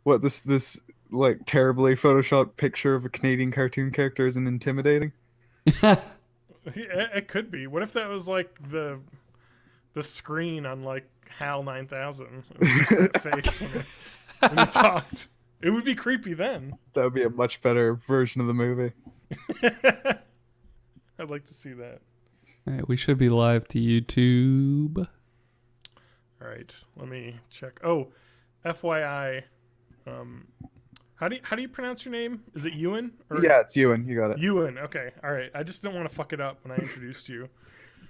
What this like terribly photoshopped picture of a Canadian cartoon character isn't intimidating? It could be. What if that was like the screen on like HAL 9000? It was just that face when he talked. It would be creepy then. That would be a much better version of the movie. I'd like to see that. All right, we should be live to YouTube. All right, let me check. Oh, FYI, how do you pronounce your name? Is it Ewan? Or Yeah, it's Ewan. You got it. Ewan. Okay, all right. I just didn't want to fuck it up when I introduced you.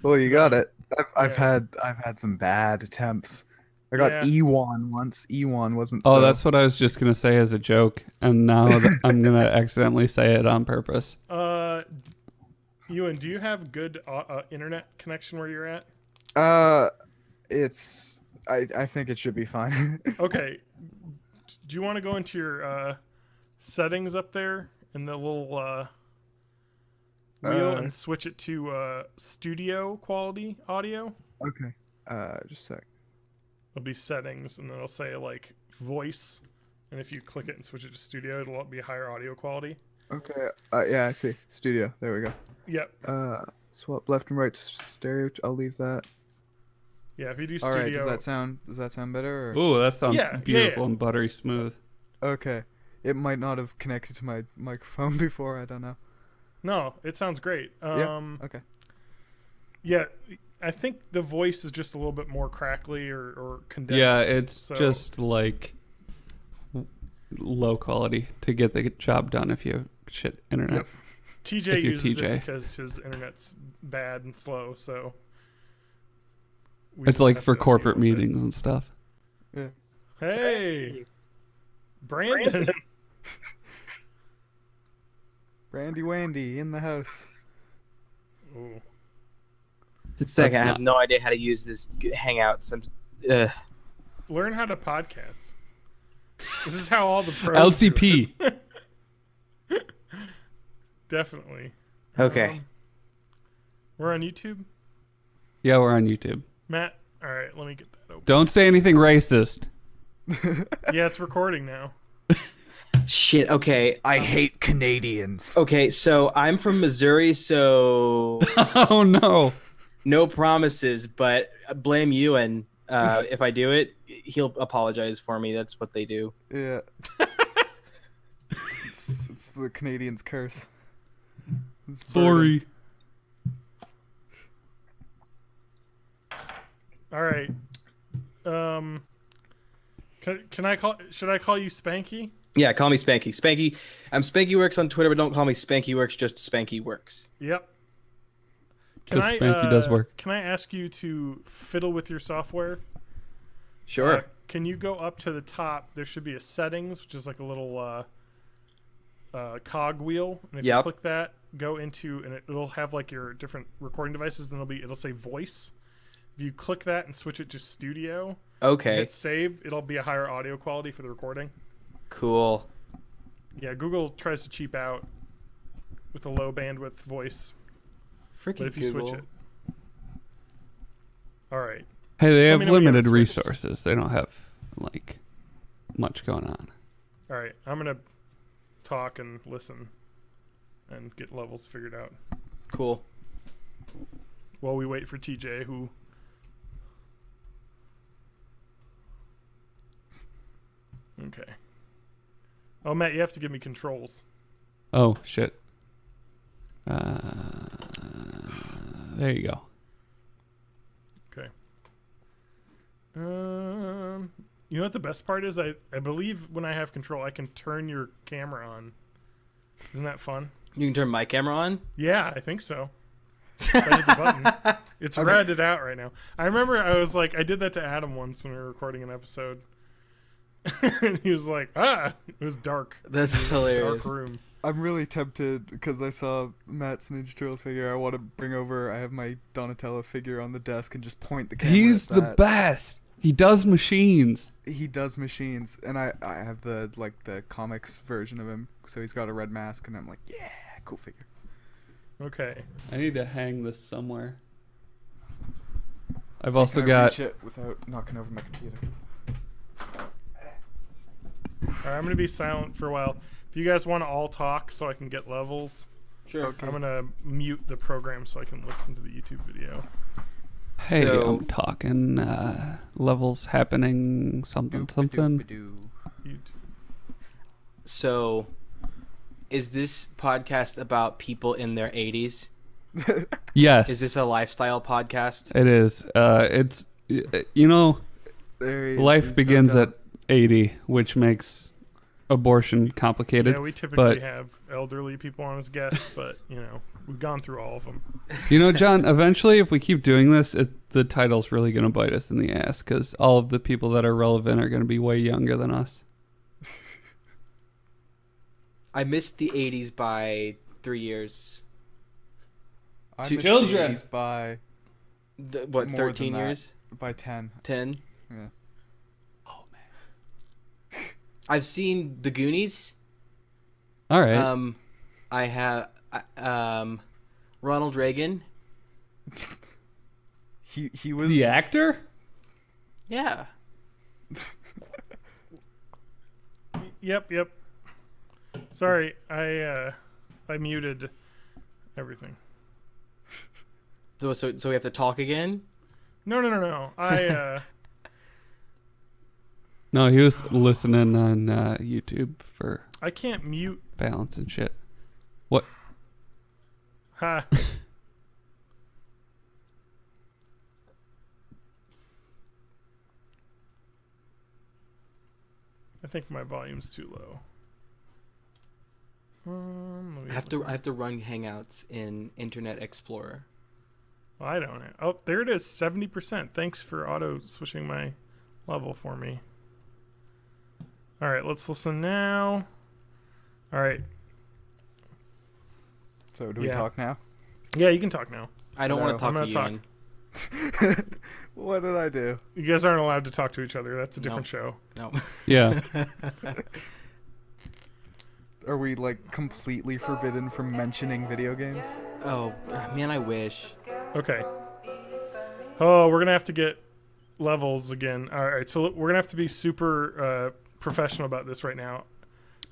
Well, you got it. I've Yeah. had some bad attempts. I got Ewan once. Ewan wasn't. Oh, so... that's what I was just gonna say as a joke, and now I'm gonna accidentally say it on purpose. Ewan, do you have good internet connection where you're at? It's. I think it should be fine. Okay. Do you want to go into your settings up there in the little wheel and switch it to studio quality audio? Okay. Just a sec. It'll be settings, and then it'll say like voice, and if you click it and switch it to studio, it'll be higher audio quality. Okay. Yeah, I see. Studio. There we go. Yep. Swap left and right to stereo. I'll leave that. Yeah, if you do All studio. right. Does that sound better? Or... Ooh, that sounds Yeah, beautiful yeah. and buttery smooth. Okay. It might not have connected to my microphone before. I don't know. No, it sounds great. Yeah. Okay. Yeah, I think the voice is just a little bit more crackly or condensed. Yeah, it's so. just like low quality to get the job done if you have shit internet. Yep. TJ if you're uses TJ. it because his internet's bad and slow, so we It's just like have for to deal corporate with it. meetings and stuff. Yeah. Hey, Brandon. Brandy Wandy in the house. Ooh. It's a second. That's I have not- no idea how to use this Hangouts. Learn how to podcast. This is how all the pros do LCP. it. Definitely. Okay. We're on YouTube. Yeah, we're on YouTube. Matt, all right, let me get that open. Don't say anything racist. Yeah, it's recording now. Shit. Okay. I hate Canadians. Okay. So I'm from Missouri, so Oh no. no promises. But blame you, and if I do it, he'll apologize for me. That's what they do. Yeah. it's the Canadians' curse. It's burden. Sorry. All right. Can I call? Should I call you Spanky? Yeah. Call me Spanky. Spanky. I'm Spanky Works on Twitter, but don't call me Spanky Works. Just Spanky Works. Yep. Because Spanky does work. Can I ask you to fiddle with your software? Sure. Can you go up to the top? There should be a settings, which is like a little cog wheel, and if you Yep. click that, go into, and it'll have like your different recording devices. Then it'll say voice. If you click that and switch it to studio, Okay. hit save, it'll be a higher audio quality for the recording. Cool. Yeah, Google tries to cheap out with a low bandwidth voice, Freaking but if you Google. switch it, all right. Hey, they Just let have me know when you have limited it switched. resources. They don't have like much going on. All right, I'm gonna talk and listen and get levels figured out Cool. while we wait for TJ, who. Okay. Oh, Matt, you have to give me controls. Oh shit. There you go. Okay. You know what the best part is? I believe when I have control, I can turn your camera on. Isn't that fun? You can turn my camera on. Yeah, I think so. If I hit the button. It's ratted out right now. I remember I did that to Adam once when we were recording an episode. And he was like, it was dark. That's Dark hilarious. room. I'm really tempted because I saw Matt's Ninja Turtles figure. I want to bring over. I have my Donatello figure on the desk and just point the camera. He's at the that. best. He does machines. He does machines, and I have the comics version of him. So he's got a red mask, and I'm like, yeah, cool figure. Okay. I need to hang this somewhere. I've So also can I got reach it without knocking over my computer. right, I'm gonna be silent for a while. If you guys want to all talk so I can get levels, Sure. Okay. I'm gonna mute the program so I can listen to the YouTube video. Hey, So- I'm talking levels happening, something. YouTube. So, is this podcast about people in their 80s? Yes, Is this a lifestyle podcast? it is. It's There he is, life he's begins no at 80, which makes abortion complicated. Yeah, we typically but- have elderly people on as guests, but we've gone through all of them. John, eventually, if we keep doing this, the title's really going to bite us in the ass because all of the people that are relevant are going to be way younger than us. I missed the 80s by 3 years. I Two missed the children. 80s by What, More 13 than that. years? 10. 10? Yeah. Oh, man. I've seen The Goonies. All right. I have Ronald Reagan. He was the actor? Yeah. Yep. Sorry, I muted everything. So we have to talk again? No. No, he was listening on YouTube for I can't mute. balance and shit. What? Ha. I think my volume's too low. Let me I have to run Hangouts in Internet Explorer. Well, I don't know. Oh, there it is, 70%. Thanks for auto switching my level for me. All right, let's listen now. All right. So do we Yeah. talk now? Yeah, you can talk now. I don't No, want to I'm talk to gonna you. talk. Ian. What did I do? You guys aren't allowed to talk to each other. That's a different show. No. Yeah. Are we like completely forbidden from mentioning video games? Oh, man, I wish. Okay. Oh, we're gonna have to get levels again. All right, so we're gonna have to be super professional about this right now.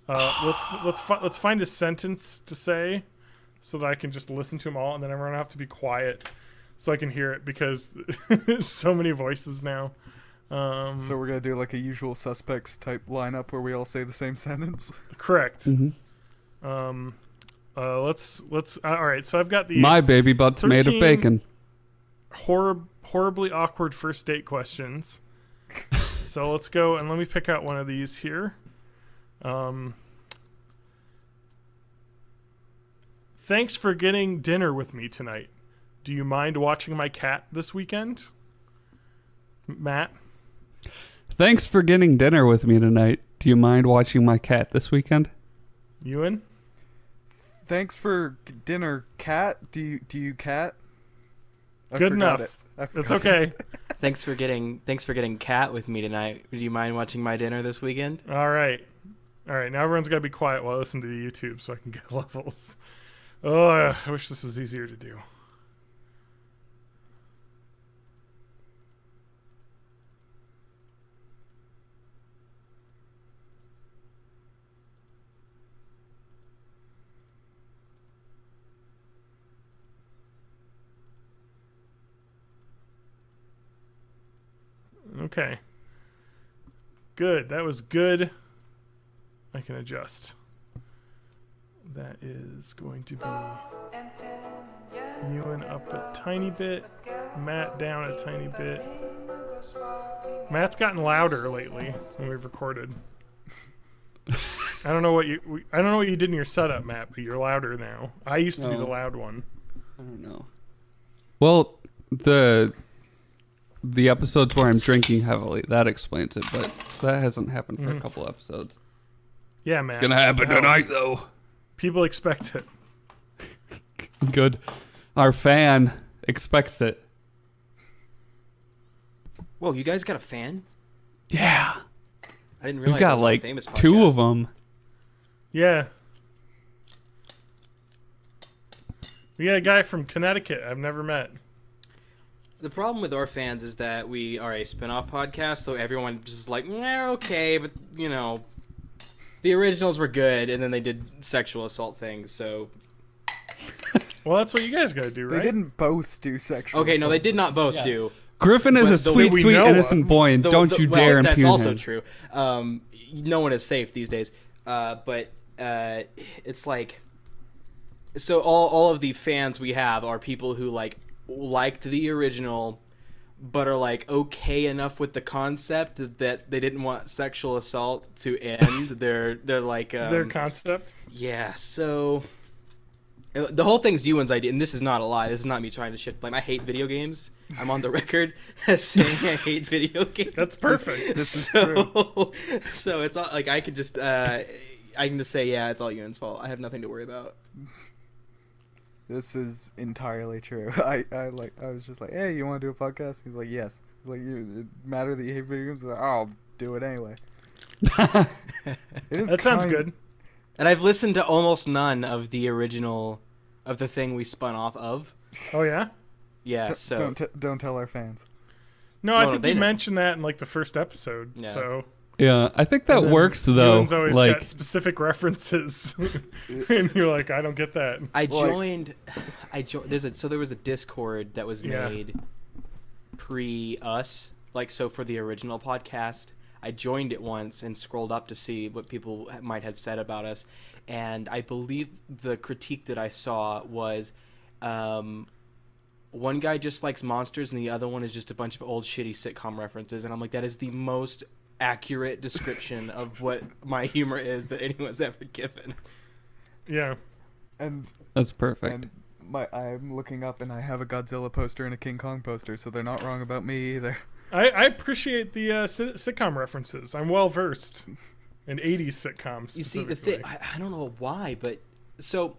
Let's find a sentence to say, so that I can just listen to them all, and then everyone have to be quiet, so I can hear it because so many voices now. So we're gonna do like a usual suspects type lineup where we all say the same sentence. Correct. Mhm. Let's. All right. So I've got the My baby butt's made of 13 bacon. horribly awkward first date questions. So let's go and let me pick out one of these here. Thanks for getting dinner with me tonight. Do you mind watching my cat this weekend? Matt? Thanks for getting dinner with me tonight. Do you mind watching my cat this weekend? Ewan? Thanks for dinner, cat. Do you cat? I Good forgot enough. it. I It's forgot okay. Thanks for getting cat with me tonight. Do you mind watching my dinner this weekend? All right. Now everyone's got to be quiet while I listen to the YouTube so I can get levels. Oh, I wish this was easier to do. Okay. Good. That was good. I can adjust. That is going to be Ewan up a tiny bit, Matt down a tiny bit. Matt's gotten louder lately when we've recorded. I don't know what you did in your setup, Matt, but you're louder now. I used to be the Oh. loud one. I don't know. Well, the episodes where I'm drinking heavily, that explains it, but that hasn't happened for a couple episodes. Yeah, Matt. Gonna happen No. tonight, though. People expect it. Good. Our fan expects it. Whoa, you guys got a fan? Yeah. I didn't We've realize that got was on a like famous podcast. 2 of them. Yeah. We got a guy from Connecticut I've never met. The problem with our fans is that we are a spin-off podcast, so everyone just is like, okay, but The originals were good, and then they did sexual assault things. So Well, that's what you guys gotta do, right? They didn't both do sexual. okay, no, they assault. did not both Yeah. do. Griffin is But a the sweet, we sweet, know innocent of. boy, and don't you dare impugn That's also him. true. No one is safe these days. But it's like, so all of the fans we have are people who liked the original, but are like okay enough with the concept that they didn't want sexual assault to end. they're like Their concept. yeah. So the whole thing's Ewan's idea, and this is not a lie. This is not me trying to shift blame. I hate video games. I'm on the record as saying I hate video games. That's perfect. This is true. So it's all like I can just say yeah, it's all Ewan's fault. I have nothing to worry about. This is entirely true. I was just like, hey, you want to do a podcast? He's like, yes. He's like, it matter that you hate video games? I was like, I'll do it anyway. It is That sounds kind- good. And I've listened to almost none of the original of the thing we spun off of. Oh yeah. Yeah, so Don't tell our fans. No, I No, think they you know. mentioned that in like the first episode. Yeah. So Yeah, I think that and then works though. Ewan's always Like, got specific references, and you're like, I don't get that. I Well, joined. There was a Discord that was Yeah. made pre us, like so for the original podcast. I joined it once and scrolled up to see what people might have said about us, and I believe the critique that I saw was, one guy just likes monsters and the other one is just a bunch of old shitty sitcom references, and I'm like, that is the most accurate description of what my humor is that anyone's ever given. Yeah. And that's perfect. and I'm looking up and I have a Godzilla poster and a King Kong poster, so they're not wrong about me either. I appreciate the sitcom references. I'm well versed in 80s sitcoms. You see, the specifically. thing, I don't know why, but so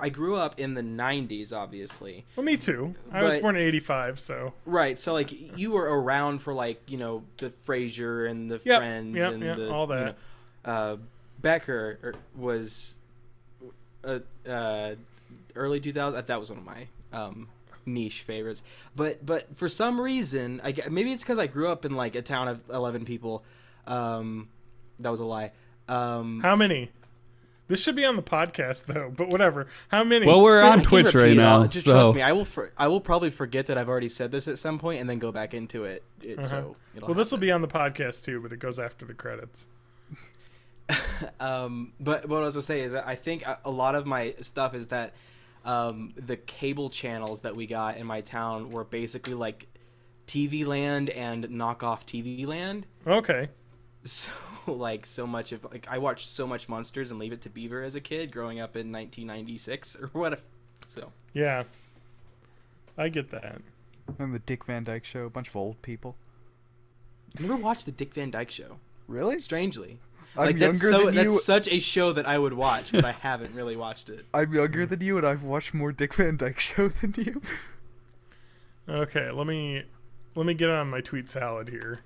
I grew up in the 90s, obviously. Well, me too. I was But- born in 85, so. Right, so like you were around for like, the Frasier and the Yep, Friends yep, and yep, the all that. Becker was early 2000s. That was one of my niche favorites. But for some reason, maybe it's because I grew up in like a town of 11 people. That was a lie. How many? This should be on the podcast, though, but whatever. How many? Well, we're I on can Twitch right repeat it all. now, Just so trust me. I will probably forget that I've already said this at some point and then go back into it. So well, this will be on the podcast, too, but it goes after the credits. But what I was gonna say is that I think a lot of my stuff is that the cable channels that we got in my town were basically like TV Land and knockoff TV Land. Okay. So like so much of like I watched so much Monsters and Leave It to Beaver as a kid growing up in 1996 or what. So Yeah. I get that. And the Dick Van Dyke Show, a bunch of old people. I never watched the Dick Van Dyke Show. Really? Strangely. I'm That's younger than you. That's such a show that I would watch, but I haven't really watched it. I'm younger than you, and I've watched more Dick Van Dyke Show than you. Okay, let me get on my tweet salad here.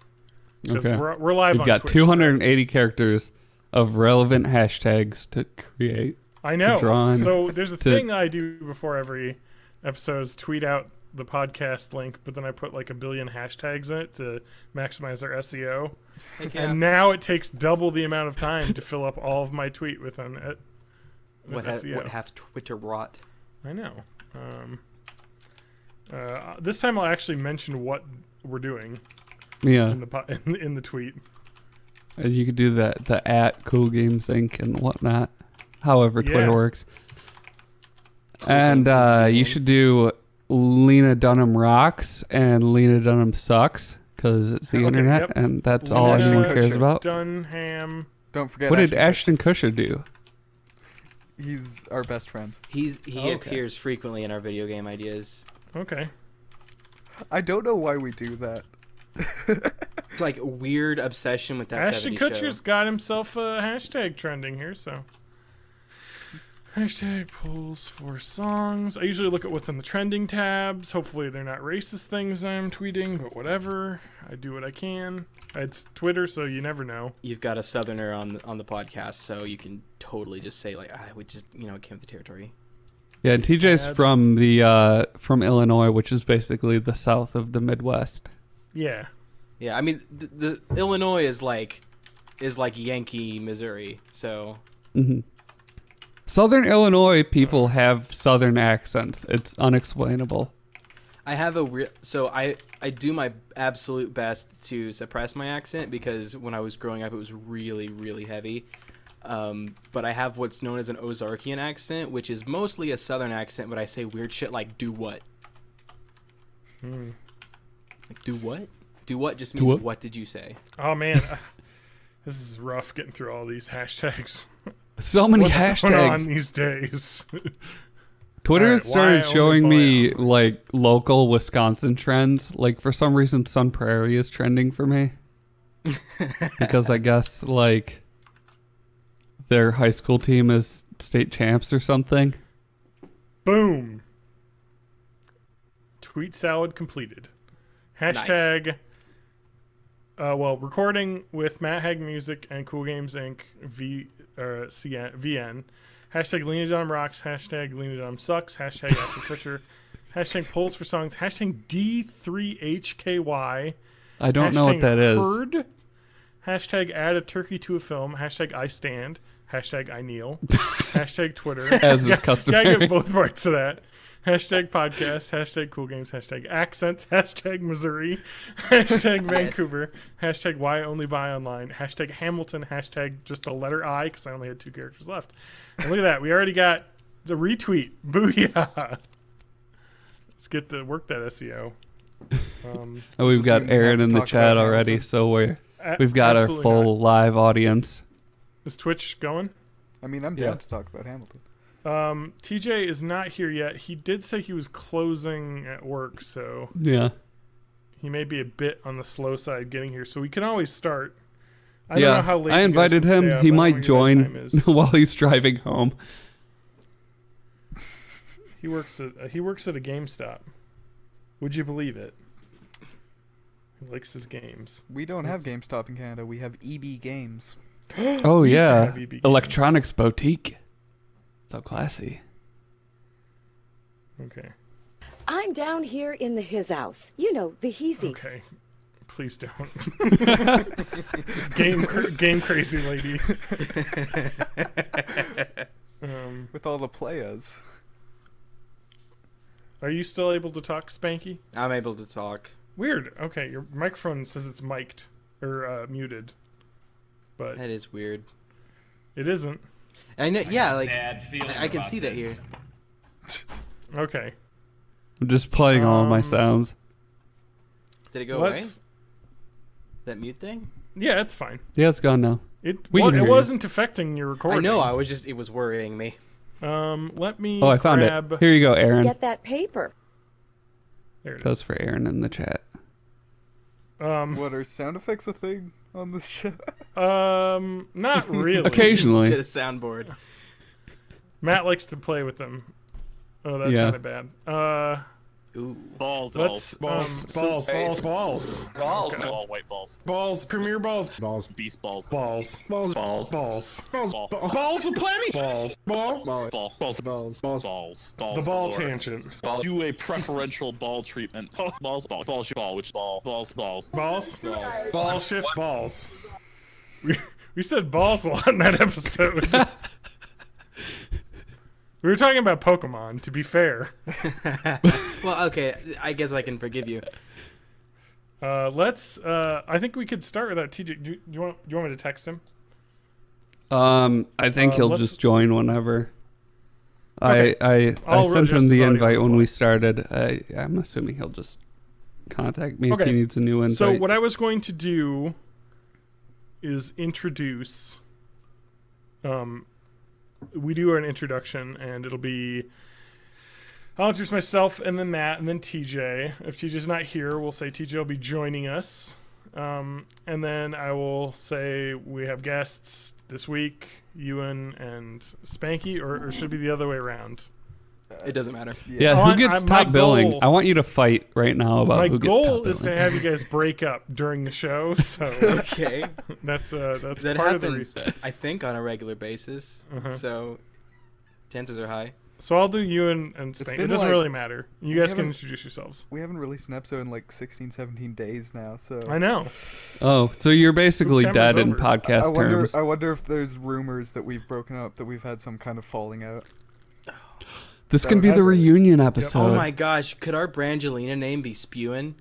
'Cause okay. we're live You've on got Twitch. 280 characters of relevant hashtags to create. I know. drawn So there's a to- thing that I do before every episode is tweet out the podcast link, but then I put like a billion hashtags in it to maximize our SEO. Heck yeah. And now it takes double the amount of time to fill up all of my tweet with an What SEO. hath Twitter wrought? I know. This time I'll actually mention what we're doing Yeah, in the in the tweet. and you could do that, the at Cool Games Inc. and whatnot, however Yeah. Twitter works. And you should do Lena Dunham rocks and Lena Dunham sucks because it's the Okay, internet, yep. and that's all Lena anyone cares Kutcher. about. Dunham. Don't forget. What did Ashton Ashton Kutcher do? He's our best friend. He Okay. appears frequently in our video game ideas. Okay. I don't know why we do that. It's like a weird obsession with that Ashton 70s Kutcher's show. got himself a hashtag trending here, so. Hashtag polls for songs. I usually look at what's in the trending tabs. Hopefully they're not racist things I'm tweeting, but whatever. I do what I can. It's Twitter, so you never know. You've got a southerner on the podcast, so you can totally just say like, we just it came with the territory. Yeah, and TJ's Bad. from the from Illinois, which is basically the south of the Midwest. Yeah. Yeah, I mean the Illinois is like is like Yankee, Missouri. So Southern Illinois people have Southern accents. It's unexplainable. I have I do my absolute best to suppress my accent because when I was growing up, it was really, really heavy. But I have what's known as an Ozarkian accent, which is mostly a Southern accent, but I say weird shit like "do what." Like "do what"? "Do what" just means what did you say? Oh man, this is rough getting through all these hashtags. So many What's hashtags going on these days. Twitter Alright, started why showing only me boy like local Wisconsin trends. Like for some reason, Sun Prairie is trending for me because I guess like their high school team is state champs or something. Boom. Tweet salad completed. Hashtag. Recording with Matt Haig Music and Cool Games Inc. VN. Hashtag Lena Dunham rocks. Hashtag Lena Dunham sucks. Hashtag Ashton Kutcher. Hashtag polls for songs. Hashtag D3HKY. I don't know what that is. Heard. Hashtag add a turkey to a film. Hashtag I stand. Hashtag I kneel. Hashtag Twitter. As is customary. Gotta get both parts of that. Hashtag podcast. Hashtag cool games. Hashtag accents. Hashtag Missouri. Hashtag Vancouver. Hashtag why only buy online. Hashtag Hamilton. Hashtag just the letter I because I only had 2 characters left. And look at that. We already got the retweet. Booyah. Let's get to work that SEO. We've got Aaron in the chat already, so we've got our full live audience. Is Twitch going? I mean, I'm down to talk about Hamilton. TJ is not here yet. He did say he was closing at work, so yeah, he may be a bit on the slow side getting here. So we can always start. I don't know how late I invited him. He might join while he's driving home. He works at a GameStop. Would you believe it? He likes his games. We don't have GameStop in Canada. We have EB Games. Oh We used to yeah, have EB Games. Electronics Boutique. So classy. Okay. I'm down here in the his house. You know, the heezy. Okay. Please don't. game crazy lady. With all the players. Are you still able to talk, Spanky? I'm able to talk. Weird. Okay, your microphone says it's mic'd or muted, but That is weird. it isn't. I know. Yeah, like Bad feeling I can about see that this. here. Okay. I'm just playing all of my sounds. Did it go away? Let's. That mute thing? Yeah, it's fine. Yeah, it's gone now. It We can hear it you. wasn't affecting your recording. I know. It was worrying me. Let me. Oh, I found grab... it. Here you go, Aaron. Get that paper. There it is. That's for Aaron in the chat. What, are sound effects a thing on this show? Not really. Occasionally. Get a soundboard. Matt likes to play with them. Oh, that Yeah. sounded bad. Ooh. Balls, Let's balls. balls. All white balls. Balls, premier balls. Beast balls. Balls. Balls. Balls. Ball. Balls aplenty. Balls. Ball. Ball. Balls. The ball galore. tangent. Do a preferential ball treatment. Balls. Ball. Which ball? Balls. Balls. Ball shift balls. We said balls a lot in that episode. We were talking about Pokemon, to be fair. Well, okay. I guess I can forgive you. Let's. I think we could start with that. TJ, do you want me to text him? I think he'll let's- just join whenever. Okay. I I'll sent adjust him the his audio invite on when the we started. I'm assuming he'll just contact me if Okay. he needs a new invite. So what I was going to do is introduce. We do an introduction, and it'll be. I'll introduce myself, and then Matt, and then TJ. If TJ's not here, we'll say TJ will be joining us, and then I will say we have guests this week, Ewan and Spanky, or should it be the other way around? It doesn't matter. yeah, I who gets my top billing? goal- I want you to fight right now about My who gets top goal billing. is to have you guys break up during the show, so Okay. that's That part of the happens, reason. I think, on a regular basis. Uh-huh. So chances are high. So I'll do you and Spank. It been doesn't like- really matter. You we guys can haven't- introduce yourselves. We haven't released an episode in like 16, 17 days now, so I know. Oh, so you're basically September's dead in over. podcast terms. I wonder if there's rumors that we've broken up, that we've had some kind of falling out. This can be the Yep. reunion episode. Oh my gosh, could our Brangelina name be Spewin'?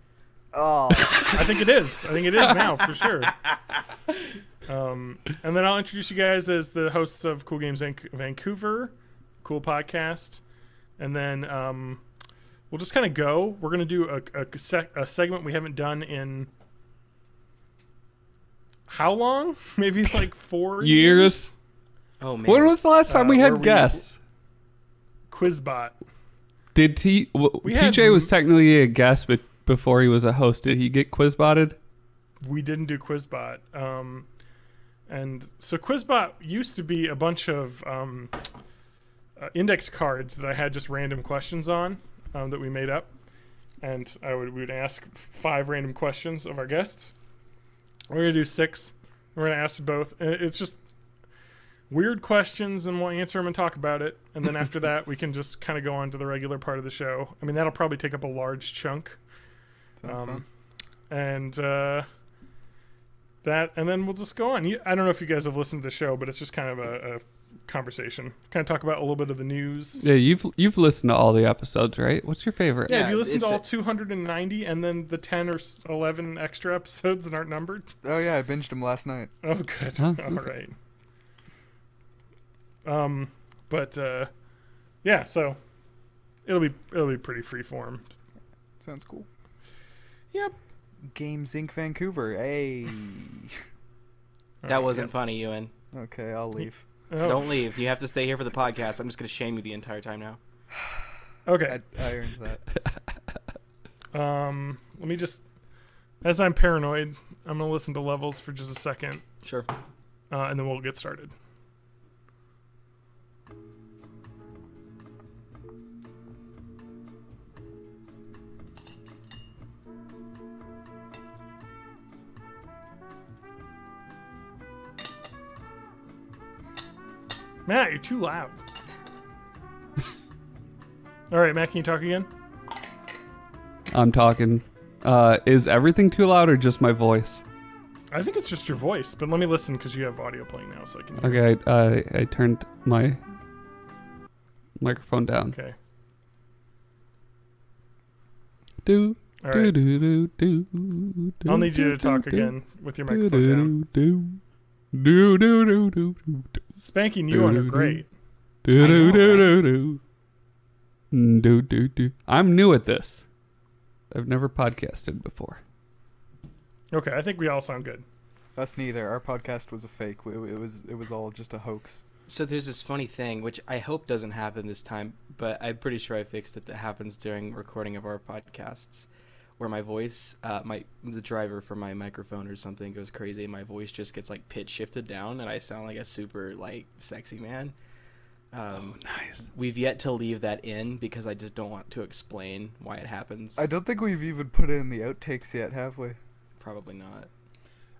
Oh, I think it is. I think it is now for sure. And then I'll introduce you guys as the hosts of Cool Games Vancouver, cool podcast, and then we'll just kind of go. We're gonna do a segment we haven't done in how long? Maybe like 4 Years. Oh man. When was the last time we where had we- guests? Quizbot. Did We had- TJ was technically a guest, but before he was a host, did he get quizbotted? We didn't do Quizbot. And so Quizbot used to be a bunch of index cards that I had just random questions on that we made up. And we would ask 5 random questions of our guests. We're going to do 6. We're going to ask both. And it's just weird questions, and we'll answer them and talk about it. And then after that, we can just kind of go on to the regular part of the show. I mean, that'll probably take up a large chunk. sounds fun. And and then we'll just go on. I don't know if you guys have listened to the show, but it's just kind of a conversation. Kind of talk about a little bit of the news. Yeah, you've listened to all the episodes, right? What's your favorite? Yeah, Yeah, have you listened to it's all a- 290 and then the 10 or 11 extra episodes that aren't numbered? Oh yeah, I binged them last night. Oh, good. Huh? All right. Yeah, so it'll be pretty freeform. Sounds cool. Yep. Games Inc. Vancouver. Hey. That wasn't funny, Ewan. Okay, I'll leave. Oh, Don't leave. You have to stay here for the podcast. I'm just gonna shame you the entire time now. Okay. I earned that. Let me just, as I'm paranoid, I'm gonna listen to levels for just a second, Sure. and then we'll get started. Matt, you're too loud. All right, Matt, can you talk again? I'm talking. Is everything too loud or just my voice? I think it's just your voice, but let me listen because you have audio playing now, so I can hear. Okay, I turned my microphone down. Okay. Do All do right. do do do. I'll need you to talk again with your microphone down. Do do do do do. Spanky and you are great. Do I know, do do do do. Do do do. I'm new at this. I've never podcasted before. Okay, I think we all sound good. Us neither. Our podcast was a fake. It was all just a hoax. So there's this funny thing, which I hope doesn't happen this time, but I'm pretty sure I fixed it. That happens during recording of our podcasts, where my voice, the driver for my microphone or something goes crazy, and my voice just gets like pitch shifted down, and I sound like a super like sexy man. Nice. We've yet to leave that in because I just don't want to explain why it happens. I don't think we've even put it in the outtakes yet, have we? Probably not.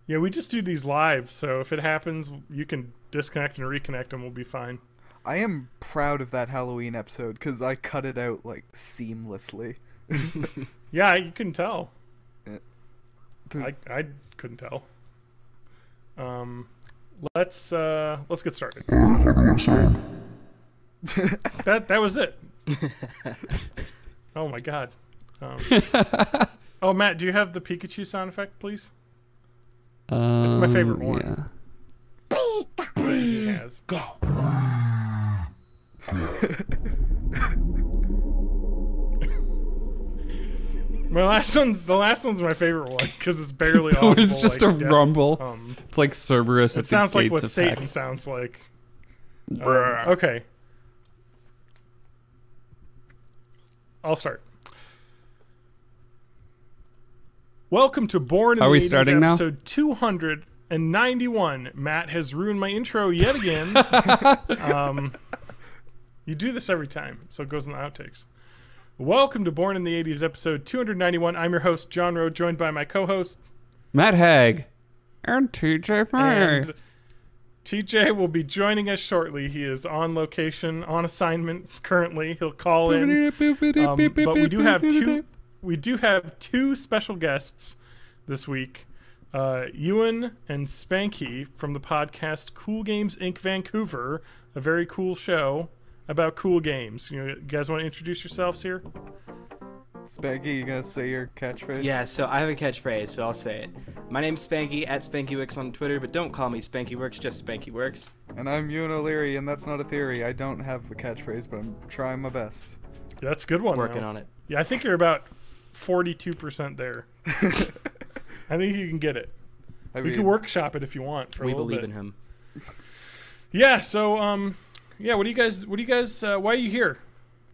Yeah, we just do these live, so if it happens, you can disconnect and reconnect and we'll be fine. I am proud of that Halloween episode because I cut it out like seamlessly. Yeah, you can tell. Dude, I couldn't tell. Let's get started. That was it. Oh my god. Oh, Matt, do you have the Pikachu sound effect, please? It's my favorite one. Yeah. That he has. The last one's my favorite one because it's barely audible. It was just like a death. rumble. It's like Cerberus at It sounds the like gates what of Satan heck. sounds like. Bruh. Okay. I'll start. Welcome to Born in Are the we 80s, starting now? episode 291. Matt has ruined my intro yet again. You do this every time, so it goes in the outtakes. Welcome to Born in the 80s, episode 291. I'm your host, John Rowe, joined by my co-host, Matt Hag. And TJ May. and TJ will be joining us shortly. He is on location, on assignment currently. He'll call in. But we do have two special guests this week. Ewan and Spanky from the podcast Cool Games Inc. Vancouver, a very cool show about cool games. You guys want to introduce yourselves here? Spanky, you gonna say your catchphrase? Yeah, so I have a catchphrase, so I'll say it. My name's Spanky, at SpankyWorks on Twitter, but don't call me SpankyWorks, just SpankyWorks. And I'm Ewan O'Leary, and that's not a theory. I don't have a catchphrase, but I'm trying my best. Yeah, that's a good one. Working on it. Yeah, I think you're about 42% there. I think you can get it. We can workshop it if you want. For we a little believe bit. in him. Yeah. So, yeah. What do you guys? Why are you here?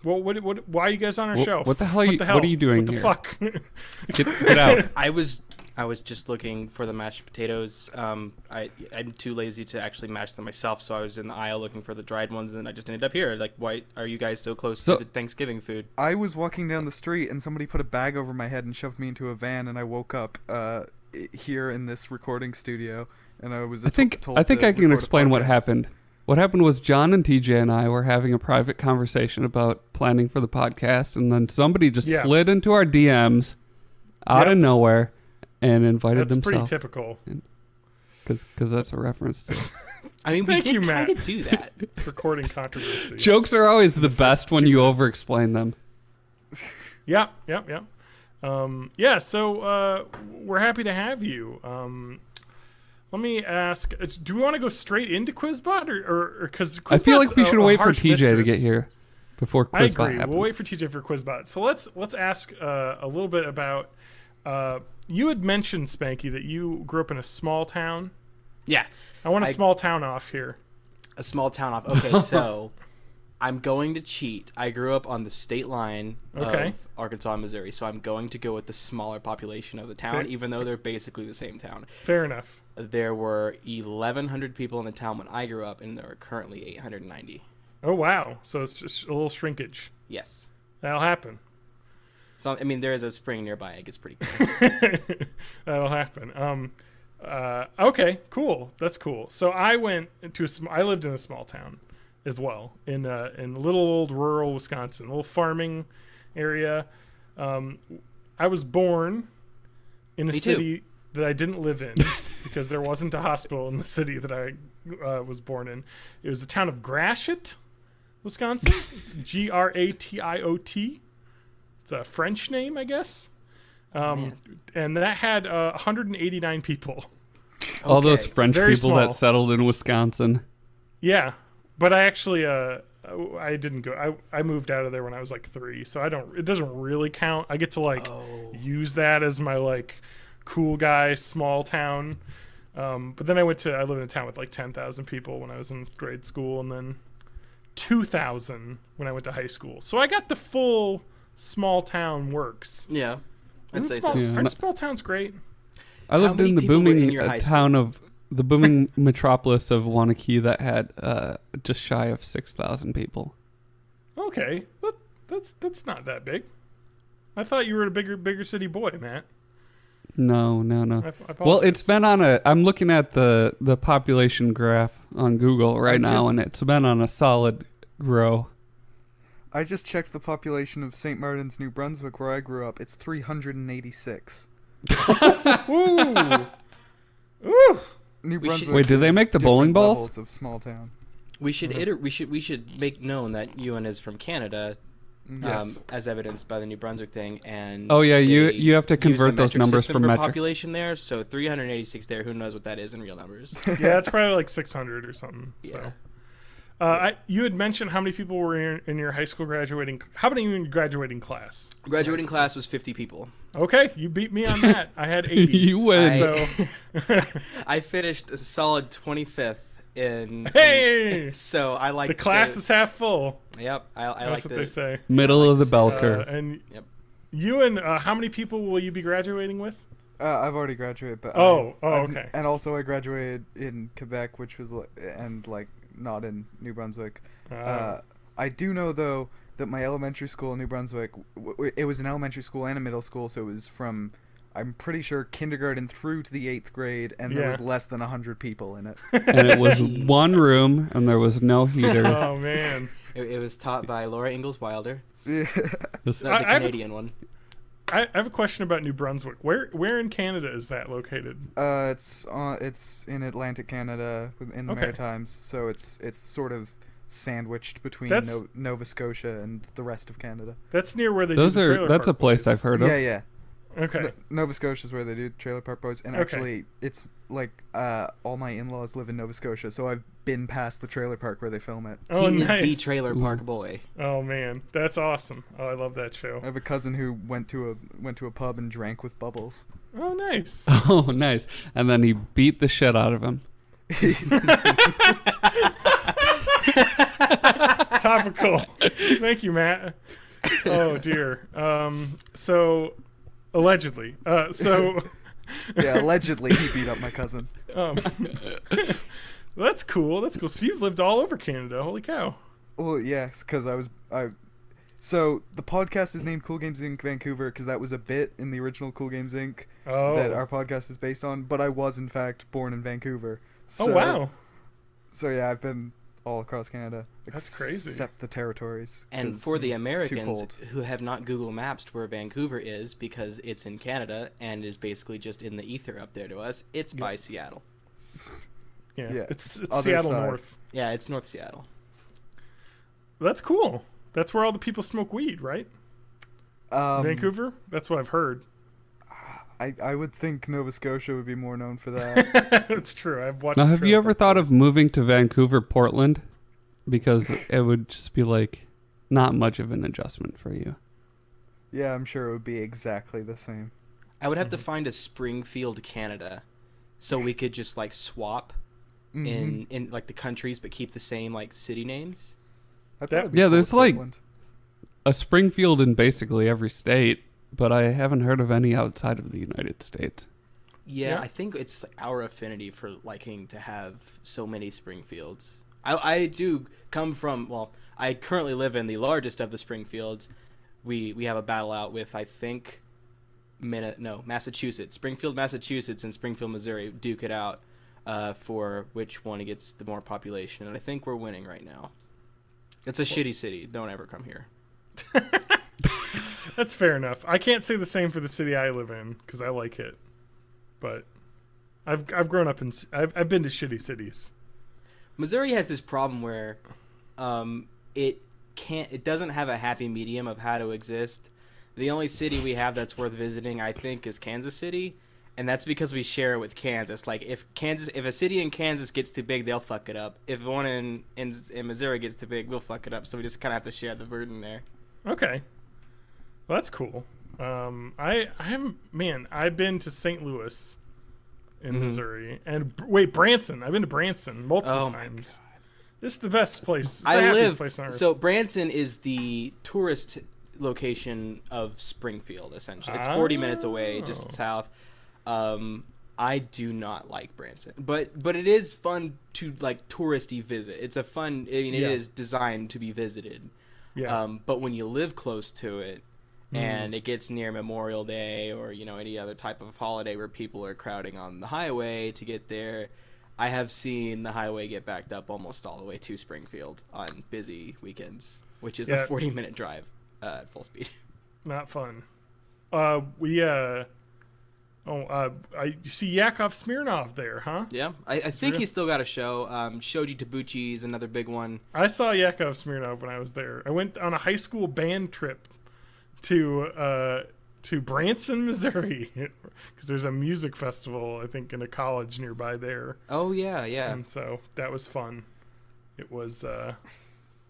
Why are you guys on our show? What the hell? What are you doing here? What the fuck? Get out. I was just looking for the mashed potatoes. I'm too lazy to actually mash them myself, so I was in the aisle looking for the dried ones, and I just ended up here. Like, why are you guys so close to the Thanksgiving food? I was walking down the street, and somebody put a bag over my head and shoved me into a van, and I woke up here in this recording studio, and I was told I think to I can record a explain what podcast. happened. What happened was John and TJ and I were having a private conversation about planning for the podcast, and then somebody just slid into our DMs out of nowhere and invited That's themselves. Pretty typical. Because that's a reference to. I mean, we did kind of do that. Recording controversy. Jokes are always the best when you over-explain them. Yeah. Yeah. So we're happy to have you. Let me ask: do we want to go straight into Quizbot, or because I feel like we should wait for TJ to get here before Quizbot I agree. happens. We'll wait for TJ for Quizbot. So let's ask a little bit about. You had mentioned, Spanky, that you grew up in a small town. Yeah, I want a small town off here. A small town off. Okay, so I'm going to cheat. I grew up on the state line of Arkansas and Missouri, so I'm going to go with the smaller population of the town, even though they're basically the same town. Fair enough. There were 1,100 people in the town when I grew up, and there are currently 890. Oh, wow. So it's just a little shrinkage. Yes. That'll happen. So, I mean, there is a spring nearby. It gets pretty cool. That'll happen. Okay, cool. That's cool. So I lived in a small town as well, in little old rural Wisconsin, a little farming area. I was born in a city that I didn't live in because there wasn't a hospital in the city that I was born in. It was the town of Gratiot, Wisconsin. It's Gratiot. It's a French name, I guess. And that had 189 people. All those French Very people small. that settled in Wisconsin. Yeah, but I actually I didn't go. I moved out of there when I was like 3, so it doesn't really count. I get to use that as my cool guy small town. But then I lived in a town with 10,000 people when I was in grade school, and then 2,000 when I went to high school. So I got the full small town works. Yeah. Aren't small towns great? I lived in the booming the booming metropolis of Wanakee that had just shy of 6,000 people. Okay, that's not that big. I thought you were a bigger city boy, Matt. No. I Well, it's been on I'm looking at the population graph on Google right now, and it's been on a solid grow. I just checked the population of St. Martin's, New Brunswick, where I grew up. It's 386. Ooh. Ooh. New Brunswick. Wait, do they make the bowling balls? Levels of small town. We should we should make known that Ewan is from Canada, as evidenced by the New Brunswick thing. And you have to convert those numbers from metric population there. So 386 there. Who knows what that is in real numbers? Yeah, it's probably 600 or something. Yeah. So. You had mentioned how many people were in your high school graduating. How many in your graduating class? Graduating class was 50 people. Okay, you beat me on that. I had 80. You win. So I finished a solid 25th in. Hey! So I like the class is half full. Yep, I That's like what they say. Middle of the bell curve. And you and how many people will you be graduating with? I've already graduated, but okay. And also I graduated in Quebec, which was not in New Brunswick. I do know though that my elementary school in New Brunswick, it was an elementary school and a middle school, so it was from I'm pretty sure kindergarten through to the 8th grade, and there was less than 100 people in it. And it was one room, and there was no heater. Oh man. It was taught by Laura Ingalls Wilder, Yeah. the Canadian one. I have a question about New Brunswick. Where in Canada is that located? It's in Atlantic Canada in the Okay. Maritimes, so it's sort of sandwiched between Nova Scotia and the rest of Canada. That's near where they Those do the are Trailer that's a Park place Boys. I've heard of. Yeah. Okay. Nova Scotia is where they do Trailer Park Boys, and Okay. actually, it's like all my in-laws live in Nova Scotia, so I've been past the trailer park where they film it. Oh, He nice. is the trailer park boy. Oh man, that's awesome. Oh, I love that show. I have a cousin who went to a pub and drank with Bubbles. Oh, nice. Oh, nice. And then he beat the shit out of him. Topical. Thank you, Matt. Oh dear. So allegedly. Yeah, allegedly he beat up my cousin. That's cool. That's cool. So you've lived all over Canada. Holy cow. Well, yes, because So the podcast is named Cool Games Inc. Vancouver because that was a bit in the original Cool Games Inc. that our podcast is based on. But I was in fact born in Vancouver. So, Oh wow. So yeah, I've been all across Canada. That's crazy. Except the territories. And 'cause for the it's too Americans cold. who have not Google Mapped where Vancouver is because it's in Canada and is basically just in the ether up there to us, it's by Seattle. Yeah. It's other Seattle side. North. Yeah, it's North Seattle. That's cool. That's where all the people smoke weed, right? Vancouver? That's what I've heard. I would think Nova Scotia would be more known for that. It's true. I've watched. Now, have you Trailer ever Park thought Boys. of moving to Vancouver, Portland? Because it would just be like not much of an adjustment for you. Yeah, I'm sure it would be exactly the same. I would have to find a Springfield, Canada, so we could just like swap in like the countries but keep the same like city names. I'd probably be Yeah, cool there's with like Portland. a Springfield in basically every state, but I haven't heard of any outside of the United States. Yeah, Yeah. I think it's our affinity for liking to have so many Springfields. I do come from, well, I currently live in the largest of the Springfields. We have a battle out with, I think, Massachusetts. Springfield, Massachusetts, and Springfield, Missouri duke it out for which one gets the more population. And I think we're winning right now. It's a shitty city. Don't ever come here. That's fair enough. I can't say the same for the city I live in because I like it, but I've grown up in I've been to shitty cities. Missouri has this problem where it doesn't have a happy medium of how to exist. The only city we have that's worth visiting, I think, is Kansas City, and that's because we share it with Kansas. Like if a city in Kansas gets too big, they'll fuck it up. If one in Missouri gets too big, we'll fuck it up. So we just kind of have to share the burden there. Okay, well, that's cool. I've been to St. Louis in Missouri, and Branson. I've been to Branson multiple times. This is the best place. It's the happiest place on earth. So Branson is the tourist location of Springfield. Essentially, it's 40 minutes away, just south. I do not like Branson, but it is fun to like touristy visit. It's a fun. I mean, it is designed to be visited. Yeah. But when you live close to it, and it gets near Memorial Day or any other type of holiday where people are crowding on the highway to get there, I have seen the highway get backed up almost all the way to Springfield on busy weekends, which is a 40-minute drive at full speed. Not fun. I see Yakov Smirnov there, huh? Yeah, I think he's still got a show. Shoji Tabuchi is another big one. I saw Yakov Smirnov when I was there. I went on a high school band trip to Branson, Missouri, because there's a music festival, I think, in a college nearby there. Oh yeah. And so that was fun. It was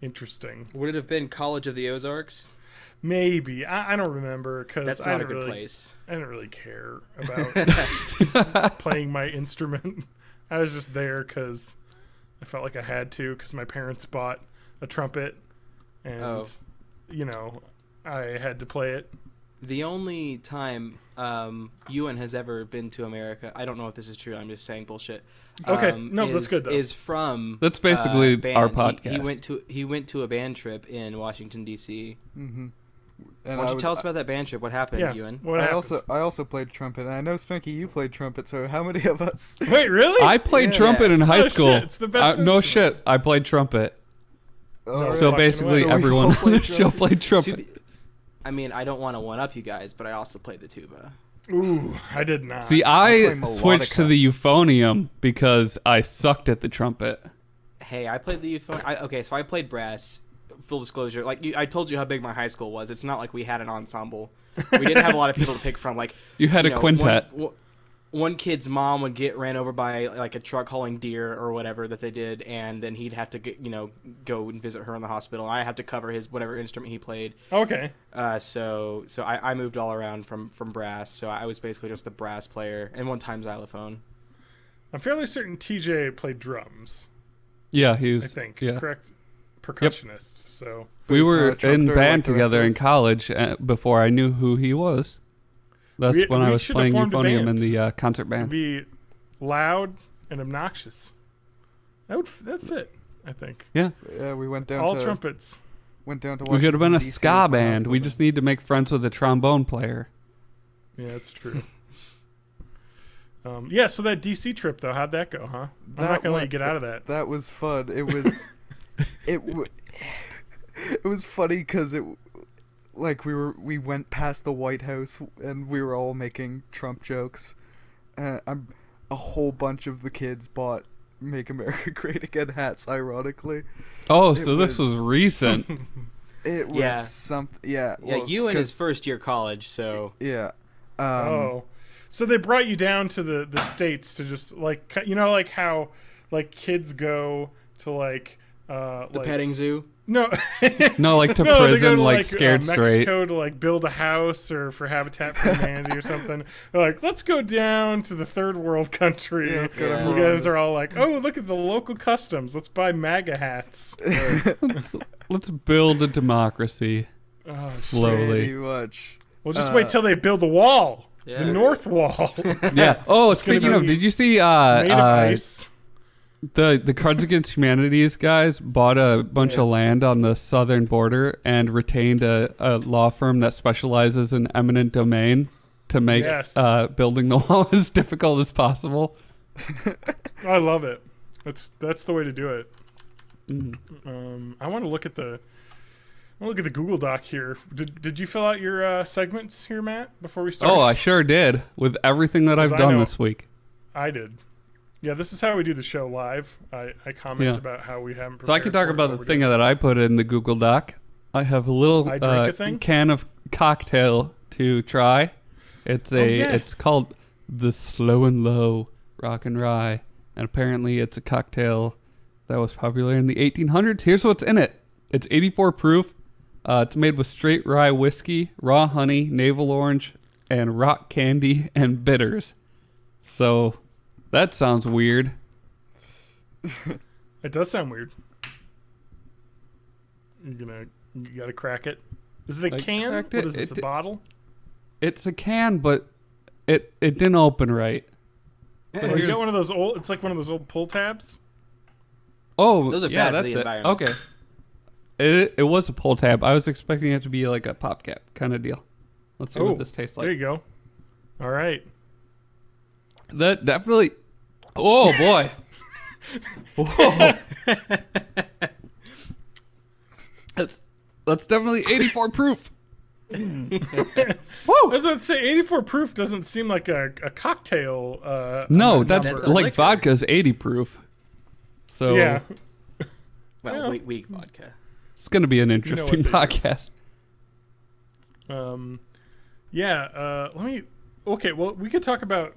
interesting. Would it have been College of the Ozarks? Maybe. I don't remember because That's not a good place. I didn't really care about playing my instrument. I was just there because I felt like I had to because my parents bought a trumpet and, I had to play it. The only time Ewan has ever been to America, I don't know if this is true, I'm just saying bullshit. Okay, no, that's good though. Is from That's basically band. our podcast. He went to a band trip in Washington D.C. Mm-hmm. And Why don't I you was, tell us about that band trip? What happened, Yeah. Ewan? What I happened? also played trumpet, and I know Spanky, you played trumpet. So how many of us? Wait, really? I played Yeah. trumpet in high Oh, school. shit, it's the best No instrument. shit. I played trumpet. Oh, So fucking basically, way. So we everyone all on played the show trumpet. played To trumpet. be- I mean, I don't want to one up you guys, but I also played the tuba. Ooh, I did not. See, I I play switched to melodica. the euphonium because I sucked at the trumpet. Hey, I played the euphonium. Okay, so I played brass. Full disclosure, I told you how big my high school was. It's not like we had an ensemble. We didn't have a lot of people to pick from. Like You had a quintet. One kid's mom would get ran over by like a truck hauling deer or whatever that they did, and then he'd have to go and visit her in the hospital. I have to cover his whatever instrument he played. Okay. So I moved all around from brass. So I was basically just the brass player, and one time xylophone. I'm fairly certain TJ played drums. Yeah, he was. I think. Yeah. Correct. Percussionist. So We He's were not a in trumpeter band like the rest together of in us. college before I knew who he was. That's when I we was should have playing formed a euphonium in band. the concert it'd band. be loud and obnoxious. That'd fit. I think. Yeah, Yeah, we went down All to trumpets. went down to. we could have been a Washington, DC ska with my band. husband. We just need to make friends with a trombone player. Yeah, that's true. Yeah, so that DC trip though, how'd that go, huh? I'm not gonna let you get out of that. That was fun. It was, it was funny because we went past the White House and we were all making Trump jokes. A whole bunch of the kids bought "Make America Great Again" hats. Ironically, Oh, It so this was was- recent. it was Yeah. something. Yeah, Yeah, well, you in 'cause- his first year college, so Yeah. Oh, so they brought you down to the states to just like like how like kids go to like the like, petting zoo. No, No, like to no, they go prison, to, like scared Mexico straight. to like build a house or for Habitat for Humanity or something. They're like, let's go down to the third world country. Yeah, let's go to Yeah. You Hawaii. guys are all like, oh, look at the local customs. Let's buy MAGA hats. Let's build a democracy Oh, slowly. Pretty much. We'll just wait till they build the wall, Yeah. the north wall, Yeah. Oh, gonna speaking of, be did you see made of ice. the Cards Against Humanities guys bought a bunch Yes. of land on the southern border and retained a law firm that specializes in eminent domain to make Yes. building the wall as difficult as possible. I love it. That's the way to do it. Mm-hmm. I want to look at the Google Doc here. Did you fill out your segments here, Matt, before we start? Oh, I sure did with everything that I've I done know- this week. I did. Yeah, this is how we do the show live. I comment Yeah. about how we haven't. So I can talk prepared for it, about what the we're thing doing. that I put in the Google Doc. I have a little I drink a thing? can of cocktail to try. It's yes. it's called the Slow and Low Rock and Rye, and apparently it's a cocktail that was popular in the 1800s. Here's what's in it. It's 84 proof. It's made with straight rye whiskey, raw honey, navel orange, and rock candy and bitters. So that sounds weird. It does sound weird. You gotta crack it. Is it a I can? cracked What it. is this? It- A bottle? It's a can, but it didn't open right. Oh, you got one of those old. It's like one of those old pull tabs. Oh, Those are yeah, bad for that's the it. environment. Okay. It was a pull tab. I was expecting it to be like a pop cap kind of deal. Let's see what this tastes There like. you go. All right. That definitely. Oh boy. Whoa. That's definitely 84 proof. I was about to say 84 proof doesn't seem like a cocktail. No, number. that's That's a like liquor. vodka's 80 proof. So Yeah. Well, Yeah. weak vodka. it's gonna be an what interesting they do. podcast. Yeah. Let me. Okay. Well, we could talk about.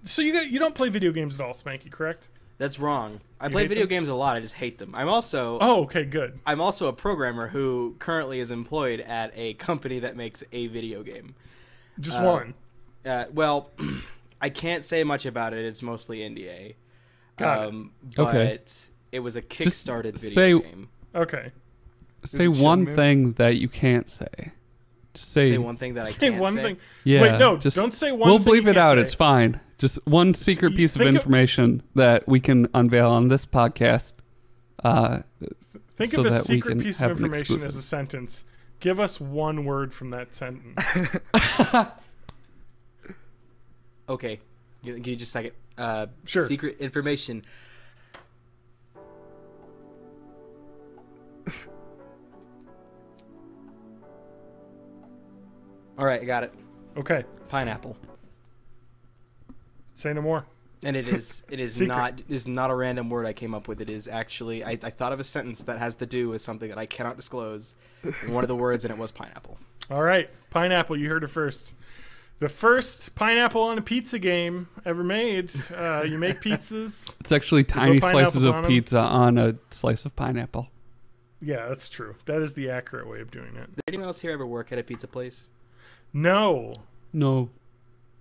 So you don't play video games at all, Spanky, correct? That's wrong. I You play hate video them? games a lot. I just hate them. I'm also Oh, okay. Good. I'm also a programmer who currently is employed at a company that makes a video game. Just one. Well, I can't say much about it. It's mostly NDA. Got it. But Okay. it was a Just kickstarted say- video game. Okay. Say it one Shenmue? thing that you can't say. Just Say one thing that I Say can't one say. thing. Yeah. Wait, no. just- Don't say one. We'll thing you bleep it can't out. say. It's fine. Just one secret you piece of think of- information that we can unveil on this podcast. Think so of a that we secret can piece have of an information exclusive. as a sentence. Give us one word from that sentence. Okay. Give you just a second. Sure. Secret information. All right, I got it. Okay. Pineapple. Say no more. And it is Secret. not a random word I came up with. It is actually I thought of a sentence that has to do with something that I cannot disclose. And one of the words, and it was pineapple. All right. Pineapple, you heard it first. The first pineapple on a pizza game ever made. You make pizzas. It's actually tiny pineapples slices of on 'em. pizza on a slice of pineapple. Yeah, that's true. That is the accurate way of doing it. Did anyone else here ever work at a pizza place? No. No.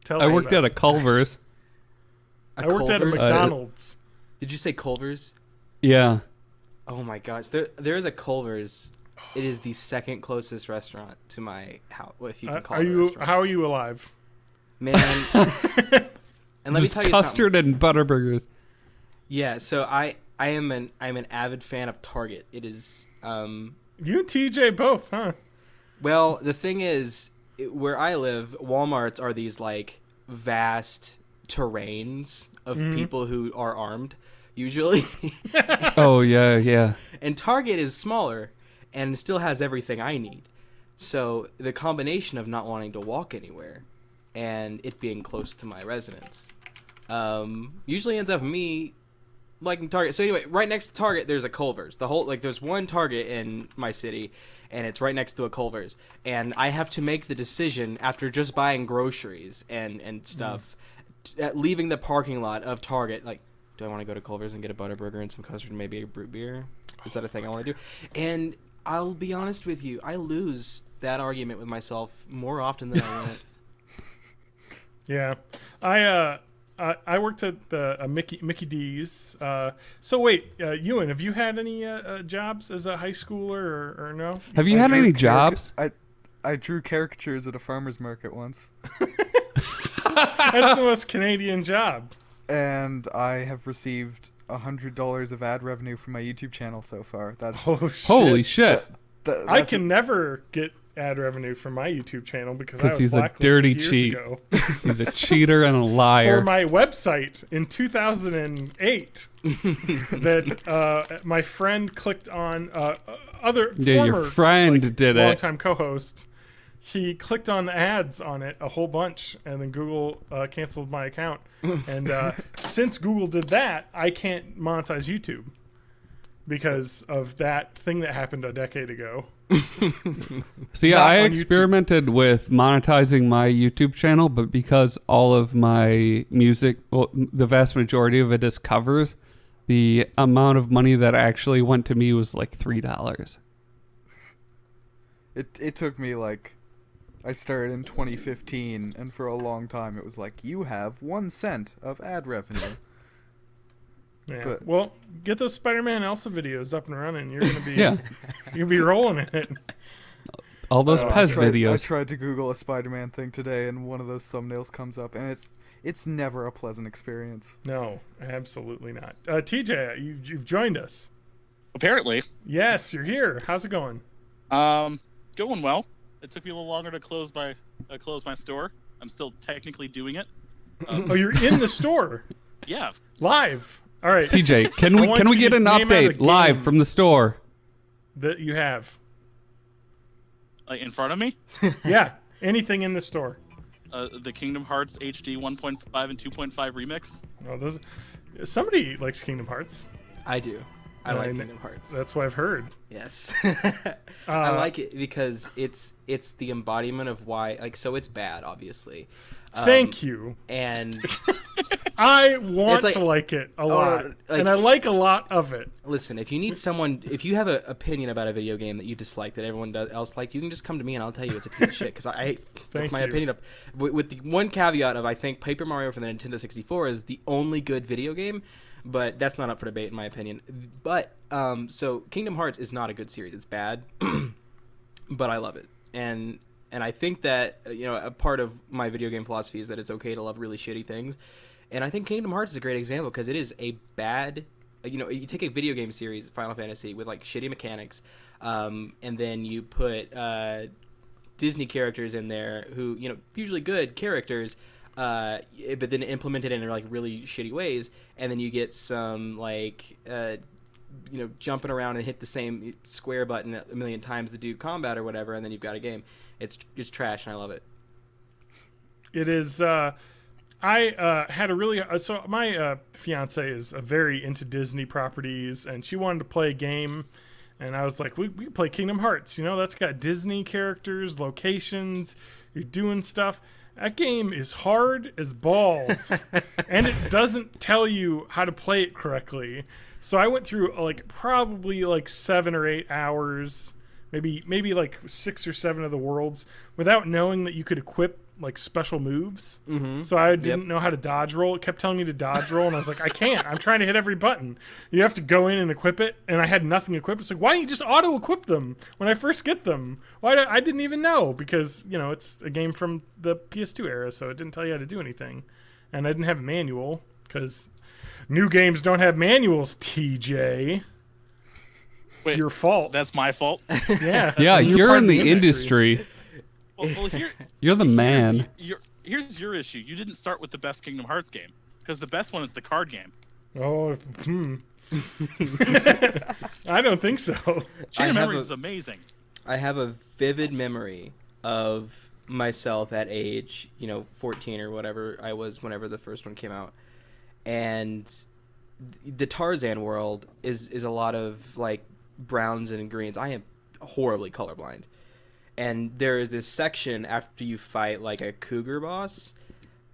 Tell I us worked about at a Culver's. I worked at a Culver's? McDonald's. Did you say Culver's? Yeah. Oh my gosh, there is a Culver's. It is the second closest restaurant to my house, if you can call Are it a you? restaurant. How are you alive? Man, and let me Just tell you custard something. and butterburgers. Yeah, so I'm an avid fan of Target. It is You and TJ both, huh? well, the thing is, where I live, Walmarts are these like vast terrains of people who are armed, usually. Oh, yeah, yeah. And Target is smaller and still has everything I need. So the combination of not wanting to walk anywhere and it being close to my residence usually ends up me liking Target. So anyway, right next to Target, there's a Culver's. There's one Target in my city, and it's right next to a Culver's. And I have to make the decision after just buying groceries and stuff, leaving the parking lot of Target, like, do I want to go to Culver's and get a Butterburger and some custard and maybe a root beer? Is that a thing I want to do? And I'll be honest with you, I lose that argument with myself more often than I win. Yeah, I worked at the Mickey D's. So wait, Ewan, have you had any jobs as a high schooler or no? Have you I had drew any caric- jobs? I drew caricatures at a farmer's market once, That's the most Canadian job. and I have received $100 of ad revenue from my YouTube channel so far. That's Oh shit! Holy shit. I that's can never get ad revenue from my YouTube channal because I 'Cause was he's a blacklisted dirty years cheat. ago. He's a cheater and a liar. For my website in 2008 that my friend clicked on other Yeah, your former, friend did it. longtime co-host. He clicked on the ads on it a whole bunch, and then Google canceled my account. And since Google did that, I can't monetize YouTube because of that thing that happened a decade ago. So yeah, Not I on YouTube. experimented with monetizing my YouTube channel, but because all of my music, well, the vast majority of it is covers, the amount of money that actually went to me was like $3. it took me like, I started in 2015, and for a long time it was like, you have 1 cent of ad revenue. Yeah. But- Well, get those Spider-Man Elsa videos up and running. You're gonna be Yeah, you're gonna be rolling in it. all those I Pez tried videos. to Google a Spider-Man thing today, and one of those thumbnails comes up, and it's never a pleasant experience. No, absolutely not. TJ, you've joined us. Apparently, Yes, you're here. How's it going? going well. It took me a little longer to close my store. I'm still technically doing it. Oh, you're in the store Yeah, live. All right, TJ, can I we want can we you get to an name out a update live game. from the store? that you have. like in front of me. Yeah, anything in the store. The Kingdom Hearts HD 1.5 and 2.5 remix. Oh, those. Somebody likes Kingdom Hearts. I do. I No, like I kn- Kingdom Hearts. That's what I've heard. Yes. I like it because it's the embodiment of why, like, so it's bad, obviously. Thank you. And I want It's like- to like it a lot, like- and I like a lot of it. listen, if you need someone, if you have an opinion about a video game that you dislike that everyone else like, you can just come to me and I'll tell you it's a piece of shit. Because that's Thank my you. opinion of. With the one caveat of I think Paper Mario for the Nintendo 64 is the only good video game, but that's not up for debate in my opinion. But so Kingdom Hearts is not a good series. It's bad, but I love it. And I think that, a part of my video game philosophy is that it's okay to love really shitty things. And I think Kingdom Hearts is a great example because it is a bad you take a video game series, Final Fantasy, with like shitty mechanics, and then you put Disney characters in there who, usually good characters, but then implemented in like really shitty ways, and then you get some like jumping around and hit the same square button a million times to do combat or whatever, and then you've got a game. It's trash, and I love it. It is. I had a really so my fiance is very into Disney properties, and she wanted to play a game, and I was like, we can play Kingdom Hearts. That's got Disney characters, locations. You're doing stuff. That game is hard as balls, and it doesn't tell you how to play it correctly. So I went through probably 7 or 8 hours, maybe like 6 or 7 of the worlds without knowing that you could equip special moves. So I didn't know how to dodge roll. It kept telling me to dodge roll, and I was like, I can't. I'm trying to hit every button. You have to go in and equip it, and I had nothing equipped. It's like, why don't you just auto equip them when I first get them? I didn't even know, because it's a game from the PS2 era, so it didn't tell you how to do anything, and I didn't have a manual because new games don't have manuals. TJ. It's your fault. That's my fault. Yeah. Yeah, you're part in of the industry. Well, You're the man. Here's your issue. You didn't start with the best Kingdom Hearts game, because the best one is the card game. Oh, I don't think so. Chain of Memories is amazing. I have a vivid memory of myself at age, 14 or whatever I was whenever the first one came out. And the Tarzan world is a lot of browns and greens. I am horribly colorblind. And there is this section after you fight a cougar boss,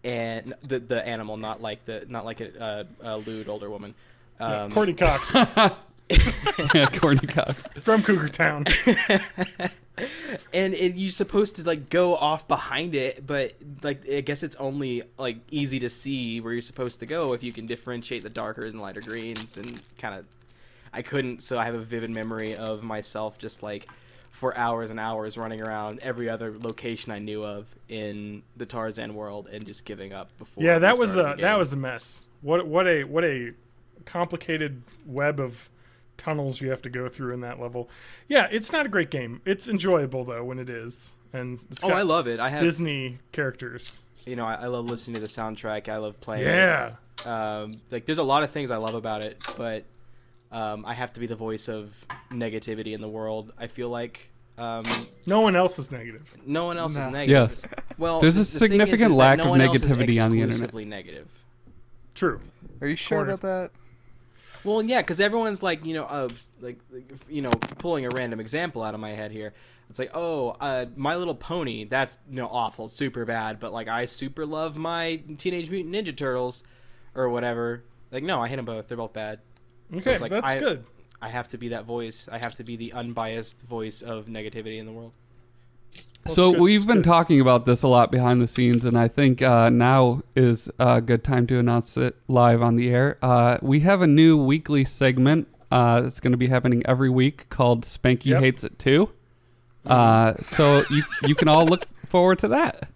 and the animal, not like a lewd older woman. Courtney Cox. Yeah, Courtney Cox from Cougar Town. And you're supposed to go off behind it, but I guess it's only easy to see where you're supposed to go if you can differentiate the darker and lighter greens, and I couldn't. So I have a vivid memory of myself just for hours and hours running around every other location I knew of in the Tarzan world and just giving up before. Yeah, that was a mess. What a complicated web of tunnels you have to go through in that level. Yeah, it's not a great game. It's enjoyable though when it is, and it's got I love it. I have Disney characters. I love listening to the soundtrack. I love playing. Yeah. There's a lot of things I love about it, but I have to be the voice of negativity in the world. I feel like no one else is negative. No one else is negative. Yes. Well, there's a significant lack of negativity on the internet. Exclusively negative. True. Are you sure about that? Well, yeah, because everyone's pulling a random example out of my head here. It's My Little Pony. That's awful, super bad. But I super love my Teenage Mutant Ninja Turtles, or whatever. No, I hate them both. They're both bad. Okay, so that's good. I have to be that voice. I have to be the unbiased voice of negativity in the world. Well, so we've been talking about this a lot behind the scenes, and I think now is a good time to announce it live on the air. We have a new weekly segment that's going to be happening every week called Spanky Hates It Too. So you can all look forward to that.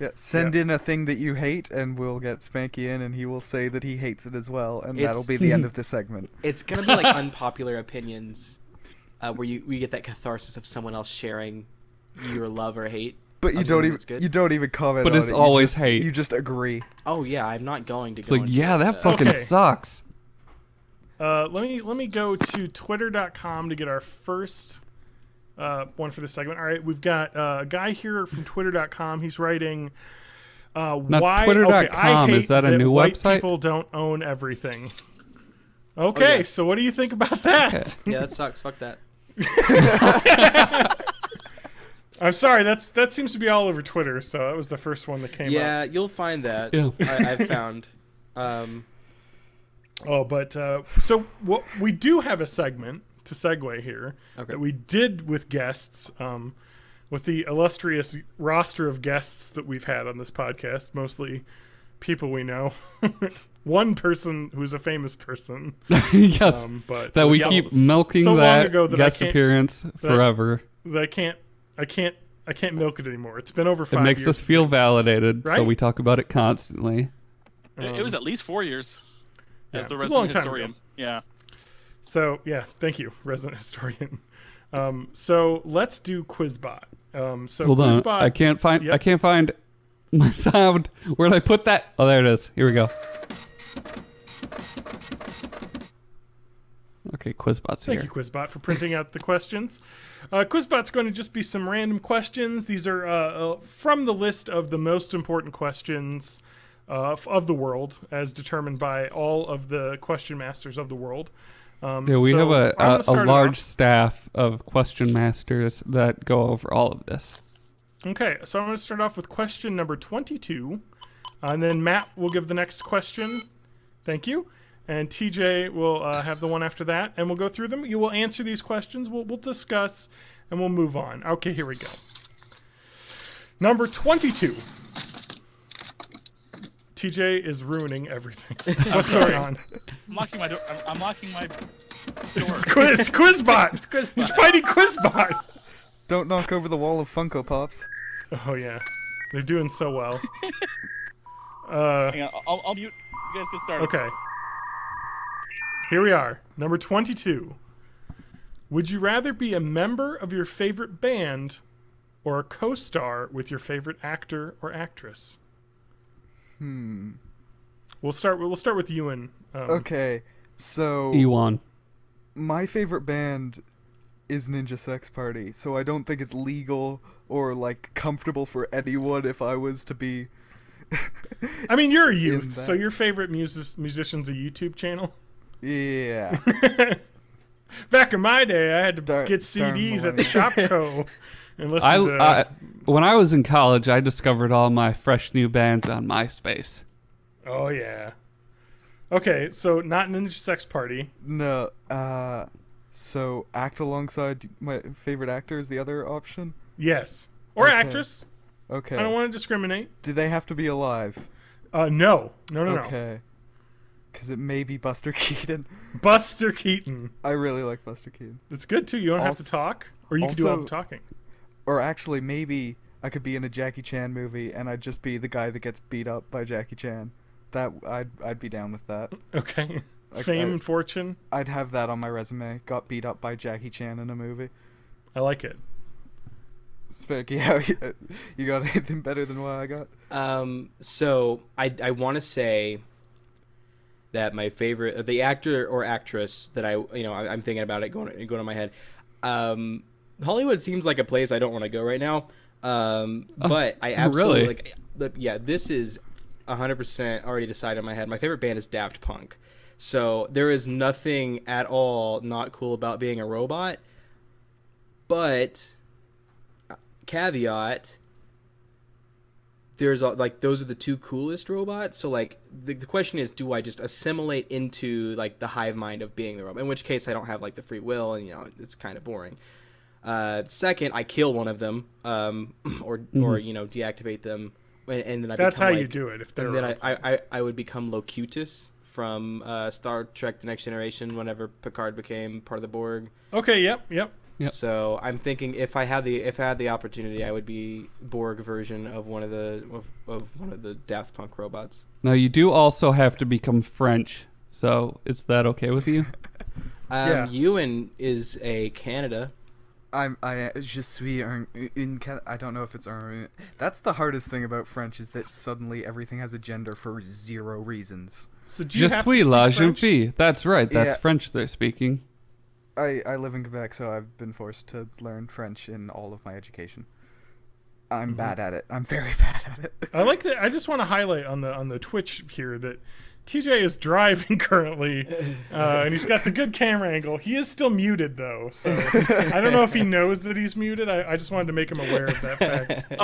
Yeah, send in a thing that you hate, and we'll get Spanky in, and he will say that he hates it as well, and that'll be the end of the segment. It's gonna be unpopular opinions, where we get that catharsis of someone else sharing your love or hate. But you don't even comment. But on it's it. always hate. You just agree. Oh yeah, I'm not going to. It's that fucking sucks. Let me go to twitter.com to get our first one for the segment. All right, we've got a guy here from twitter.com. He's writing why twitter.com, is that a new white website? People don't own everything. Okay, so what do you think about that? Okay. Yeah, that sucks. Fuck that. I'm sorry, that seems to be all over Twitter, so that was the first one that came up. Yeah, you'll find that. Yeah. I've found. So what we do have a segment to segue here that we did with guests, with the illustrious roster of guests that we've had on this podcast, mostly people we know. One person who's a famous person. Yes, but that we keep milking so that long ago guest appearance forever. I can't milk it anymore. It's been over 5 years. It makes us feel validated, right? so we talk about it constantly. It was at least 4 years as the it was a long resident time historian. ago. Yeah. So yeah, thank you, resident historian. So let's do Quizbot. So Hold on, Quizbot, I can't find. Yep. I can't find my sound. Where did I put that? Oh, there it is. Here we go. Okay, Quizbot's Thank here. you, Quizbot, for printing out the questions. Quizbot's going to just be some random questions. These are from the list of the most important questions of the world, as determined by all of the question masters of the world. Yeah, we so have I'm gonna a start it large off. staff of question masters that go over all of this. Okay, so I'm going to start off with question number 22, and then Matt will give the next question. Thank you. And TJ will have the one after that, and we'll go through them. You will answer these questions. We'll discuss, and we'll move on. Okay, here we go. Number 22. TJ is ruining everything. What's going on? I'm locking my door. I'm locking my door. Quizbot. It's Quizbot. He's fighting Quizbot. Don't knock over the wall of Funko Pops. Oh yeah, they're doing so well. Hang on, I'll mute. You guys get started. Okay. Here we are. Number 22. Would you rather be a member of your favorite band or a co-star with your favorite actor or actress? We'll start with Ewan. Okay, so Ewan. my favorite band is Ninja Sex Party, so I don't think it's legal or like comfortable for anyone if I was to be. I mean, you're a in youth, so that. your favorite musician's a YouTube channel. Yeah. Back in my day, I had to Darn get CDs at the millennial. Shopco and listen to. I when I was in college, I discovered all my fresh new bands on MySpace. Oh yeah. Okay, so not Ninja Sex Party. No. So act alongside my favorite actor is the other option. Yes, or Okay. actress. Okay. I don't want to discriminate. Do they have to be alive? No. Okay. Because it may be Buster Keaton. Buster Keaton. I really like Buster Keaton. It's good too. You don't have to Also- talk, or you can do all the also- talking. Or actually, maybe I could be in a Jackie Chan movie and I'd just be the guy that gets beat up by Jackie Chan. That I'd be down with that. Okay. Like, Fame and fortune. I'd have that on my resume. Got beat up by Jackie Chan in a movie. I like it. Spiky, how you got anything better than what I got? So I want to say that my favorite, the actor or actress that I'm thinking about it going in my head. Hollywood seems like a place I don't want to go right now. But I absolutely really? this is 100% already decided in my head. My favorite band is Daft Punk. So there is nothing at all not cool about being a robot. But caveat, there's those are the two coolest robots. So like the question is, do I just assimilate into like the hive mind of being the robot? In which case I don't have like the free will, and it's kind of boring. Second, I kill one of them, or deactivate them, and then I That's become, how you do it. If they're and then I would become Locutus from Star Trek: The Next Generation whenever Picard became part of the Borg. Okay. Yep. Yep. So I'm thinking if I had the opportunity, I would be Borg version of one of the Daft Punk robots. Now you do also have to become French. So is that okay with you? Yeah. Ewan is a Canada. Je suis I don't know if it's un. That's the hardest thing about French is that suddenly everything has a gender for 0 reasons. So do you Je have to suis speak la jeune French? fille. That's right. That's Yeah. French they're speaking. I live in Quebec, so I've been forced to learn French in all of my education. I'm bad at it. I'm very bad at it. I like that. I just want to highlight on the Twitch here that TJ is driving currently, and he's got the good camera angle. He is still muted though, so I don't know if he knows that he's muted. I just wanted to make him aware of that fact.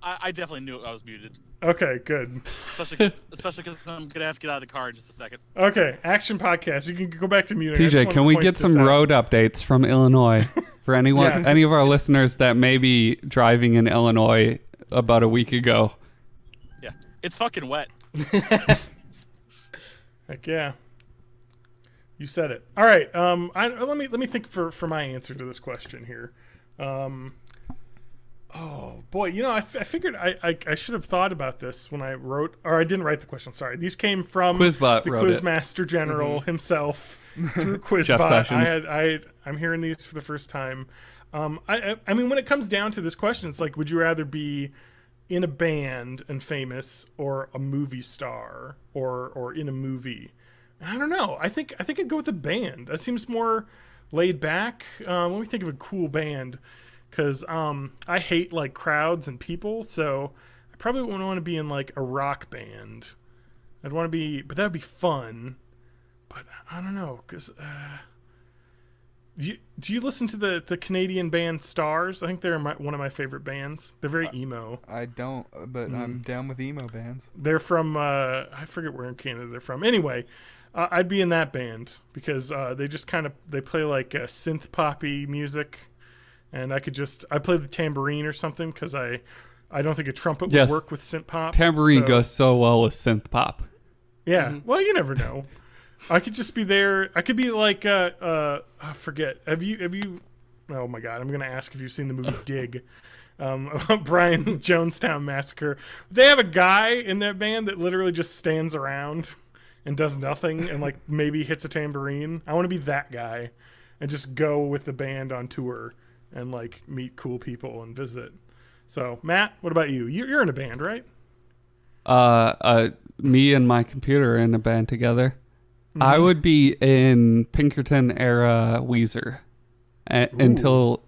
I definitely knew I was muted. Okay, good. Especially because I'm gonna have to get out of the car in just a second. Okay, Action Podcast. You can go back to muting. I just TJ, wanted can to we point get this some out. road updates from Illinois for anyone, Yeah. any of our listeners that may be driving in Illinois about a week ago? Yeah, it's fucking wet. Heck yeah. You said it. All right. Let me think for my answer to this question here. Oh boy, I figured I should have thought about this when I wrote, or I didn't write the question. Sorry, these came from Quizbot the wrote it. Quizmaster General himself through Jeff Quizbot. Sessions. I'm hearing these for the first time. I mean, when it comes down to this question, it's like, would you rather be in a band and famous, or a movie star, or in a movie? I don't know. I think I'd go with a band. That seems more laid back. Let me think of a cool band. Because I hate like crowds and people, so I probably wouldn't want to be in like a rock band. I'd want to be, but that'd be fun. But I don't know, because do you listen to the Canadian band Stars? I think they're one of my favorite bands. They're very emo. I don't, but I'm down with emo bands. They're from I forget where in Canada they're from. Anyway, I'd be in that band because they just they play like synth poppy music. And I play the tambourine or something because I don't think a trumpet would work with synth pop. Tambourine goes so well with synth pop. Yeah. Mm-hmm. Well, you never know. I could just be there. I could be like, I forget. Have you? Oh my God! I'm gonna ask if you've seen the movie Dig, about Brian Jonestown Massacre. They have a guy in that band that literally just stands around and does nothing and like maybe hits a tambourine. I want to be that guy and just go with the band on tour and like meet cool people and visit. So Matt, what about you? You're in a band, right? Me and my computer are in a band together. Mm-hmm. I would be in Pinkerton era Weezer until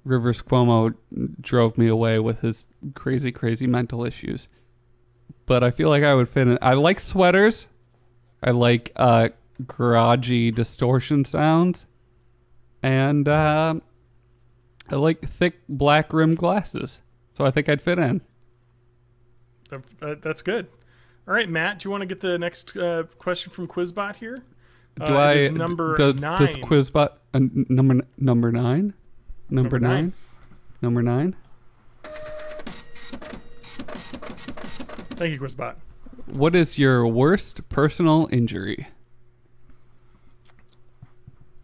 Rivers Cuomo drove me away with his crazy mental issues. But I feel like I would fit in. I like sweaters. I like garagey distortion sounds. And I like thick black rimmed glasses. So I think I'd fit in. That's good. All right, Matt, do you want to get the next question from Quizbot here? Number 9. Does Quizbot number 9? Number 9? Number 9? Thank you, Quizbot. What is your worst personal injury?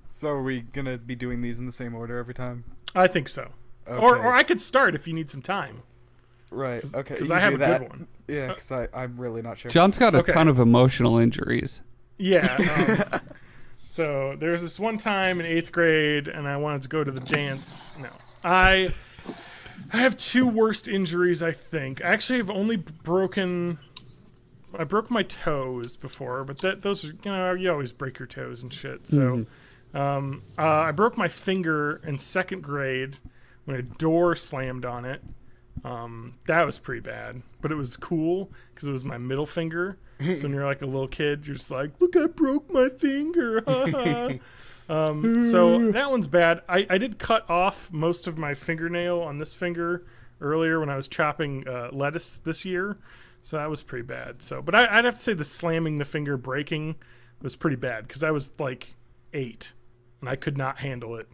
So are we going to be doing these in the same order every time? I think so. Okay. Or I could start if you need some time. Right, okay. Because I have a good one. Yeah, because I'm really not sure. John's got a ton of emotional injuries. Yeah. So there was this one time in 8th grade, and I wanted to go to the dance. No. I have 2 worst injuries, I think. I actually have only I broke my toes before, but those are, you always break your toes and shit. So I broke my finger in 2nd grade when a door slammed on it. That was pretty bad, but it was cool because it was my middle finger. So when you're like a little kid, you're just like, look, I broke my finger. So that one's bad. I did cut off most of my fingernail on this finger earlier when I was chopping lettuce this year. So that was pretty bad. So, but I'd have to say the slamming the finger breaking was pretty bad because I was like 8 and I could not handle it.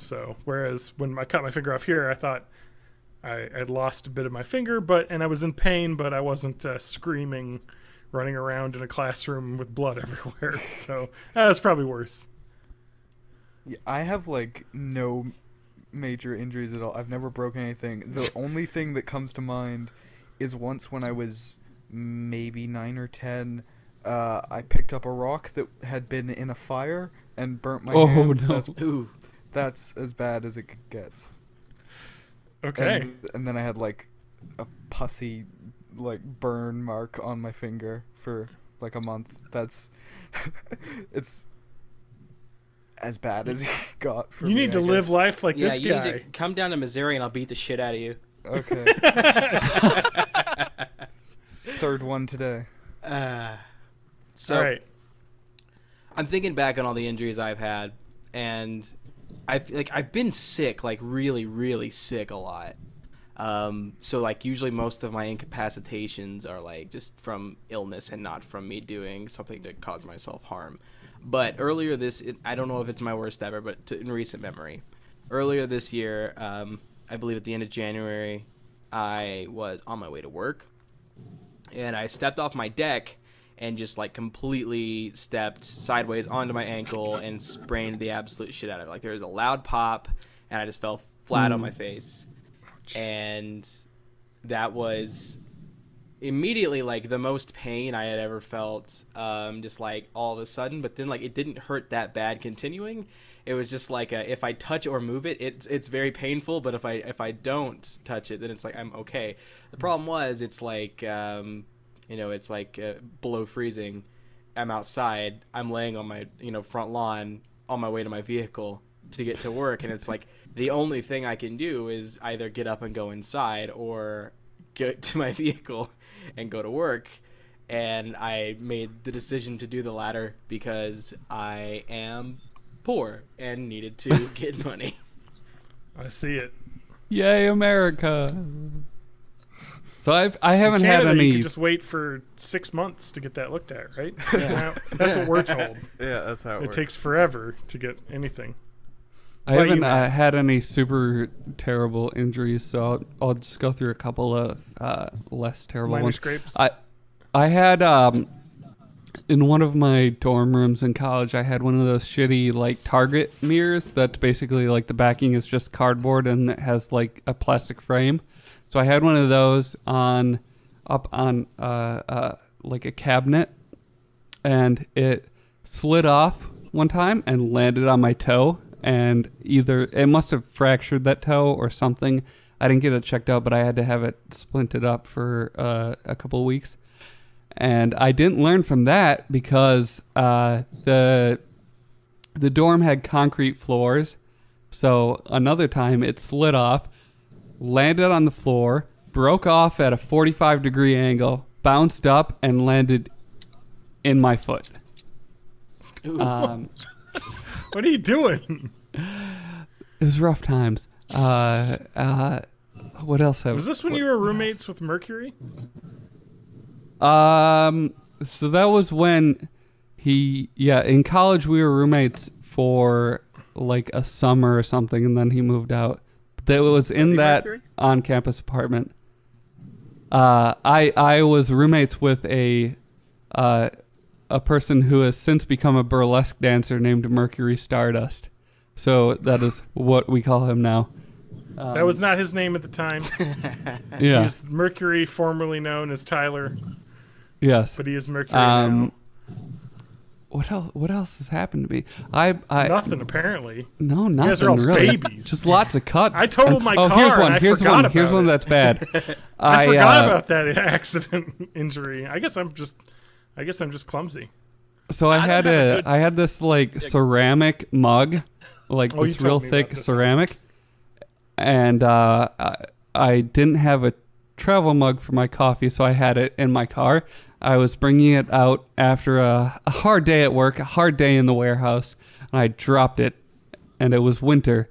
So whereas when I cut my finger off here, I thought I had lost a bit of my finger, and I was in pain, but I wasn't screaming, running around in a classroom with blood everywhere. So that was probably worse. Yeah, I have like no major injuries at all. I've never broken anything. The only thing that comes to mind is once when I was maybe 9 or 10, I picked up a rock that had been in a fire and burnt my hand. No. That's as bad as it gets. Okay. And then I had like a pussy like burn mark on my finger for like a month. That's it's as bad as it got for me. You need to live life like this guy. Yeah, you need to come down to Missouri and I'll beat the shit out of you. Okay. 3rd one today. So all right. I'm thinking back on all the injuries I've had, and I've been sick, like really, really sick a lot. So like usually most of my incapacitations are like just from illness and not from me doing something to cause myself harm. But earlier I don't know if it's my worst ever, but in recent memory, earlier this year, I believe at the end of January, I was on my way to work, and I stepped off my deck and just like completely stepped sideways onto my ankle and sprained the absolute shit out of it. Like there was a loud pop, and I just fell flat on my face. And that was immediately like the most pain I had ever felt, just like all of a sudden. But then like it didn't hurt that bad continuing. It was just like if I touch or move it, it's very painful. But if I don't touch it, then it's like I'm okay. The problem was it's like it's like below freezing. I'm outside. I'm laying on my front lawn on my way to my vehicle to get to work, and it's like the only thing I can do is either get up and go inside or get to my vehicle and go to work. And I made the decision to do the latter because I am poor and needed to get money. I see it. Yay, America! So I haven't In had Canada, any. You could just wait for 6 months to get that looked at, right? That's what we're told. Yeah, that's how it It works. takes forever to get anything. I Well, haven't you know. had any super terrible injuries, so I'll just go through a couple of less terrible Minor ones. scrapes. I had in one of my dorm rooms in college, I had one of those shitty like Target mirrors that's basically like the backing is just cardboard and it has like a plastic frame. So I had one of those up on like a cabinet, and it slid off one time and landed on my toe, and either it must have fractured that toe or something. I didn't get it checked out, but I had to have it splinted up for a couple of weeks. And I didn't learn from that because the dorm had concrete floors. So another time it slid off, landed on the floor, broke off at a 45-degree angle, bounced up, and landed in my foot. What are you doing? It was rough times. What else? Was this when you were roommates with Mercury? So that was when in college we were roommates for like a summer or something, and then he moved out. That was in that on-campus apartment. I was roommates with a person who has since become a burlesque dancer named Mercury Stardust. So that is what we call him now. That was not his name at the time. Yeah. He was Mercury, formerly known as Tyler, Yes. but he is Mercury now. What else has happened to me? Nothing, apparently. No, nothing You guys are all really. babies. Just lots of cuts. I totaled my car Here's one. and I Here's forgot one. Here's about one it. that's bad. I forgot about that accident injury. I guess I'm just clumsy. So I had I had this like ceramic mug, like Oh, you this told real me thick about this ceramic, and I didn't have a travel mug for my coffee, so I had it in my car. I was bringing it out after a hard day at work, a hard day in the warehouse, and I dropped it, and it was winter,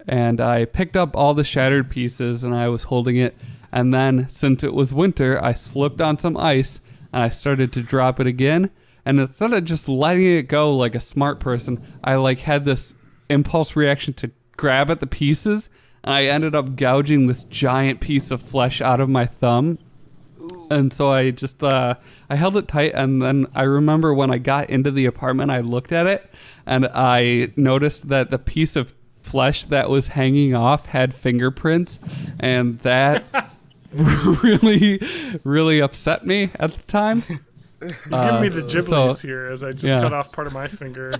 and I picked up all the shattered pieces, and I was holding it, and then since it was winter, I slipped on some ice, and I started to drop it again, and instead of just letting it go like a smart person, I like had this impulse reaction to grab at the pieces, and I ended up gouging this giant piece of flesh out of my thumb. And so I just I held it tight, and then I remember when I got into the apartment, I looked at it, and I noticed that the piece of flesh that was hanging off had fingerprints, and that really, really upset me at the time. You're giving me the giblies here as I just yeah. cut off part of my finger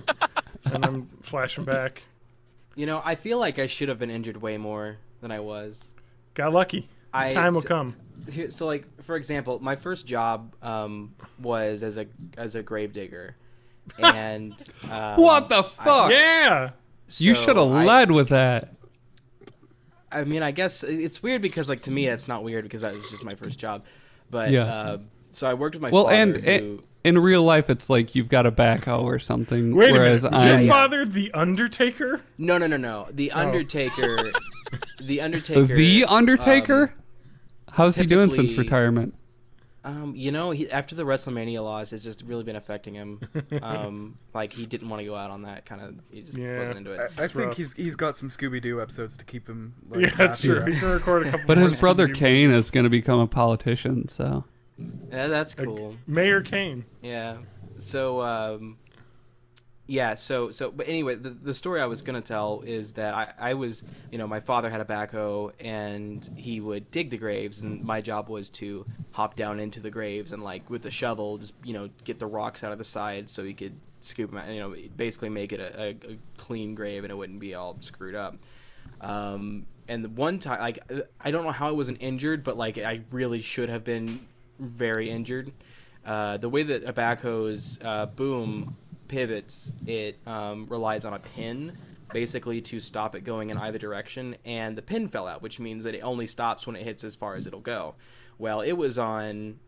and I'm flashing back. I feel like I should have been injured way more than I was. Got lucky. Time will come. So, like, for example, my first job was as a grave digger, and What the fuck? Yeah. You should have led with that. I mean, I guess it's weird because, like, to me, it's not weird because that was just my first job. But Yeah. so I worked with my Well, father. and who, in real life, it's like you've got a backhoe or something. Wait a whereas minute. Was your I'm father the Undertaker? no. The Undertaker. The Undertaker. the Undertaker. How's he doing since typically- retirement? After the WrestleMania loss, it's just really been affecting him. Like he didn't want to go out on that kind of. He just Yeah. wasn't into it. I think rough. he's got some Scooby Doo episodes to keep him. Like, Yeah, that's happy, true. right? He's gonna record a couple. But more his brother Scooby-Doo Kane movies. is going to become a politician, so Yeah, that's cool. Mayor Kane. Yeah. So, Yeah, but anyway, the story I was gonna tell is that I was, my father had a backhoe and he would dig the graves, and my job was to hop down into the graves and like with the shovel just get the rocks out of the side so he could scoop them out, basically make it a clean grave and it wouldn't be all screwed up. And the one time, like, I don't know how I wasn't injured, but like I really should have been very injured. The way that a backhoe's boom pivots, it relies on a pin basically to stop it going in either direction, and the pin fell out, which means that it only stops when it hits as far as it'll go. Well, it was on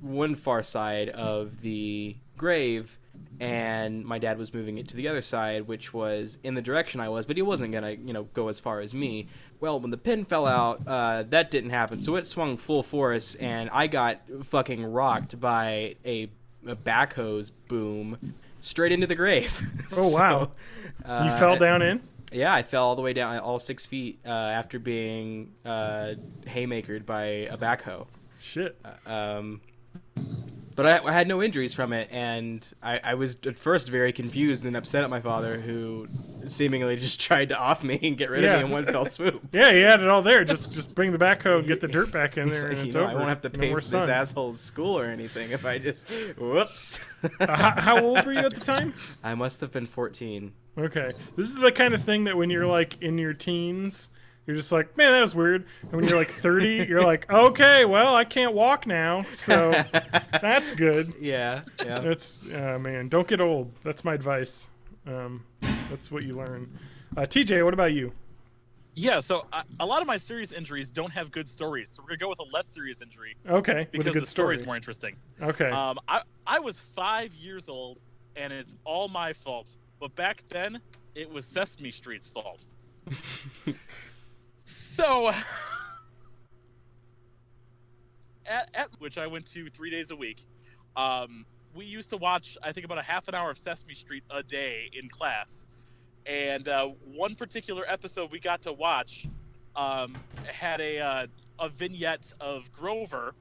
one far side of the grave, and my dad was moving it to the other side, which was in the direction I was, but he wasn't gonna go as far as me. Well, when the pin fell out, that didn't happen, so it swung full force, and I got fucking rocked by a backhoe's boom straight into the grave. Oh wow. You fell down in? Yeah, I fell all the way down, all 6 feet, after being haymakered by a backhoe. Shit. But I had no injuries from it, and I was at first very confused and upset at my father, who seemingly just tried to off me and get rid of me in one fell swoop. Yeah, he had it all there. Just bring the backhoe and get the dirt back in there, and it's over. I won't have to pay for this asshole's school or anything if I just... Whoops. How old were you at the time? I must have been 14. Okay. This is the kind of thing that when you're, like, in your teens... You're just like, man, that was weird. And when you're like 30, you're like, okay, well, I can't walk now, so that's good. Yeah. That's, man, don't get old. That's my advice. That's what you learn. TJ, what about you? Yeah, so a lot of my serious injuries don't have good stories, so we're gonna go with a less serious injury. Okay, because with a good the story's more interesting. Okay. I was 5 years old, and it's all my fault. But back then, it was Sesame Street's fault. So, at which I went to 3 days a week, we used to watch, I think, about a half an hour of Sesame Street a day in class. And one particular episode we got to watch had a vignette of Grover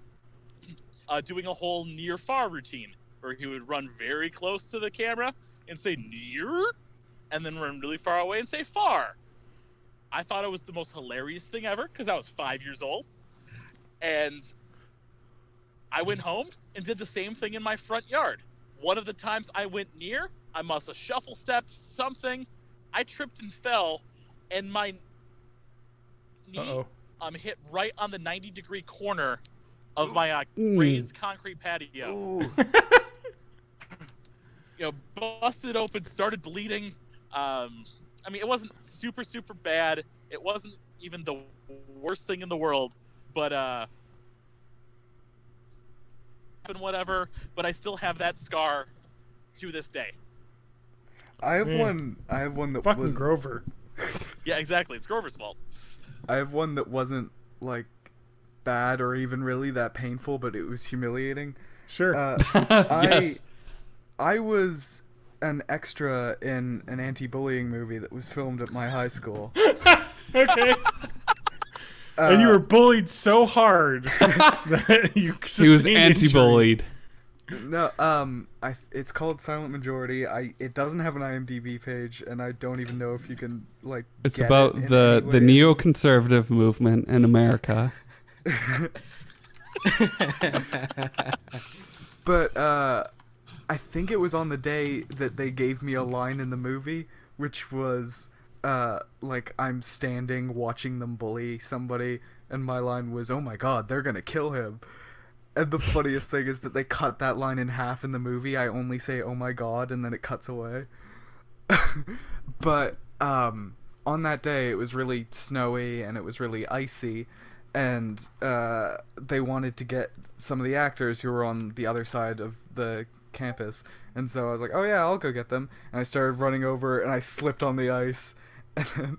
doing a whole near-far routine, where he would run very close to the camera and say near, and then run really far away and say far. I thought it was the most hilarious thing ever because I was 5 years old. And I went home and did the same thing in my front yard. One of the times I went near, I must have shuffle stepped something. I tripped and fell, and my knee hit right on the 90-degree corner of my raised concrete patio. Busted open, started bleeding. I mean, it wasn't super, super bad. It wasn't even the worst thing in the world, but whatever. But I still have that scar to this day. I have one that fucking was Grover. Yeah, exactly. It's Grover's fault. I have one that wasn't like bad or even really that painful, but it was humiliating. Sure. Yes. I was an extra in an anti-bullying movie that was filmed at my high school. Okay. And you were bullied so hard that you he was anti-bullied. No, it's called Silent Majority. It doesn't have an IMDb page, and I don't even know if you can like. It's get about it the neoconservative movement in America. But I think it was on the day that they gave me a line in the movie, which was like I'm standing watching them bully somebody, and my line was, "Oh my God, they're gonna kill him." And the funniest thing is that they cut that line in half in the movie. I only say, "Oh my God," and then it cuts away. But on that day, it was really snowy and it was really icy, and they wanted to get some of the actors who were on the other side of the campus, and so I was like, "Oh yeah, I'll go get them." And I started running over, and I slipped on the ice, and then,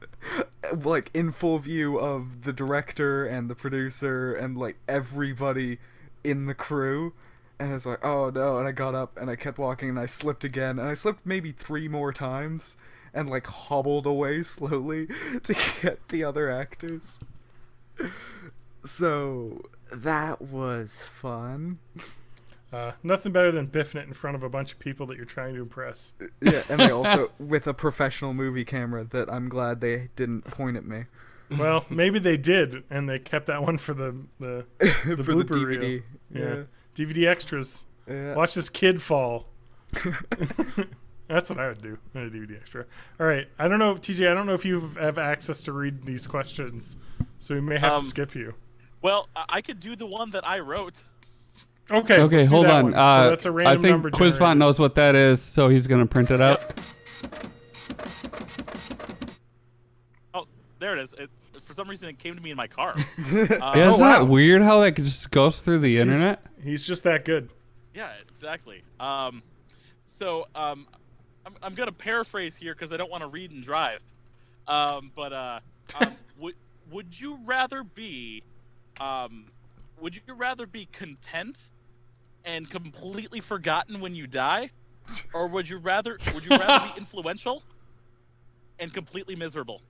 like in full view of the director and the producer and like everybody in the crew, and I was like, "Oh no!" And I got up and I kept walking, and I slipped again, and I slipped maybe 3 more times, and like hobbled away slowly to get the other actors. So that was fun. Nothing better than biffing it in front of a bunch of people that you're trying to impress. Yeah, and they also with a professional movie camera that I'm glad they didn't point at me. Well, maybe they did, and they kept that one for the For the blooper DVD. reel. Yeah. DVD extras. Yeah. Watch this kid fall. That's what I would do in a DVD extra. All right. I don't know, TJ, I don't know if you have access to read these questions, so we may have to skip you. Well, I could do the one that I wrote. Okay. Okay, let's do hold that on. one. So that's a I random think number Quizbot generator. knows what that is, so he's gonna print it out. Oh, there it is. For some reason, it came to me in my car. Yeah, isn't wow. that weird how that just goes through the internet? He's just that good. Yeah, exactly. So I'm gonna paraphrase here because I don't want to read and drive. Would you rather be content and completely forgotten when you die, or would you rather be influential and completely miserable?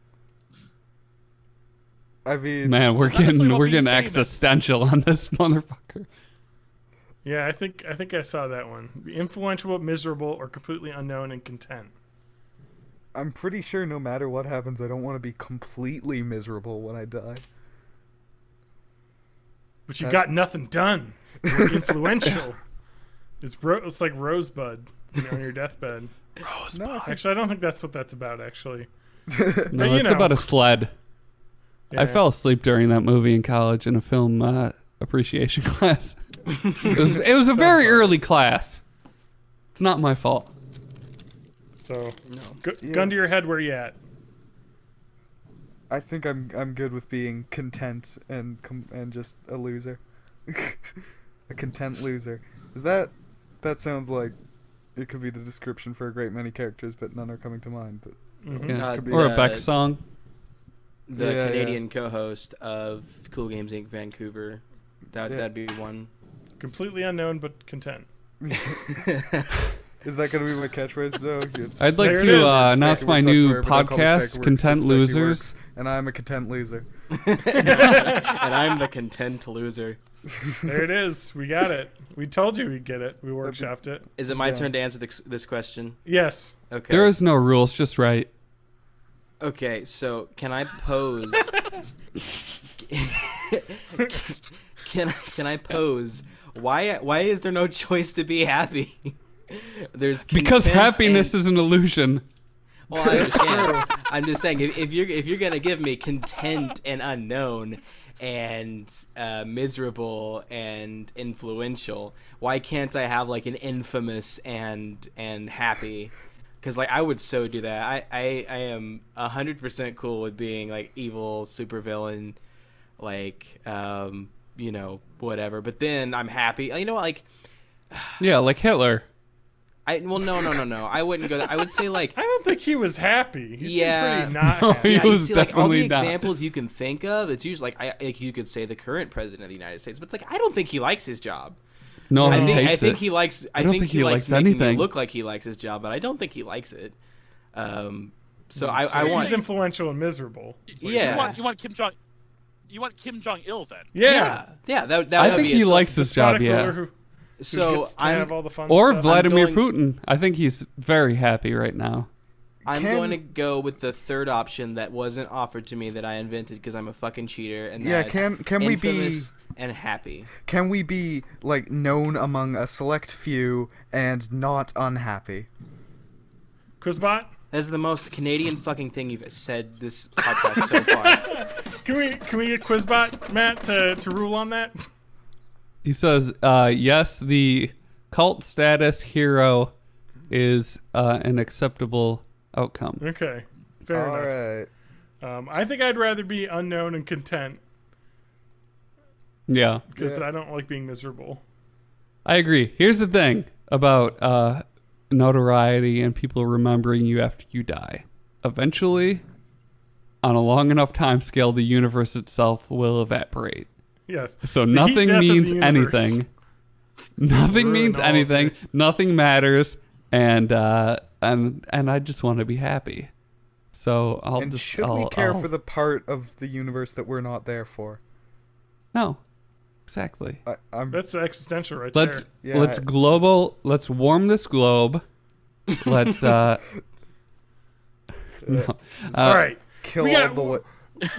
I mean, Man, we're It's not necessarily getting about we're being getting famous. existential on this motherfucker. Yeah, I think I saw that one. Be influential, miserable, or completely unknown and content. I'm pretty sure no matter what happens, I don't want to be completely miserable when I die. But you got nothing done. You're influential. It's like Rosebud, on your deathbed. No, Actually, I don't think that's what that's about. Actually, No, you it's know. about a sled. Yeah. I fell asleep during that movie in college in a film appreciation class. It was a very early class. It's not my fault. So, Yeah. gun to your head, where you at? I think I'm good with being content and just a loser, a content loser. Is that sounds like it could be the description for a great many characters, but none are coming to mind. But Yeah. could be Or a the- Beck song. The Yeah, Canadian co-host of Cool Games Inc. Vancouver. Yeah. That'd be one. Completely unknown but content. is that gonna be my catchphrase though? It's, I'd like There it to is. announce my new podcast, Content Losers. And I'm a content loser. And I'm the content loser. There it is. We got it. We told you we'd get it. We workshopped it. Is it my Yeah. turn to answer this question? Yes. Okay. There is no rules, just right. Okay, so can I pose? can I pose? Why is there no choice to be happy? There's Because content happiness and, is an illusion. Well, I understand. I'm just saying if you're gonna give me content and unknown and miserable and influential, why can't I have like an infamous and happy? Because like I would so do that. I am 100% cool with being like evil supervillain, like whatever. But then I'm happy. You know, like Yeah, like Hitler. no. I wouldn't go. I would say like I don't think he was happy. He Yeah. seemed pretty not No, happy. he yeah, you was see, like all the definitely not. examples you can think of, it's usually like you could say the current president of the United States, but it's like I don't think he likes his job. No, I he think hates it. he likes. I don't think think he he likes likes making it anything. look like he likes his job, but I don't think he likes it. So I He's want. influential and miserable. Yeah. You want Kim Jong Il then? Yeah. Yeah. That I would think be he it. likes his job, Despotic ruler yeah. who So gets to have all the fun Or stuff. Vladimir going- Putin. I think he's very happy right now. I'm Can- going to go with the third option that wasn't offered to me that I invented because I'm a fucking cheater, and Yeah, that's can we be infamous and happy. can we be like known among a select few and not unhappy? Quizbot, That's the most Canadian fucking thing you've said this podcast so far. can we get Quizbot, Matt, to rule on that? He says, yes, the cult status hero is an acceptable outcome. Okay, fair All enough. right. I think I'd rather be unknown and content Yeah, because Yeah. I don't like being miserable. I agree. Here's the thing about notoriety and people remembering you after you die. Eventually, on a long enough time scale, the universe itself will evaporate. Yes. So The heat nothing death of the means universe. anything. Nothing Ruin means all of anything. it. Nothing matters. And I just want to be happy. So I'll And just should we care I'll- for the part of the universe that we're not there for? No. Exactly. I'm That's existential right Let's there. Yeah, let's global. Let's warm this globe. Let's no. All right. kill We all got- the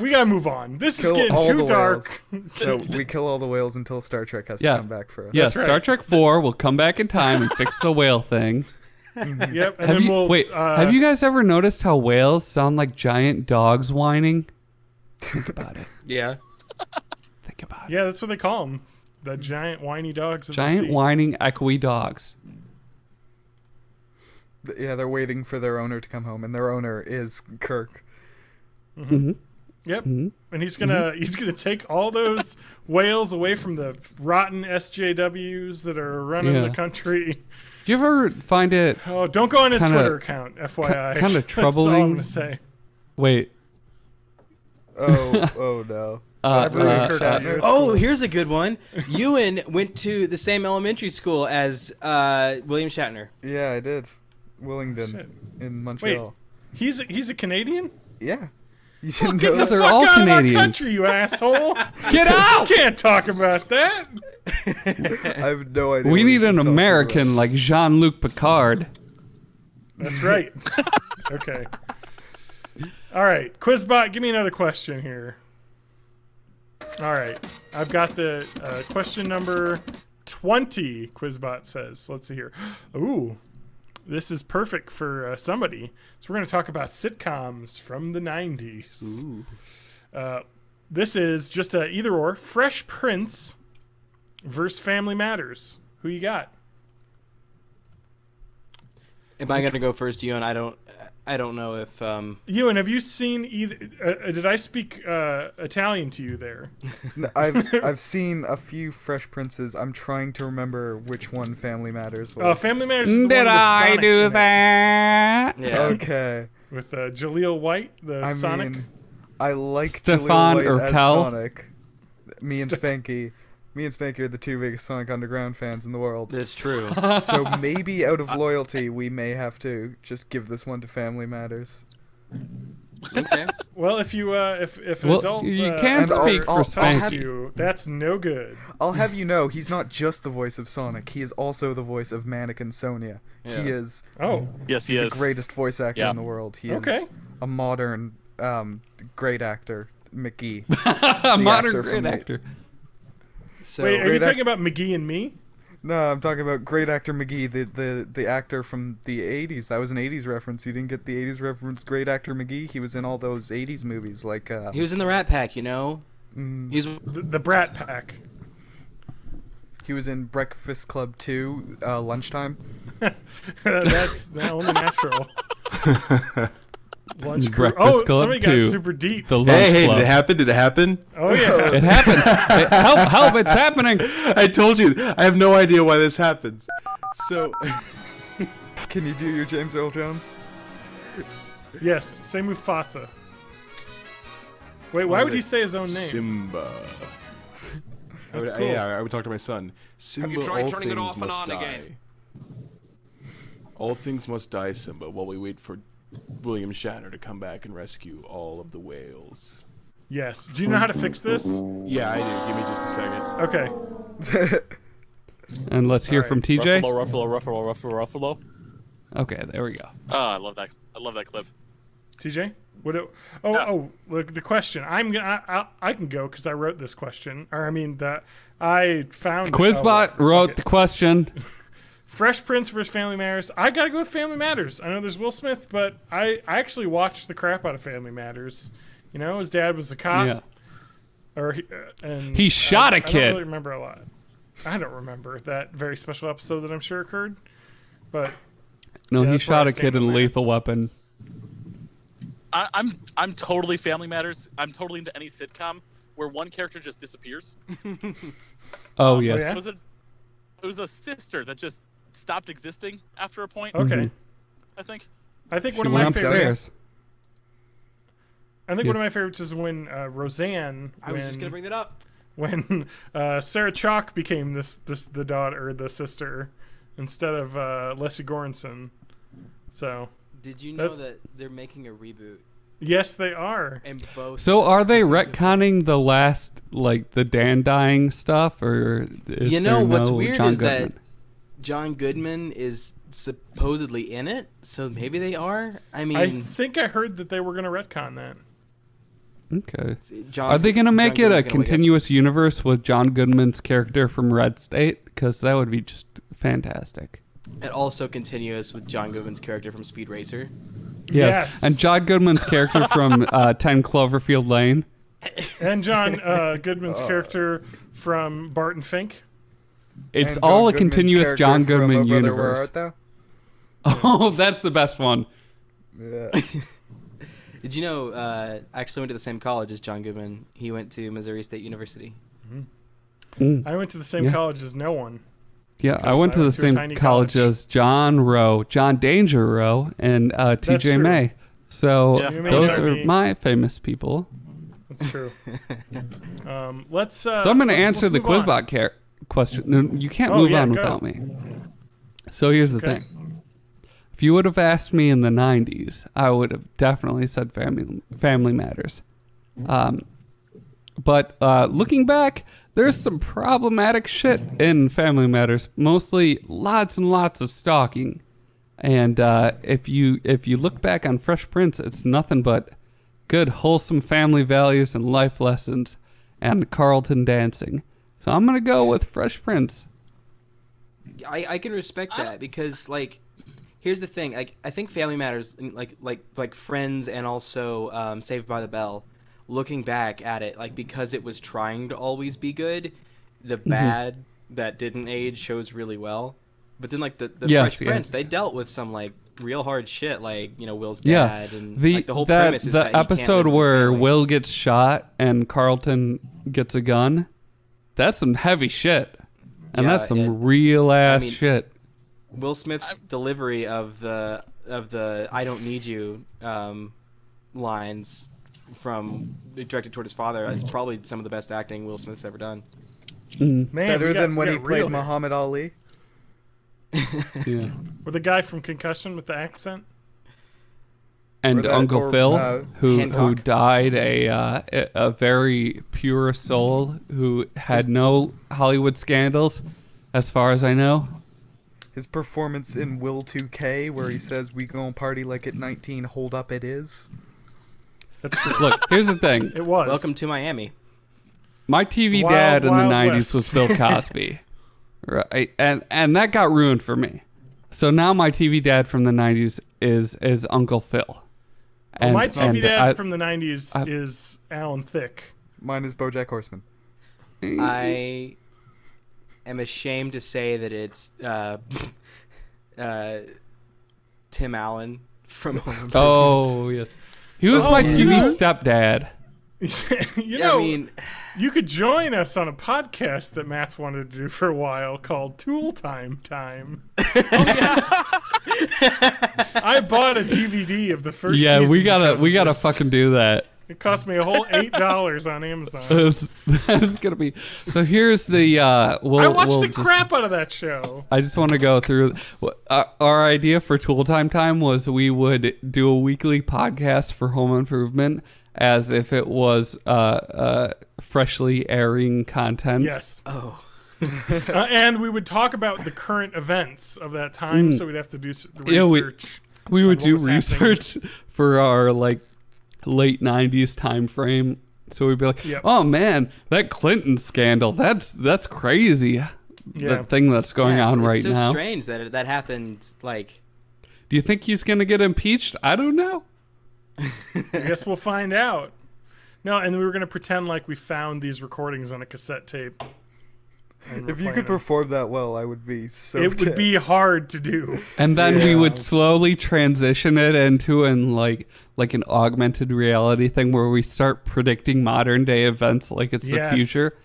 We gotta move on. This is kill getting all too the dark. No, we kill all the whales until Star Trek has Yeah. to come back for us. Yes, right. Star Trek 4 will come back in time and fix the whale thing. Yep. And Have then you, we'll wait, have you guys ever noticed how whales sound like giant dogs whining? Think about it. Yeah. Think about it. Yeah, that's what they call them. The giant whiny dogs of the Giant sea. whining echoey dogs. Yeah, they're waiting for their owner to come home, and their owner is Kirk. Mm-hmm. Yep. Mhm. And he's gonna take all those whales away from the rotten SJWs that are running Yeah. the country. Do you ever find it? Oh, don't go on his Kinda- Twitter account, FYI. kinda That's all I'm troubling. gonna say. Wait. Oh no. Everything Kirk Shatner. did, it's Oh, cool. here's a good one. Ewan went to the same elementary school as William Shatner. Yeah, I did. Willingdon Shit. in Montreal. He's a Canadian. Yeah. You didn't Get know the that? they're fuck all out Canadians. of our country, you asshole! Get out! You can't talk about that. I have no idea. We what need he's an talking American about. like Jean-Luc Picard. That's right. Okay. All right, Quizbot, give me another question here. All right, I've got the question number 20. Quizbot says, let's see here. Ooh, this is perfect for somebody. So we're going to talk about sitcoms from the 90s. Ooh. This is just a either or. Fresh Prince versus Family Matters. Who you got? Am I gonna go first, Ewan? I don't know if Ewan, have you seen either? Did I speak Italian to you there? No, I've seen a few Fresh Princes. I'm trying to remember which one Family Matters was. Family Matters is the one Did with I Sonic do in it. that? yeah. Okay. With Jaleel White, the I Sonic. mean, I like Stefan Jaleel White as Urkel. Sonic. Me and Spanky. Me and Spanky are the two biggest Sonic Underground fans in the world. That's true. So maybe out of loyalty, we may have to just give this one to Family Matters. Okay. Well, if you if an Well, adult you can't And speak I'll- for I'll touches have- Spanky. you, that's no good. I'll have you know, he's not just the voice of Sonic. He is also the voice of Mannequin Sonia. Yeah. He is Oh, Yes, he he's is. the greatest voice actor Yeah. in the world. He Okay. is a modern, great actor, McGee. A modern actor great from the- actor. So wait, are you Great talking about McGee and me? No, I'm talking about great actor McGee, the actor from the 80s. That was an 80s reference. You didn't get the 80s reference. Great actor McGee. He was in all those 80s movies like. he was in the Rat Pack, you know. He's The Brat Pack. He was in Breakfast Club 2, Lunchtime. That's only natural. Lunch crew. Breakfast Oh, Club somebody 2. got super deep. The lunch Hey, club. did it happen? Did it happen? Oh yeah. It happened. Help! It's happening. I told you. I have no idea why this happens. So, Can you do your James Earl Jones? Yes, say Mufasa. Wait, why would he say his own name? Simba. That's cool. Yeah, I would talk to my son. Simba, you tried all turning it things off and must on die. again? All things must die, Simba, while we wait for William Shatner to come back and rescue all of the whales. Yes. Do you know how to fix this? Yeah, I do. Give me just a second. Okay. And let's hear Alright. from TJ. Ruffalo. Okay, there we go. Oh, I love that. I love that clip. TJ? Look, the question. I can go because I wrote this question. Or I mean I found Quizbot fuck wrote it. the question. Fresh Prince versus Family Matters. I gotta go with Family Matters. I know there's Will Smith, but I actually watched the crap out of Family Matters. You know, his dad was a cop. Yeah. Or and He shot a I kid. don't really remember a lot. I don't remember that very special episode that I'm sure occurred. But No, Yeah, he that's where shot I a kid stand in on that. Lethal Weapon. I'm totally Family Matters. I'm totally into any sitcom where one character just disappears. Oh yes. yeah? It was a sister that just stopped existing after a point. okay. Mhm. I think. I think She one of went my favorites. upstairs. I think Yeah. one of my favorites is when Roseanne. I was just gonna bring that up. When Sarah Chalk became the daughter or the sister instead of Leslie Goranson. So Did you know That's- that they're making a reboot Yes, they are. And both. So are they retconning the last, like the Dan dying stuff, or is You know there what's no weird John is Goodman? that John Goodman is supposedly in it, so maybe they are. I mean, I think I heard that they were going to retcon that. Okay. John's, Are they going to make John it a Goodman's gonna wake up. continuous universe with John Goodman's character from Red State? Because that would be just fantastic. And also continuous with John Goodman's character from Speed Racer. Yeah. Yes. And John Goodman's character from 10 Cloverfield Lane. And John Goodman's character from Barton Fink. It's And all John a Goodman's continuous character John from Goodman Oh Brother, Where universe. Art Thou? Oh, that's the best one. Yeah. Did you know? I actually went to the same college as John Goodman. He went to Missouri State University. I went to the same Yeah. college as no one. Yeah, I went to I the went to a same tiny college college. as John Rowe, John Danger Rowe, and TJ true. May. So Yeah. You may those not are be- my famous people. That's true. Let's. So I'm going to answer the move on. Quizbot question. No, you can't Oh, move yeah, on go. without me. So here's the Okay. thing. If you would have asked me in the 90s, I would have definitely said Family Matters. But looking back, there's some problematic shit in Family Matters. Mostly lots and lots of stalking. And if you look back on Fresh Prince, it's nothing but good, wholesome family values and life lessons and Carlton dancing. So I'm going to go with Fresh Prince. I can respect that because like, here's the thing. Like, I think Family Matters, like Friends, and also Saved by the Bell. Looking back at it, like because it was trying to always be good, the bad that didn't age shows really well. But then like the Yes, Fresh Prince, yes. they dealt with some like real hard shit, like Will's Yeah, dad, and like the whole that premise is that he can't episode live with his where family. Will gets shot and Carlton gets a gun. That's some heavy shit, and Yeah, that's some it- real ass mean, shit. Will Smith's delivery of the "I don't need you" lines from directed toward his father is probably some of the best acting Will Smith's ever done. Man, Better we got- than when we he got played real here. Muhammad Ali. Yeah, With the guy from Concussion with the accent. and Or that- Uncle or, Phil, who Hancock. died a very pure soul who had no Hollywood scandals, as far as I know. His performance in Will 2K, where he says, "We gon' party like at 19, hold up it is." That's true. Look, here's the thing. It was. Welcome to Miami. My TV Wild, dad in the Wild 90s West. was Bill Cosby. Right. And that got ruined for me. So now my TV dad from the 90s is Uncle Phil. Well, my TV dad I- from the 90s is Alan Thicke. Mine is BoJack Horseman. I am ashamed to say that it's Tim Allen from Home Improvement. Oh, yes. He was Oh, my you TV know- stepdad. you Yeah, know, I mean, you could join us on a podcast that Matt's wanted to do for a while called Tool Time. I bought a DVD of the first Yeah, season we gotta because of this. fucking do that. It cost me a whole $8 on Amazon. That's gonna be. So here's the. We'll, I watched we'll the just- crap out of that show. I just want to go through. Our idea for Tool Time was we would do a weekly podcast for Home Improvement as if it was freshly airing content. Yes. oh, And we would talk about the current events of that time, so we'd have to do Yeah, research. we would on do what was happening. research for our like late 90s time frame. So we'd be like, Yep. oh man, that Clinton scandal, that's crazy. Yeah. The thing that's going yeah, on it's right so now. strange that that happened. Like, Do you think he's going to get impeached? I don't know. I guess we'll find out. No, and we were going to pretend like we found these recordings on a cassette tape. and we're If you playing could them. perform that well, I would be so. It would be hard to do. And then we Yeah. would slowly transition it into an like an augmented reality thing where we start predicting modern day events like it's Yes. the future.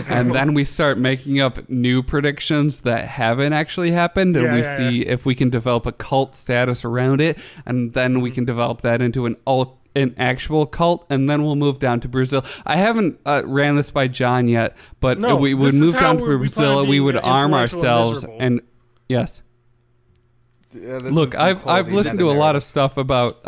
And then we start making up new predictions that haven't actually happened, and Yeah, we yeah, see if we can develop a cult status around it, and then we can develop that into an actual cult, and then we'll move down to Brazil. I haven't ran this by John yet, but No, we would this is move how down to we plan Brazil. on We being would arm influential and ourselves, miserable. and yes. Yeah, this Look, is some I've quality listened to a lot of narrative. stuff about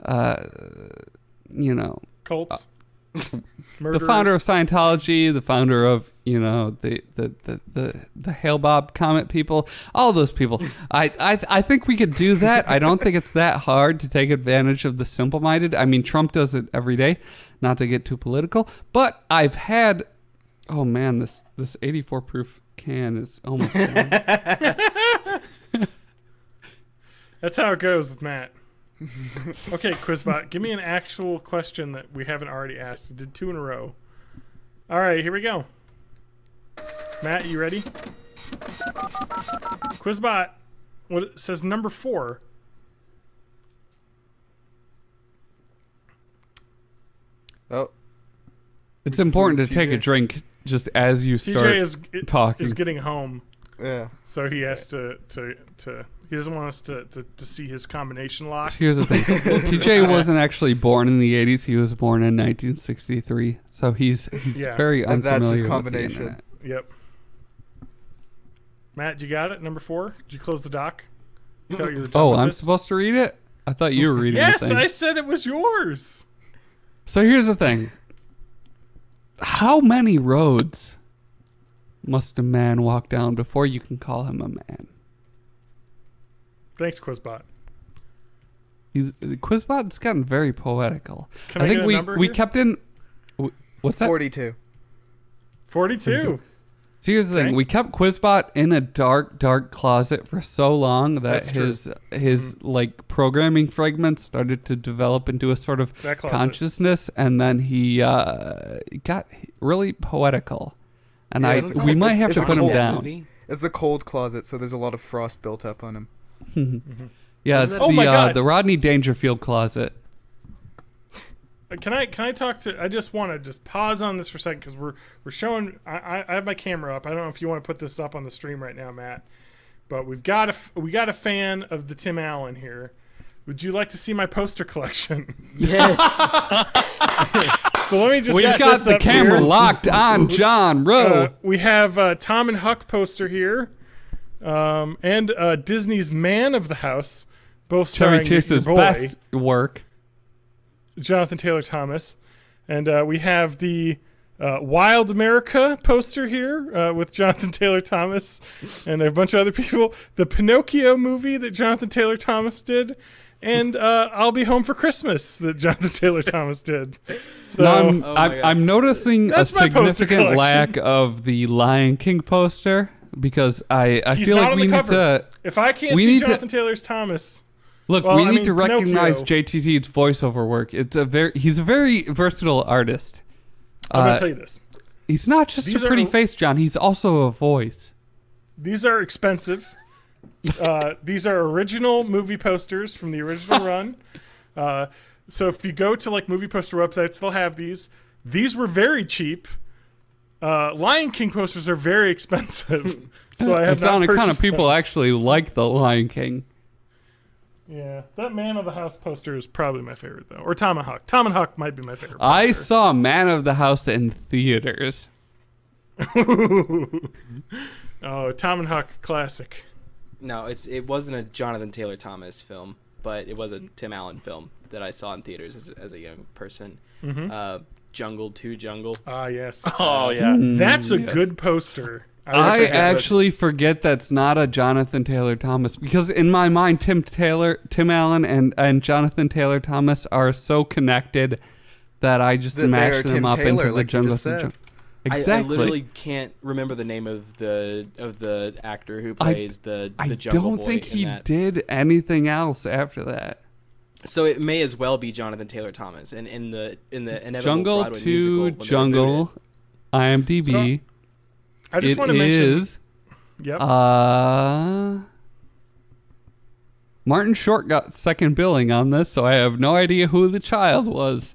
you know, Cults. the founder of Scientology, the founder of, you know, the Hail Bob Comet people, all those people. I think we could do that. I don't think it's that hard to take advantage of the simple-minded. I mean, Trump does it every day, not to get too political, but I've had, oh man, this 84 proof can is almost done. That's how it goes with Matt. Okay, Quizbot, give me an actual question that we haven't already asked. You did 2 in a row. All right, here we go. Matt, you ready? Quizbot, what it says number 4. Oh. It's important to lose take a TJ. drink just as you start TJ talking. is getting home, Yeah. so he has to he doesn't want us to see his combination lock. Here's the thing. TJ wasn't actually born in the 80s. He was born in 1963. So he's Yeah. very And that's his unfamiliar with the combination. internet. Yep. Matt, you got it? Number 4? Did you close the doc? You thought you were done Oh, with I'm this? supposed to read it? I thought you were reading Yes, the thing. I said it was yours. So here's the thing. How many roads must a man walk down before you can call him a man? Thanks, Quizbot. Quizbot's gotten very poetical. Can I think get a we number we here? kept in. What's that? 42. 42. So here's the thing: Okay. we kept Quizbot in a dark closet for so long that That's true. his like programming fragments started to develop into a sort of That closet. consciousness, and then he got really poetical. And Yeah, I it's we might have it's to a put him cold down. Movie? It's a cold closet, so there's a lot of frost built up on him. Yeah, it's Oh my God. the Rodney Dangerfield closet. Can I talk to? I just want to just pause on this for a second because we're showing. I have my camera up. I don't know if you want to put this up on the stream right now, Matt. But we got a fan of the Tim Allen here. Would you like to see my poster collection? Yes. So let me just. We've set got this the up camera here. locked on John Rowe. We have Tom and Huck poster here, and Disney's Man of the House, both Chevy starring Chase's your boy, best work. Jonathan Taylor Thomas, and we have the Wild America poster here with Jonathan Taylor Thomas and a bunch of other people. The Pinocchio movie that Jonathan Taylor Thomas did, and I'll Be Home for Christmas that Jonathan Taylor Thomas did. So Now Oh my God. I'm noticing a That's my poster significant collection. lack of the Lion King poster because I he's feel not like on we the need cover. to If I can't we see need to- Jonathan Taylor Thomas, look. Well, we I need mean, to recognize Pinocchio. JTT's voiceover work. He's a very versatile artist. I'm gonna tell you this. He's not just These a pretty are- face, John. He's also a voice. These are expensive. These are original movie posters from the original run. So if you go to like movie poster websites, they'll have these. These were very cheap. Lion King posters are very expensive. So I have It's on not account of purchased people them. actually like the Lion King. Yeah, that Man of the House poster is probably my favorite though, or Tomahawk. Tomahawk might be my favorite. I Poster. saw Man of the House in theaters. Oh, Tomahawk classic. No, it wasn't a Jonathan Taylor Thomas film, but it was a Tim Allen film that I saw in theaters as a young person. Jungle to Jungle. Ah, yes. Oh yeah. That's a yes. good poster. I would say. actually forget that's not a Jonathan Taylor Thomas because in my mind, Tim Allen, and Jonathan Taylor Thomas are so connected that I just That they mash are them Tim up Taylor, into the like you jungle. just said. Exactly. I literally can't remember the name of the actor who plays the I Jungle don't Boy think in he that. did anything else after that. So it may as well be Jonathan Taylor Thomas, and in the inevitable Jungle Broadway musical, to when they Jungle, reboot IMDb. I just It want to mention. is. Yep. Martin Short got second billing on this, so I have no idea who the child was.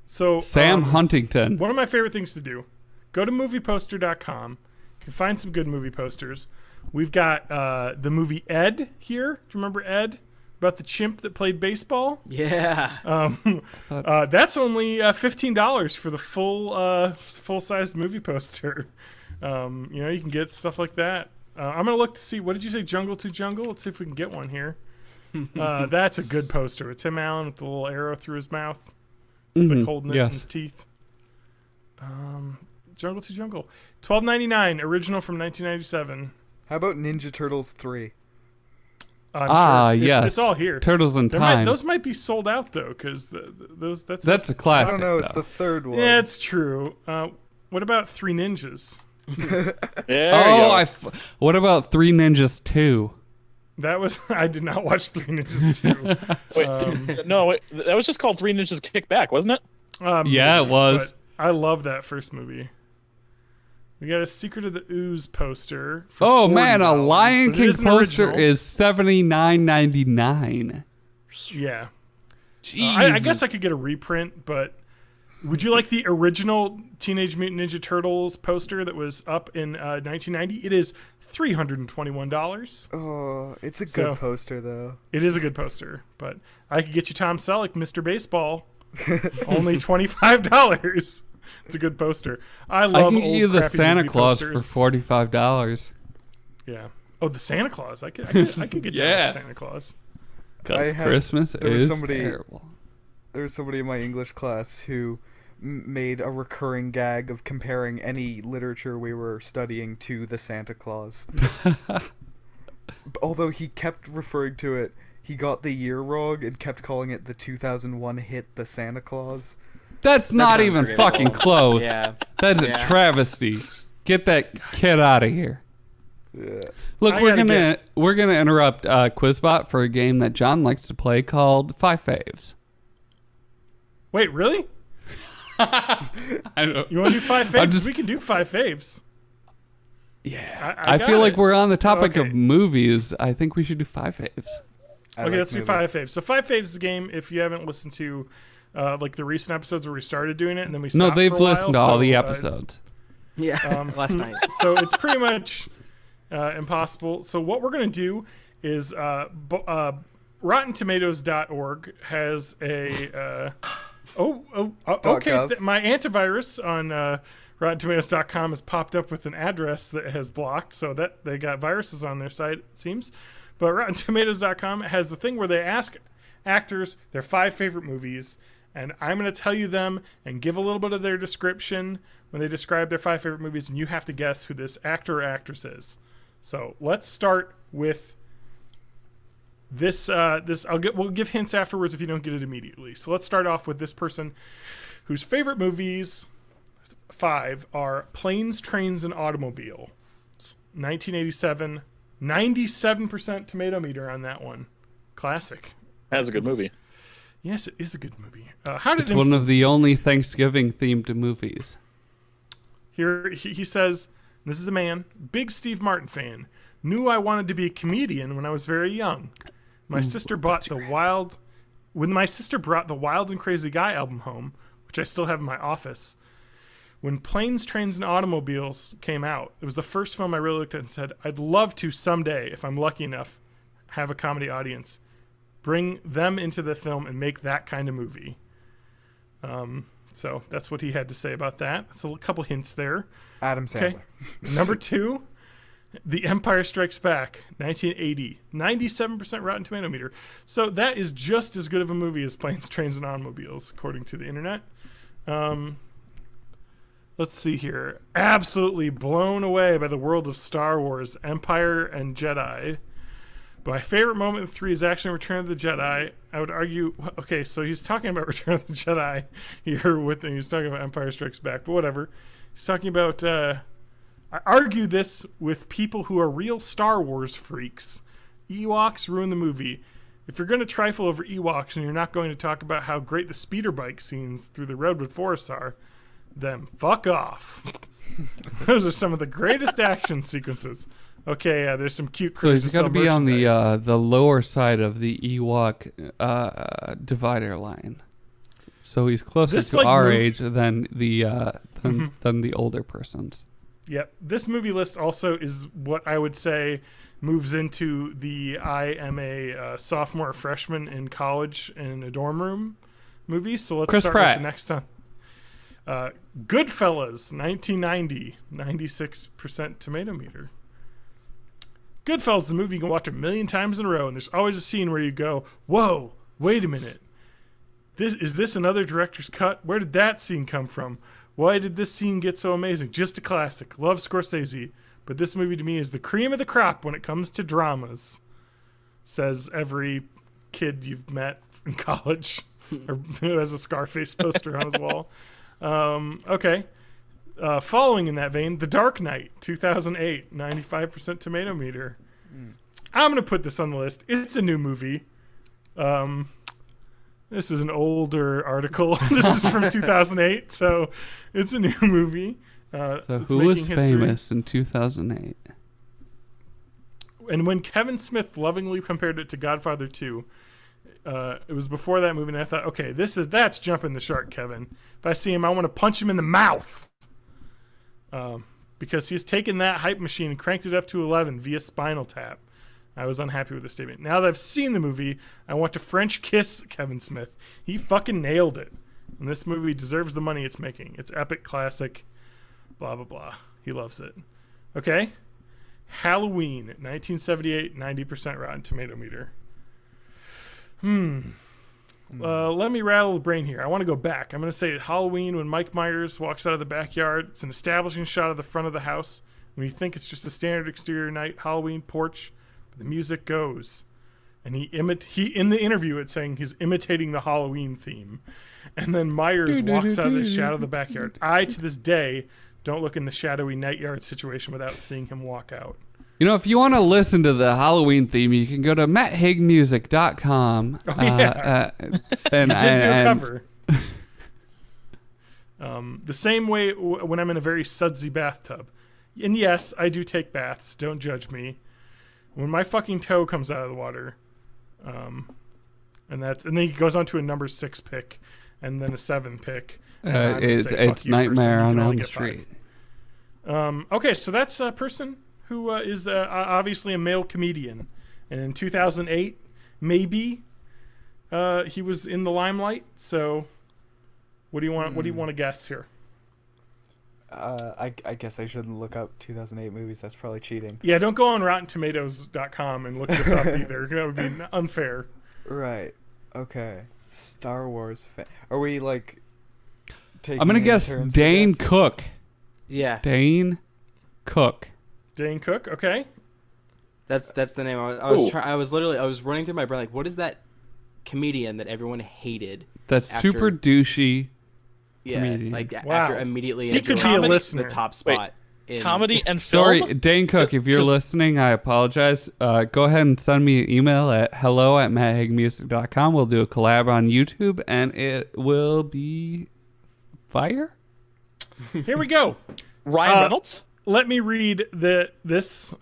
So Sam Huntington. One of my favorite things to do: go to movieposter.com. You can find some good movie posters. We've got the movie Ed here. Do you remember Ed? About the chimp that played baseball. Yeah. That's only $15 for the full sized movie poster. You can get stuff like that. I'm gonna look to see. What did you say? Jungle to Jungle. Let's see if we can get one here. That's a good poster. It's Tim Allen with the little arrow through his mouth. It's like holding it in his teeth. Jungle to Jungle. $12.99, original from 1997. How about Ninja Turtles 3? I'm sure. Yes. It's all here. Turtles in Time. Those might be sold out though, because that's a classic. I don't know. It's though. the third one. Yeah, it's true. What about Three Ninjas? What about Three Ninjas 2? That was I did not watch Three Ninjas 2. Wait, no, wait, that was just called Three Ninjas Kick Back, wasn't it? Yeah, it was. I love that first movie. We got a Secret of the Ooze poster. For Oh man, a $40, Lion but it King is an poster original. is $79.99. Yeah. Jeez. I guess I could get a reprint, but would you like the original Teenage Mutant Ninja Turtles poster that was up in 1990? It is $321. Oh, it's a good poster though. It is a good poster, but I could get you Tom Selleck, Mr. Baseball, only $25. It's a good poster. I love. I can old, get you the crappy Santa movie Claus posters. for $45. Yeah. Oh, the Santa Claus. I could get Yeah. down with Santa Claus. Because I had- Christmas there was is somebody- terrible. There was somebody in my English class who made a recurring gag of comparing any literature we were studying to the Santa Claus. Although he kept referring to it, he got the year wrong and kept calling it the 2001 hit The Santa Claus. That's not even unforgivable. fucking close. Yeah. That's Yeah. a travesty. Get that kid out of here. Yeah. Look, I we're gotta gonna interrupt Quizbot for a game that John likes to play called Five Faves. Wait, really? I don't. You want to do five faves? just- We can do five faves. Yeah, I I got feel like it. we're on the topic Okay. of movies. I think we should do Five Faves. Okay, let's do five faves. So five faves is a game. If you haven't listened to like the recent episodes where we started doing it and then we stopped No, they've for a while, listened to all so, the episodes. Yeah. Last night. So it's pretty much impossible. So what we're going to do is RottenTomatoes.org has a okay. .gov. My antivirus on RottenTomatoes.com has popped up with an address that has blocked, so that they got viruses on their site, it seems. But RottenTomatoes.com has the thing where they ask actors their 5 favorite movies, and I'm going to tell you them and give a little bit of their description when they describe their 5 favorite movies, and you have to guess who this actor or actress is. So let's start with this. We'll give hints afterwards if you don't get it immediately. So let's start off with this person whose favorite movies 5 are Planes, Trains, and Automobile. It's 1987, 97% tomato meter on that one. Classic. That's a good movie. Yes, it is a good movie. How did It's one of the only Thanksgiving themed movies. Here he says, this is a man, big Steve Martin fan. Knew I wanted to be a comedian when I was very young. My sister bought when my sister brought the Wild and Crazy Guy album home, which I still have in my office. When Planes, Trains, and Automobiles came out, it was the first film I really looked at and said, I'd love to someday, if I'm lucky enough, have a comedy audience. Bring them into the film and make that kind of movie. So that's what he had to say about that. That's a couple hints there. Adam Sandler. Okay. Number 2, The Empire Strikes Back, 1980. 97% Rotten Tomato meter. So that is just as good of a movie as Planes, Trains, and Automobiles, according to the internet. Let's see here. Absolutely blown away by the world of Star Wars, Empire, and Jedi. But my favorite moment of 3 is actually Return of the Jedi. I would argue... Okay, so he's talking about Return of the Jedi here with... And he's talking about Empire Strikes Back, but whatever. He's talking about... I argue this with people who are real Star Wars freaks. Ewoks ruin the movie. If you're going to trifle over Ewoks and you're not going to talk about how great the speeder bike scenes through the Redwood Forest are, then fuck off. Those are some of the greatest action sequences. Okay, yeah, there's some cute. So he's got to be on merchandise. the lower side of the Ewok divider line. So he's closer This, to like, our move- age than the than the older persons. Yep. This movie list also is what I would say moves into the I am a sophomore or freshman in college in a dorm room movie. So let's Chris start Pratt. with the next one. Goodfellas, 1990, 96% tomato meter. Goodfellas is a movie you can watch 1,000,000 times in a row, and there's always a scene where you go, whoa, wait a minute. Is this another director's cut? Where did that scene come from? Why did this scene get so amazing? Just a classic. Love Scorsese. But this movie to me is the cream of the crop when it comes to dramas, says every kid you've met in college or who has a Scarface poster on his wall. Okay. Following in that vein, The Dark Knight, 2008, 95% tomato meter. I'm going to put this on the list. It's a new movie. This is an older article. This is from 2008, so it's a new movie. So who was famous in 2008? And when Kevin Smith lovingly compared it to Godfather 2, it was before that movie, and I thought, okay, that's jumping the shark, Kevin. If I see him, I want to punch him in the mouth. Because he's taken that hype machine and cranked it up to 11 via Spinal Tap. I was unhappy with the statement. Now that I've seen the movie, I want to French kiss Kevin Smith. He fucking nailed it. And this movie deserves the money it's making. It's epic, classic, blah, blah, blah. He loves it. Okay? Halloween, 1978, 90% Rotten Tomato meter. Let me rattle the brain here. I want to go back. I'm going to say Halloween when Mike Myers walks out of the backyard. It's an establishing shot of the front of the house. When you think it's just a standard exterior night, Halloween porch, the music goes. And he in the interview it's saying he's imitating the Halloween theme. And then Myers walks out of the shadow of the backyard. I, to this day, don't look in the shadowy night yard situation without seeing him walk out. You know, if you want to listen to the Halloween theme, you can go to matthigmusic.com. Oh, yeah. And he did do a cover. The same way when I'm in a very sudsy bathtub. And yes, I do take baths. Don't judge me. When my fucking toe comes out of the water, and then he goes on to a number 6 pick, and then a 7 pick. It's Nightmare on Elm Street. Okay, so that's a person who is obviously a male comedian, and in 2008, maybe he was in the limelight. So, what do you want? What do you want to guess here? I guess I shouldn't look up 2008 movies. That's probably cheating. Yeah, don't go on RottenTomatoes.com and look this up either. That would be unfair. Right. Okay. Star Wars fan. Are we like taking I'm gonna guess Dane Cook. Yeah. Dane Cook. Dane Cook. Okay. That's the name. I was running through my brain like, what is that comedian that everyone hated? That's super douchey. Yeah, comedian. like Wow. after immediately He could be a listener. the top spot. in Comedy and film. Sorry, Dane Cook, if you're listening, I apologize. Go ahead and send me an email at hello@matthigmusic.com. We'll do a collab on YouTube, and it will be fire. Here we go. Ryan Reynolds. Let me read this.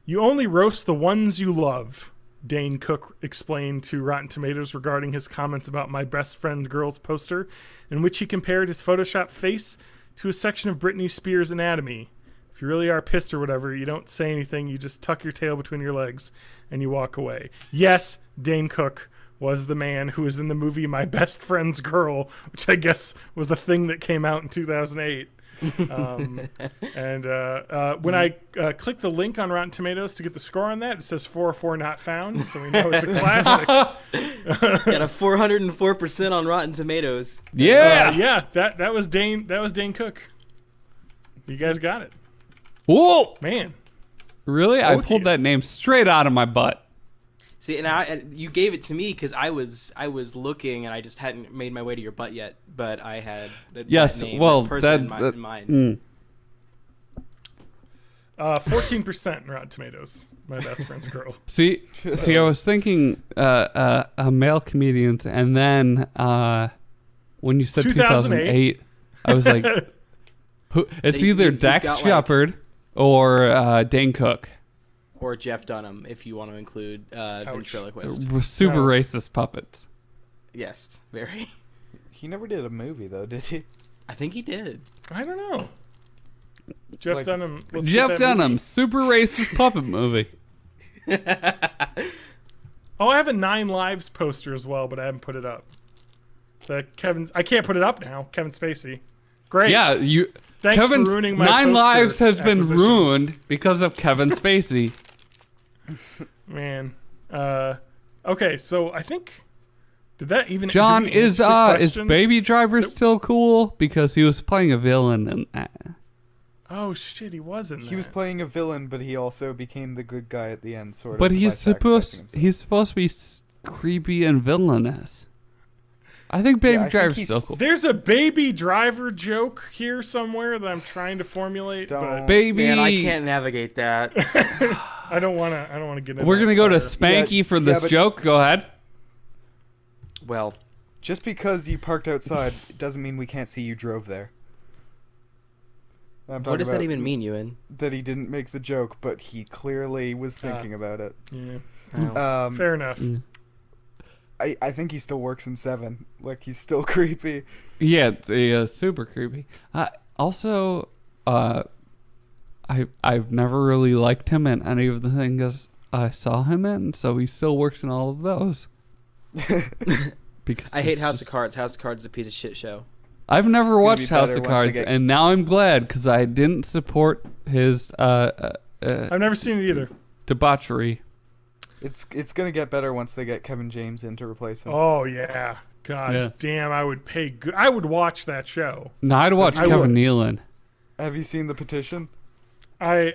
You only roast the ones you love, Dane Cook explained to Rotten Tomatoes regarding his comments about My Best Friend Girl's poster, in which he compared his Photoshop face to a section of Britney Spears' anatomy. If you really are pissed or whatever, you don't say anything, you just tuck your tail between your legs and you walk away. Yes, Dane Cook was the man who was in the movie My Best Friend's Girl, which I guess was the thing that came out in 2008. When I click the link on Rotten Tomatoes to get the score on that, it says 404 not found, so we know it's a classic. Got a 404% on Rotten Tomatoes. Yeah, that was Dane. That was Dane Cook. You guys got it. Whoa, man! Really? I pulled that name straight out of my butt. See, and you gave it to me because I was looking and I just hadn't made my way to your butt yet, but I had that name, that person in mind. 14% Rotten Tomatoes. My Best Friend's Girl. See, I was thinking a male comedians, and then when you said 2008, I was like, it's either Dax Shepard or Dane Cook. Or Jeff Dunham, if you want to include ventriloquist. Super racist puppets. Yes, very. He never did a movie, though, did he? I think he did. I don't know. Jeff Dunham. Jeff Dunham, super racist puppet movie. Oh, I have a 9 Lives poster as well, but I haven't put it up. I can't put it up now. Kevin Spacey. Great. Yeah, Thanks Kevin's for ruining my 9 poster lives has been acquisition. ruined because of Kevin Spacey. Man. Okay, so I think did that even John, did we is answer the question? Baby Driver still cool? Because he was playing a villain in that. Oh shit, he wasn't. He was playing a villain, but he also became the good guy at the end, sort of. But by he's sacrificing supposed to be creepy and villainous. I think Yeah, I Baby think Driver's he's- still cool. There's a Baby Driver joke here somewhere that I'm trying to formulate, Don't. Baby, Man, I can't navigate that. but I don't want to get into we're gonna that go to fire. Spanky for yeah, this but- joke. Go ahead. Well, Just because you parked outside doesn't mean we can't see you drove there. I'm what talking does that about even mean, Ewan? that he didn't make the joke, but he clearly was thinking about it. Yeah. Oh. Um, Fair enough. I think he still works in 7. Like, he's still creepy. Yeah, it's super creepy. Also, I've never really liked him in any of the things I saw him in, so he still works in all of those. Because I hate it's House just- of Cards. House of Cards is a piece of shit show. I've never gonna watched be House better of once they Cards, get- and now I'm glad because I didn't support his I've never seen it either. debauchery. It's gonna get better once they get Kevin James in to replace him. Oh yeah. God Yeah. damn, I would pay good. I would watch that show. No, I'd watch I Kevin would. Nealon. Have you seen the petition? I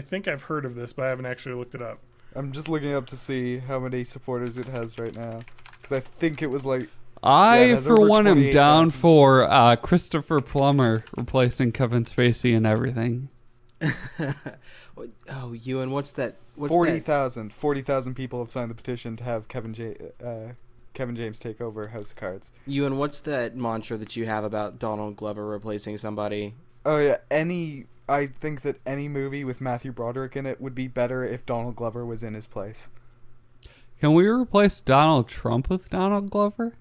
think I've heard of this, but I haven't actually looked it up. I'm just looking up to see how many supporters it has right now, because I think it was like it I, has for over one, am down 28,000. for Christopher Plummer replacing Kevin Spacey and everything. Oh, Ewan, what's that? What's 40,000 people have signed the petition to have Kevin James take over House of Cards. that? Ewan, what's that mantra that you have about Donald Glover replacing somebody? Oh yeah, I think that any movie with Matthew Broderick in it would be better if Donald Glover was in his place. Can we replace Donald Trump with Donald Glover?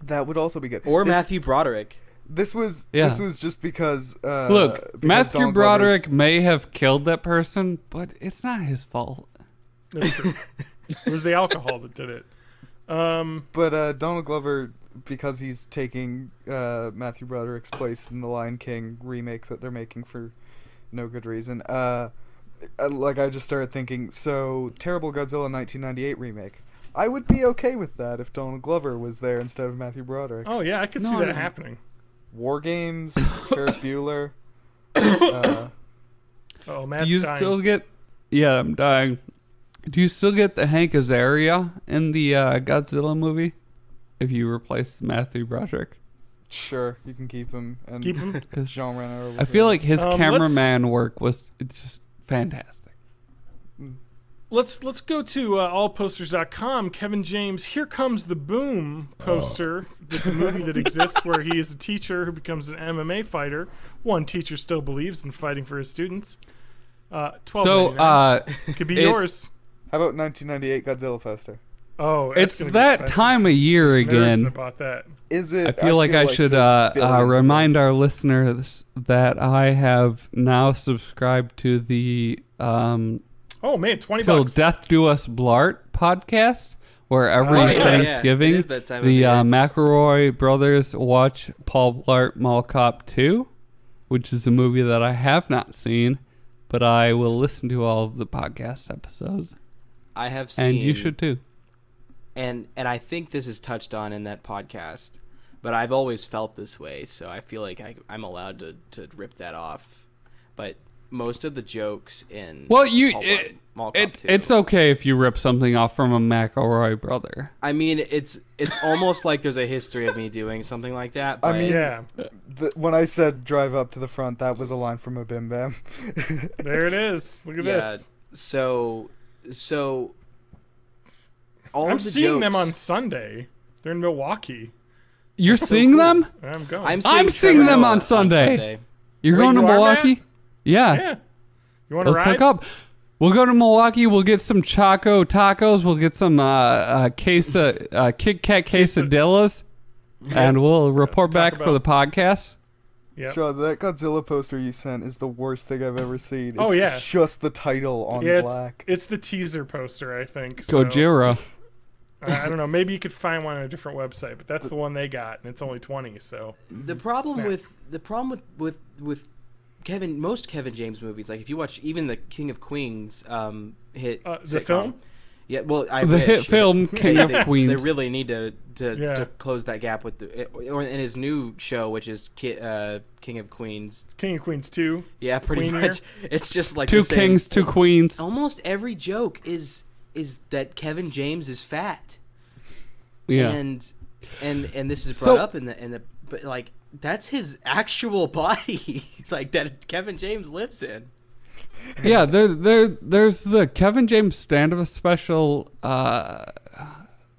That would also be good. Or This- Matthew Broderick? This was Yeah. just because. Look, because Matthew Donald Broderick Glover's- may have killed that person, but it's not his fault. That's true. It was the alcohol that did it. But Donald Glover, because he's taking Matthew Broderick's place in the Lion King remake that they're making for no good reason. Like I just started thinking, so terrible Godzilla 1998 remake. I would be okay with that if Donald Glover was there instead of Matthew Broderick. Oh yeah, I could see No, that no. happening. War Games, Ferris Bueller. Oh, Matt's Do you dying. still get? Yeah, I'm dying. Do you still get the Hank Azaria in the Godzilla movie? If you replace Matthew Broderick, Sure, you can keep him and Keep him. because Jean Reno. I feel like his Let's- cameraman work was it's just fantastic. Let's go to allposters.com. Kevin James, Here Comes the Boom poster. It's a movie that exists where he is a teacher who becomes an MMA fighter. One teacher still believes in fighting for his students. $12.99. So Could be it- yours. How about 1998 Godzilla poster? Oh, that's it's gonna be that expensive. time of year There's nerds again. that bought that. Is it? I feel like I should there's billions of remind those. our listeners that I have now subscribed to the Oh man, $20. Till Death Do Us Blart podcast, where every Oh, yeah, Thanksgiving It is that time of the year. McElroy brothers watch Paul Blart Mall Cop 2, which is a movie that I have not seen, but I will listen to all of the podcast episodes, I have seen, and you should too. and I think this is touched on in that podcast, but I've always felt this way, so I feel like I'm allowed to rip that off. But most of the jokes in Well, Mall Cop 2, it's okay if you rip something off from a McElroy brother. I mean, it's almost like there's a history of me doing something like that. But I mean, Yeah, When I said drive up to the front, that was a line from a Bim Bam. there it is. Look at yeah. this. So all I'm of the seeing jokes, them on Sunday. They're in Milwaukee. You're seeing them? I'm going. I'm I'm seeing Trevor them Noah on Sunday. You're Wait, going to you are, Milwaukee? Matt? Yeah. Yeah. You want to Let's ride? hook up. We'll go to Milwaukee. We'll get some Choco tacos. We'll get some Kit Kat quesadillas, and we'll report back for the podcast. Yeah. Sean, that Godzilla poster you sent is the worst thing I've ever seen. It's Oh, yeah. just the title on Yeah, black. it's the teaser poster, I think. So. Gojira. I don't know. Maybe you could find one on a different website, but that's the one they got, and it's only 20. So The problem Snap. with most Kevin James movies, like if you watch even the King of Queens hit the sitcom, film. yeah, well, I The wish. hit film King They- of they, Queens. They really need to Yeah. close that gap with or in his new show, which is King of Queens. King of Queens 2. Yeah, pretty Queenier. much. It's just like Two the same- kings, two queens. Almost every joke is that Kevin James is fat. Yeah. And this is So- brought up in the but like that's his actual body like that Kevin James lives in. Yeah, there's the Kevin James stand-up special.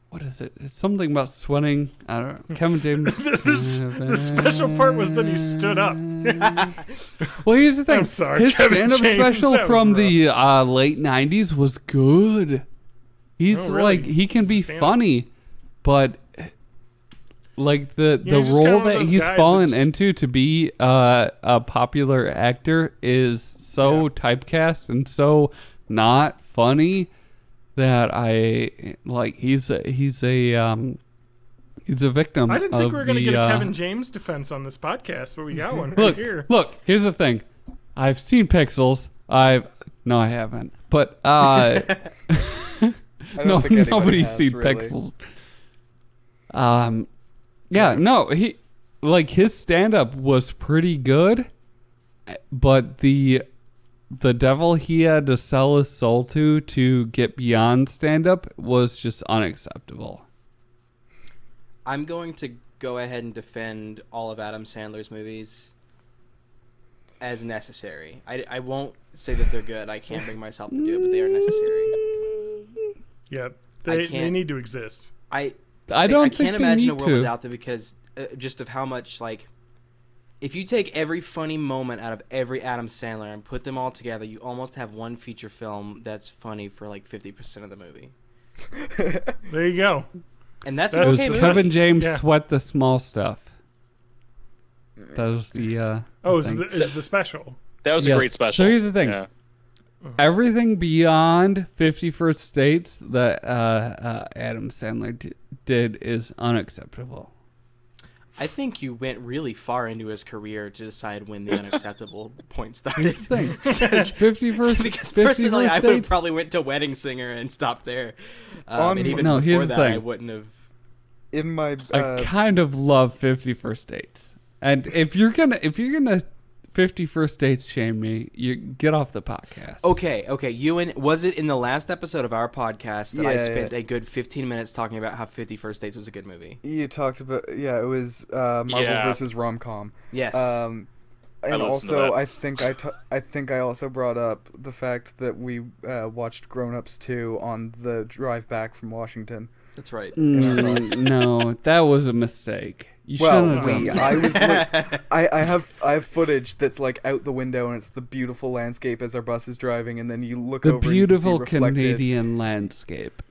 What is it? It's something about sweating. I don't know. Kevin James. The special part was that he stood up. Well, here's the thing. I'm sorry, His Kevin stand-up James, special that was from rough. the late '90s was good. He's Oh, really? like he can be Stand-up? funny, but like the Yeah, he's just kinda role one of that those he's guys fallen that into to be a popular actor is so typecast and so not funny that I like he's a victim. I didn't think of we were going to the, get a Kevin James defense on this podcast, but we got one right Look, here. look. Here's the thing. I've seen Pixels. No, I haven't. But I don't think anybody nobody's has, seen really. Pixels. Yeah, no, his stand-up was pretty good, but the devil he had to sell his soul to get beyond stand-up was just unacceptable. I'm going to go ahead and defend all of Adam Sandler's movies as necessary. I won't say that they're good. I can't bring myself to do it, but they are necessary. Yeah, I they can't- need to exist. I I don't can't think they imagine need a world to. without them because just of how much like if you take every funny moment out of every Adam Sandler and put them all together, you almost have one feature film that's funny for like 50% of the movie. There you go. And that's It It was okay. That's- Kevin James yeah. sweat the small stuff. That was the thing. Is the special. That was a Yes. great special. So here's the thing. Yeah. Everything beyond 51st States that Adam Sandler did is unacceptable. I think you went really far into his career to decide when the unacceptable point started. Here's the thing. because, 51st, because personally, 51st I would States. probably went to Wedding Singer and stopped there. On- And even No, before here's the that, I thing. wouldn't have. In my I kind of love 51st Dates. And if you're gonna 51st Dates shame me, you get off the podcast. Okay. Ewan, was it in the last episode of our podcast that I Yeah, spent yeah. a good 15 minutes talking about how 51st Dates was a good movie? you talked about it was Marvel Yeah. versus rom-com. Yes. And listened to also, that. I think I also brought up the fact that we watched Grown Ups 2 on the drive back from Washington. That's right. No, that was a mistake. You Well, shouldn't have done I was I have footage that's like out the window and it's the beautiful landscape as our bus is driving, and then you look the over beautiful and you see reflected, Canadian landscape.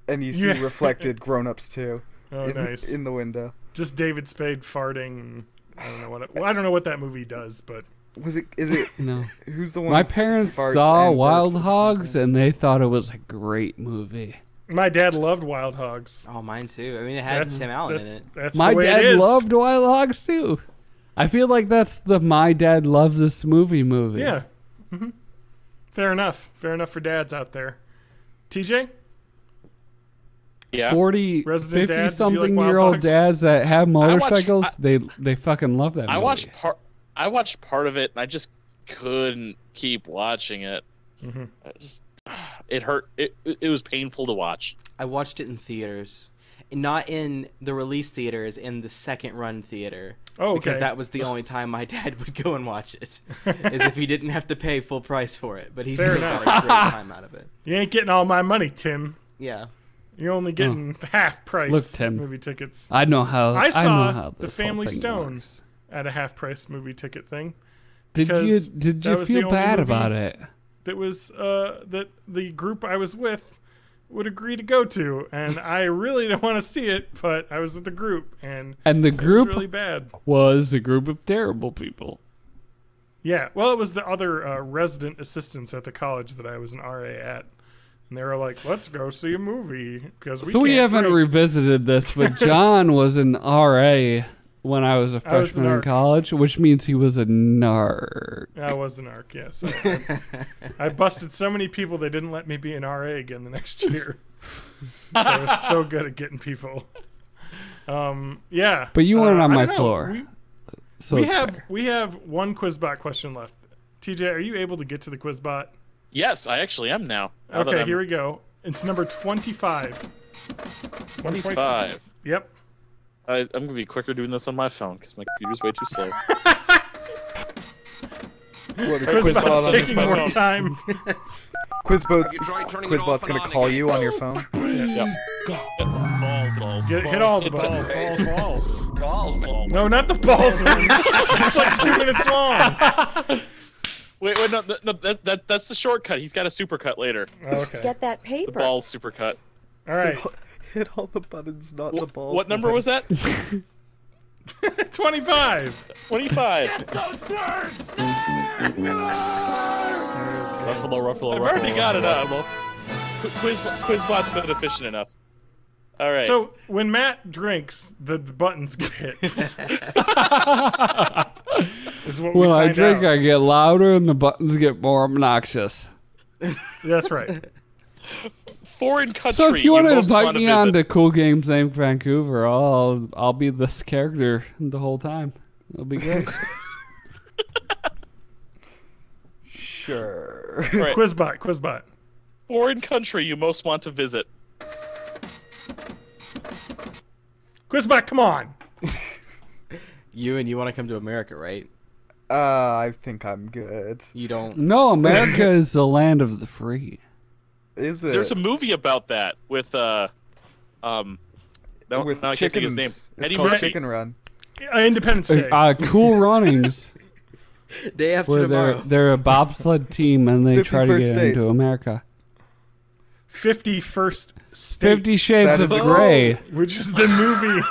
and you see Yeah. reflected Grown Ups 2 Oh, nice. in the window. Just David Spade farting. I don't know I don't know what that movie does, but Is it No. who's the one? My who parents farts saw and burps Wild at the same Hogs time? and they thought it was a great movie. my dad loved Wild Hogs. Oh, mine too. I mean, it had Tim Allen in it. That's My the way dad it is. loved Wild Hogs too. I feel like that's the my dad loves this movie. Yeah. Fair enough. Fair enough for dads out there. TJ? Yeah. 40, Resident 50 dad, did you like something Wild year old Hogs? dads that have motorcycles, I- they fucking love that movie. I watched part of it and I just couldn't keep watching it. I just, it hurt. It was painful to watch. I watched it in theaters. Not in the release theaters, in the second run theater. Oh, Because okay. that was the only time my dad would go and watch it. Is if he didn't have to pay full price for it. But he Fair still got a enough. great time out of it. You ain't getting all my money, Tim. Yeah. You're only getting half price Look, Tim. movie tickets. I know how. I know saw how The this whole Family thing Stone works. at a half price movie ticket thing. Did because you that was the feel only bad movie about it? That was that the group I was with would agree to go to, and I really didn't want to see it, but I was with the group, and And the it was group really bad. was a group of terrible people. Yeah, well, it was the other resident assistants at the college that I was an RA at. And they were like, let's go see a movie. Because So we haven't revisited this, but John was an RA when I was a freshman in college, which means he was a narc. I was an narc, yes. I busted so many people they didn't let me be an RA again the next year. I was so good at getting people. Yeah. But you weren't on my floor. We have one Quizbot question left. TJ, are you able to get to the Quizbot? Yes, I actually am now. Okay, here we go. It's number 25. 25. Yep. I'm going to be quicker doing this on my phone because my computer's way too slow. What is Quizbot's Quizbot taking on your more phone? time. Quizbot's gonna call you on your phone. Yep. Balls. Hit all the balls. Balls. No, not the balls. It's like 2 minutes long. Wait, no, that's the shortcut. He's got a supercut later. Okay. Get that paper. The balls supercut. All right. Hit all the buttons, not the balls. What number was that? 25. 25. Ruffalo. I've already got it up. Quizbot's been efficient enough. All right. So when Matt drinks, the buttons get hit. When I drink, I get louder and the buttons get more obnoxious. That's right. Foreign country. So if you want to most invite wanna me visit. on to Cool Games Inc. Vancouver, I'll be this character the whole time. It'll be great. Sure. Right. Quizbot. Foreign country you most want to visit. Quizbot, come on. You want to come to America, right? I think I'm good. You don't. No, America is the land of the free. Is it? There's a movie about that with with I can't think of his name. chickens. It's Eddie called Murphy. Chicken Run. Independence Day. Cool Runnings, Day after where tomorrow. they're a bobsled team and they try to 51st get States. into America. 51st States. 50 Shades That of is a- Grey. Which is the movie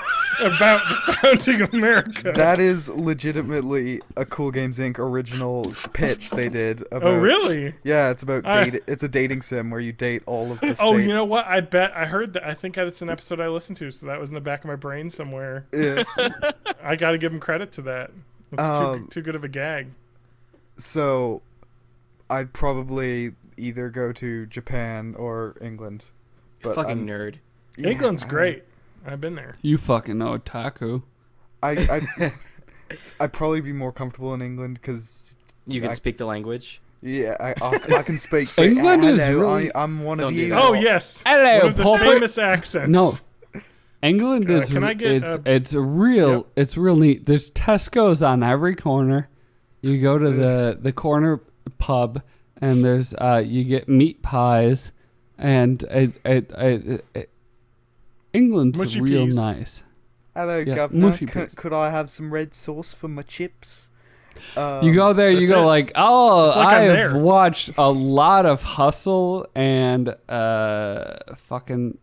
about the founding of America. That is legitimately a Cool Games Inc. original pitch they did. About, Oh, really? Yeah, it's about it's a dating sim where you date all of the states. Oh, you know what? I bet I heard that. I think it's an episode I listened to, so that was in the back of my brain somewhere. Yeah. I got to give him credit to that. It's too good of a gag. So, I'd probably either go to Japan or England. You fucking nerd. Yeah, England's great. I've been there. You fucking otaku. I'd probably be more comfortable in England because You can speak the language. yeah, I can speak. England is hello, really- I'm one Don't of do you. that. Oh, yes. Hello, One of the puppet. famous accents. No, England is can I get it's real. Yep. It's real neat. There's Tesco's on every corner. You go to the corner pub and there's you get meat pies and England's Mushy real peas. nice. Hello, Yeah, Governor. mushy peas. Could I have some red sauce for my chips? You go there, you that's go it. like, oh, It's like I'm I've there. watched a lot of Hustle and fucking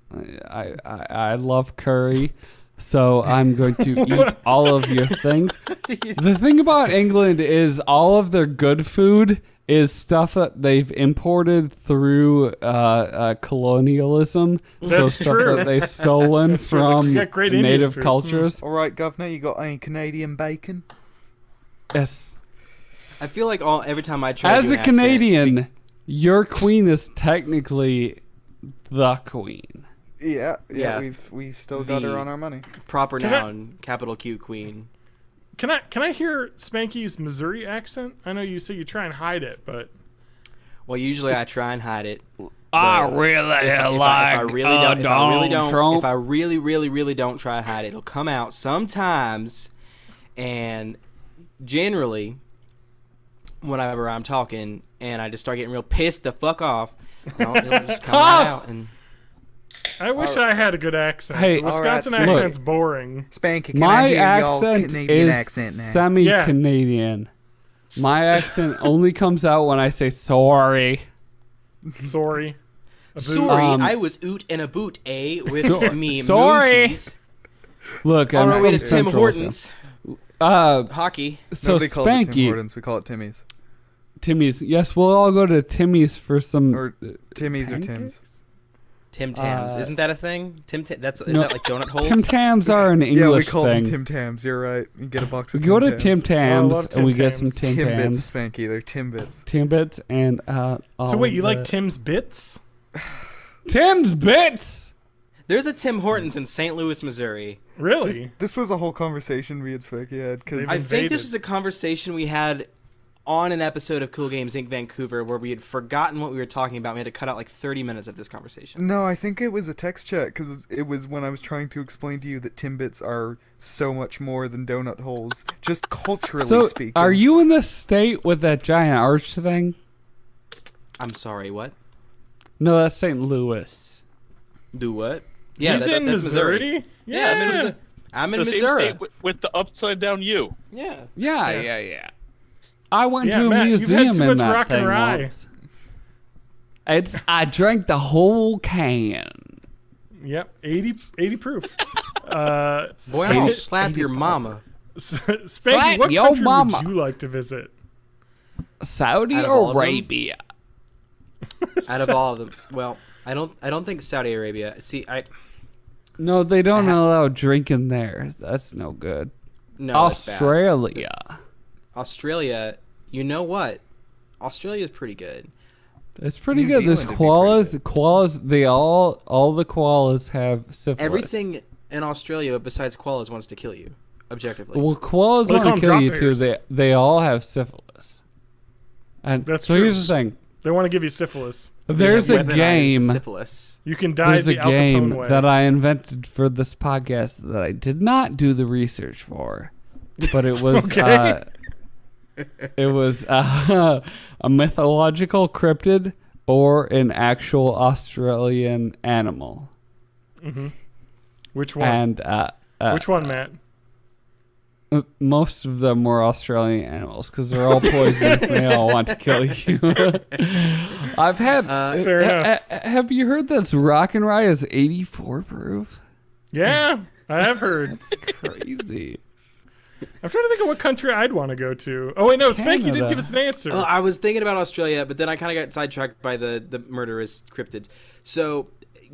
I love curry, so I'm going to eat all of your things. The thing about England is all of their good food is stuff that they've imported through colonialism. So That's stuff true. that they've stolen true. from You got great Indian native food. cultures. All right, Governor. You got any Canadian bacon? Yes. I feel like every time I try to As do a an accent, Canadian, your queen is technically the queen. Yeah. Yeah. We've still got her The- on our money. proper Can I- noun, capital Q, queen. Can I hear Spanky's Missouri accent? I know you say you try and hide it, but Well, usually I try and hide it. I But really if I like really don't, Donald Trump. if I really don't try and hide it, it'll come out sometimes. And generally, whenever I'm talking and I just start getting real pissed the fuck off, it'll just come right out. And I wish I had a good accent. Hey, the Wisconsin all right, look. accent's boring. Spanky, can I My hear y'all accent Canadian is accent now? semi-Canadian. My accent only comes out when I say sorry. Sorry. sorry, Um, I was oot and a boot, with So- me sorry. Moonties. Look, On I'm our way to from Tim Central, Hortons so- hockey. So Nobody calls it Tim Spanky, Hortons. We call it Timmy's. Timmy's. Yes, we'll all go to Timmy's for some. Or Timmy's or pancakes? Tim's. Tim Tams. Isn't that a thing? Isn't that like donut holes? Tim Tams are an English Yeah, we call thing. them Tim Tams. You're right. You get a box We of go Tim to Tim Tams. Tams love and we Tim get some Tams. Tim Timbits, Tams. Spanky. They're Timbits. Timbits and So wait, you like Tim's Bits? Tim's Bits? There's a Tim Hortons in St. Louis, Missouri. Really? This was a whole conversation me and Spanky had because They've I think invaded. this was a conversation we had on an episode of Cool Games Inc. Vancouver where we had forgotten what we were talking about. We had to cut out like 30 minutes of this conversation. no, I think it was a text chat because it was when I was trying to explain to you that Timbits are so much more than donut holes, just culturally So, speaking. are you in the state with that giant arch thing? I'm sorry, what? No, that's St. Louis. Do what? Yeah, He's that's in Missouri. Missouri? Yeah, I'm in Missouri. I'm in The same Missouri. state with the upside down U. Yeah. Yeah. I went Yeah, to a Matt, you've had museum too in much that rock and thing rye. once. I drank the whole can. Yep, 80 proof. Boy, I'll slap your mama. Spanky, Slap what your country mama. would you like to visit? Saudi Out of all of them? Arabia. Out of all of them, well, I don't think Saudi Arabia. See, No, they don't allow drinking there. That's no good. no, that's bad. Australia. Australia. You know what? Australia is pretty good. It's pretty New good. There's Zealand would be pretty koalas. They all the koalas have syphilis. Everything in Australia besides koalas wants to kill you, objectively. Well, koalas They want call to 'em kill drop you too. bears. They all have syphilis. And That's so true. here's the thing. They want to give you syphilis. There's a Weaponized game. Syphilis. You can die There's the a Al game Capone way. that I invented for this podcast that I did not do the research for, but it was Okay. it was a mythological cryptid or an actual Australian animal. Which one? And Which one, Matt? most of them were Australian animals because they're all poisonous and they all want to kill you. I've had. Fair enough. Have you heard that rock and rye is 84 proof? Yeah, I have heard. It's crazy. I'm trying to think of what country I'd want to go to. Oh wait, no, Spank, you didn't Canada. give us an answer. Well, I was thinking about Australia, but then I kind of got sidetracked by the murderous cryptids. So,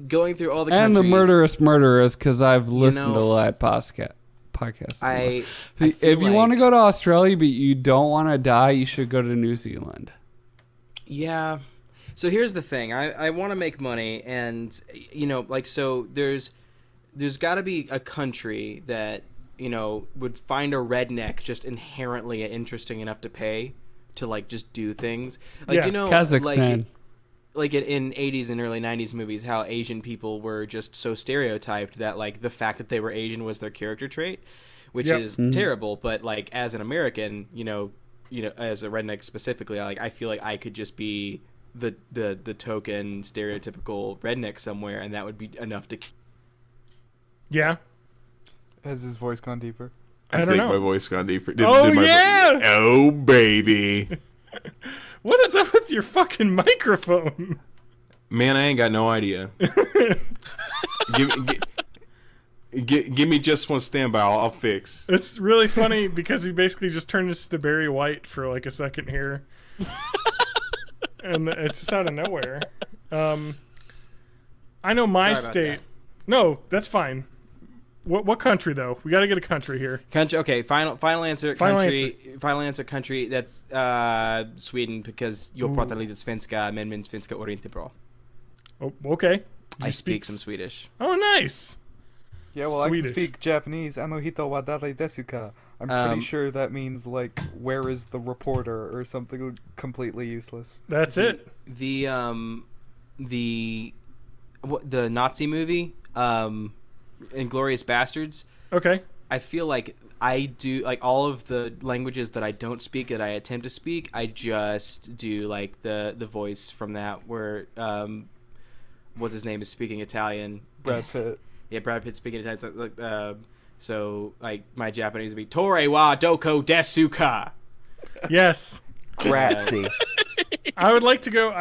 going through all the And countries, the murderers because I've listened know, to that podcast. I See, feel if you want to like- go to Australia but you don't want to die, you should go to New Zealand. Yeah. So here's the thing. I want to make money, and so there's got to be a country that would find a redneck just inherently interesting enough to pay to like just do things like Yeah. Kazakhstan. like in 80s and early 90s movies, how Asian people were just so stereotyped that like the fact that they were Asian was their character trait, which Yep. is terrible. But like as an American, as a redneck specifically, I feel like I could just be the token stereotypical redneck somewhere, and that would be enough to. Yeah, Has his voice gone deeper? I don't think know. my voice gone deeper. Oh, my yeah! Oh baby. What is up with your fucking microphone? Man, I ain't got no idea. Give me just one standby. I'll fix. It's really funny because he basically just turned us to Barry White for like a second here, and it's just out of nowhere. I know my Sorry about state. No, that's fine. What country though? We got to get a country here. Country. Okay. Final answer. Final Country. Final answer. Country. That's Sweden, because jag pratar lite svenska, men min svenska är inte bra. Oh, okay. I You speak some Swedish. Oh, nice. Yeah, well, I Swedish. can speak Japanese. Anohito wadare desu ka? I'm pretty sure that means, like, where is the reporter or something completely useless. That's it. The Nazi movie, Inglourious Bastards. Okay. I feel like I do like all of the languages that I don't speak that I attempt to speak. I just do like the voice from that where what's his name is speaking Italian. Brad Pitt. Yeah, Brad Pitt speaking Italian. So like my Japanese would be Tore wa doko desu ka. Yes. Grazie. I would like to go.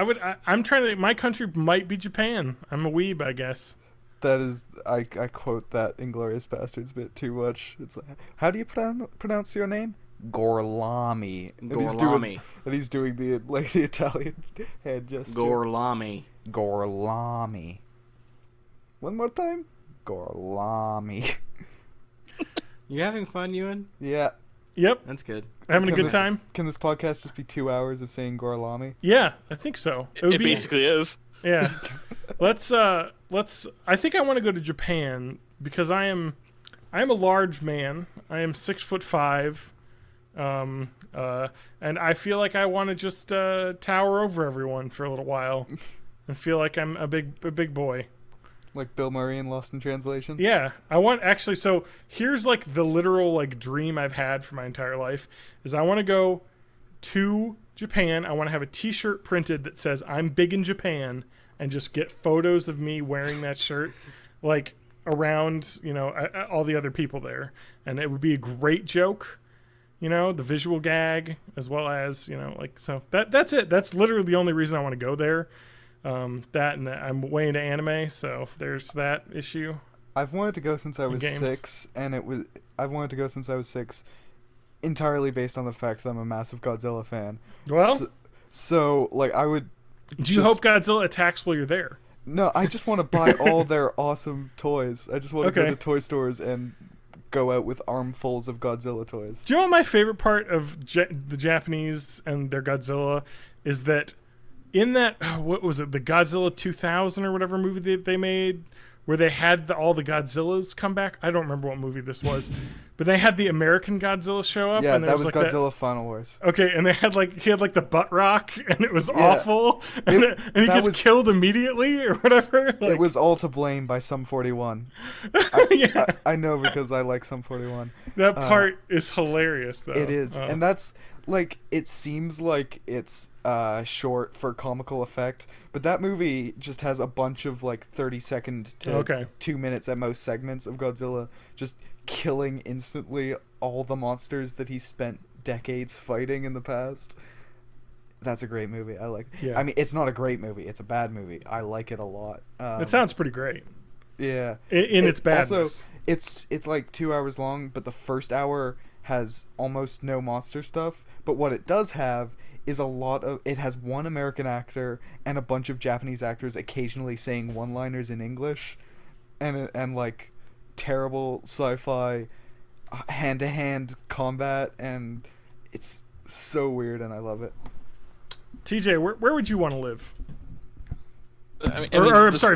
I'm trying to. My country might be Japan. I'm a weeb, I guess. That is, I quote that Inglourious Bastards bit too much. It's like, how do you pronounce your name? Gorlami. Gorlami. And he's doing the the Italian hand gesture. Gorlami. Gorlami. One more time. Gorlami. You having fun, Ewan? Yeah. Yep. That's good. Having a good time. Can this podcast just be 2 hours of saying Gorlami? Yeah, I think so. It basically is. Yeah. Let's I think I want to go to Japan because I am a large man. I am 6'5". And I feel like I want to just tower over everyone for a little while and feel like I'm a big boy. Like Bill Murray in Lost in Translation? Yeah. I want actually so here's like the literal like dream I've had for my entire life is I want to go to Japan. I want to have a t-shirt printed that says I'm big in Japan and just get photos of me wearing that shirt like around, all the other people there. And it would be a great joke. The visual gag as well as, so that's it. That's literally the only reason I want to go there. That and I'm way into anime, so there's that issue. I've wanted to go since I was 6, and I've wanted to go since I was 6 entirely based on the fact that I'm a massive Godzilla fan. Well, so like I would do you hope Godzilla attacks while you're there? No, I just want to buy all their awesome toys. I just want to go to toy stores and go out with armfuls of Godzilla toys. Do you know what my favorite part of the Japanese and their Godzilla is that in that, what was it, the Godzilla 2000 or whatever movie they made, where they had all the Godzillas come back? I don't remember what movie this was, but they had the American Godzilla show up. Yeah, and that was like Godzilla Final Wars. Okay, and they had he had the butt rock, and it was awful, and he gets killed immediately or whatever. It was all to blame by Sum 41. I know because I like Sum 41. That part is hilarious, though. It is, and that's it seems like it's short for comical effect, but that movie just has a bunch of 30-second to 2 minutes at most segments of Godzilla just killing instantly all the monsters that he spent decades fighting in the past. That's a great movie. I like it. Yeah. I mean, it's not a great movie. It's a bad movie. I like it a lot. It sounds pretty great. Yeah. In its badness. Also, it's like 2 hours long, but the first hour has almost no monster stuff. But what it does have is it has one American actor and a bunch of Japanese actors occasionally saying one-liners in English, and terrible sci-fi hand-to-hand combat, and it's so weird, and I love it. TJ, where would you want to live?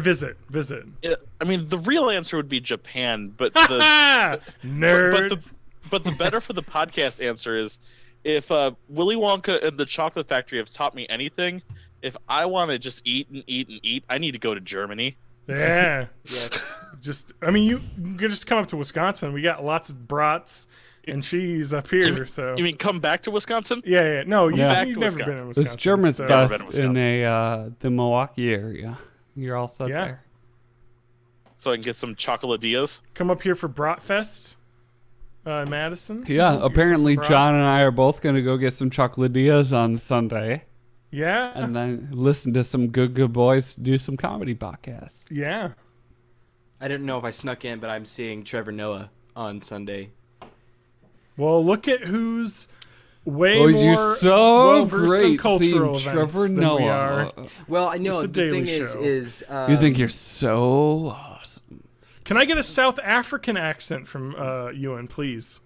Visit. Yeah, I mean, the real answer would be Japan, but nerd. But the better for the podcast answer is, if Willy Wonka and the Chocolate Factory have taught me anything, if I want to just eat and eat and eat, I need to go to Germany. Yeah. You can just come up to Wisconsin. We got lots of brats and cheese up here. You mean come back to Wisconsin? Yeah. No, you've never Wisconsin. been in Wisconsin. It's German's best in the Milwaukee area. You're all set there. So I can get some chocoladillas? Come up here for Bratfest. Madison. Yeah, apparently John and I are both going to go get some chocoladillas on Sunday. Yeah. And then listen to some good boys do some comedy podcasts. Yeah. I didn't know if I snuck in, but I'm seeing Trevor Noah on Sunday. Well, look at who's way more you're so well-versed in great cultural seeing events Trevor than Noah. we are. Well, I know the thing Show. is you think you're so awesome. Can I get a South African accent from Ewan, please?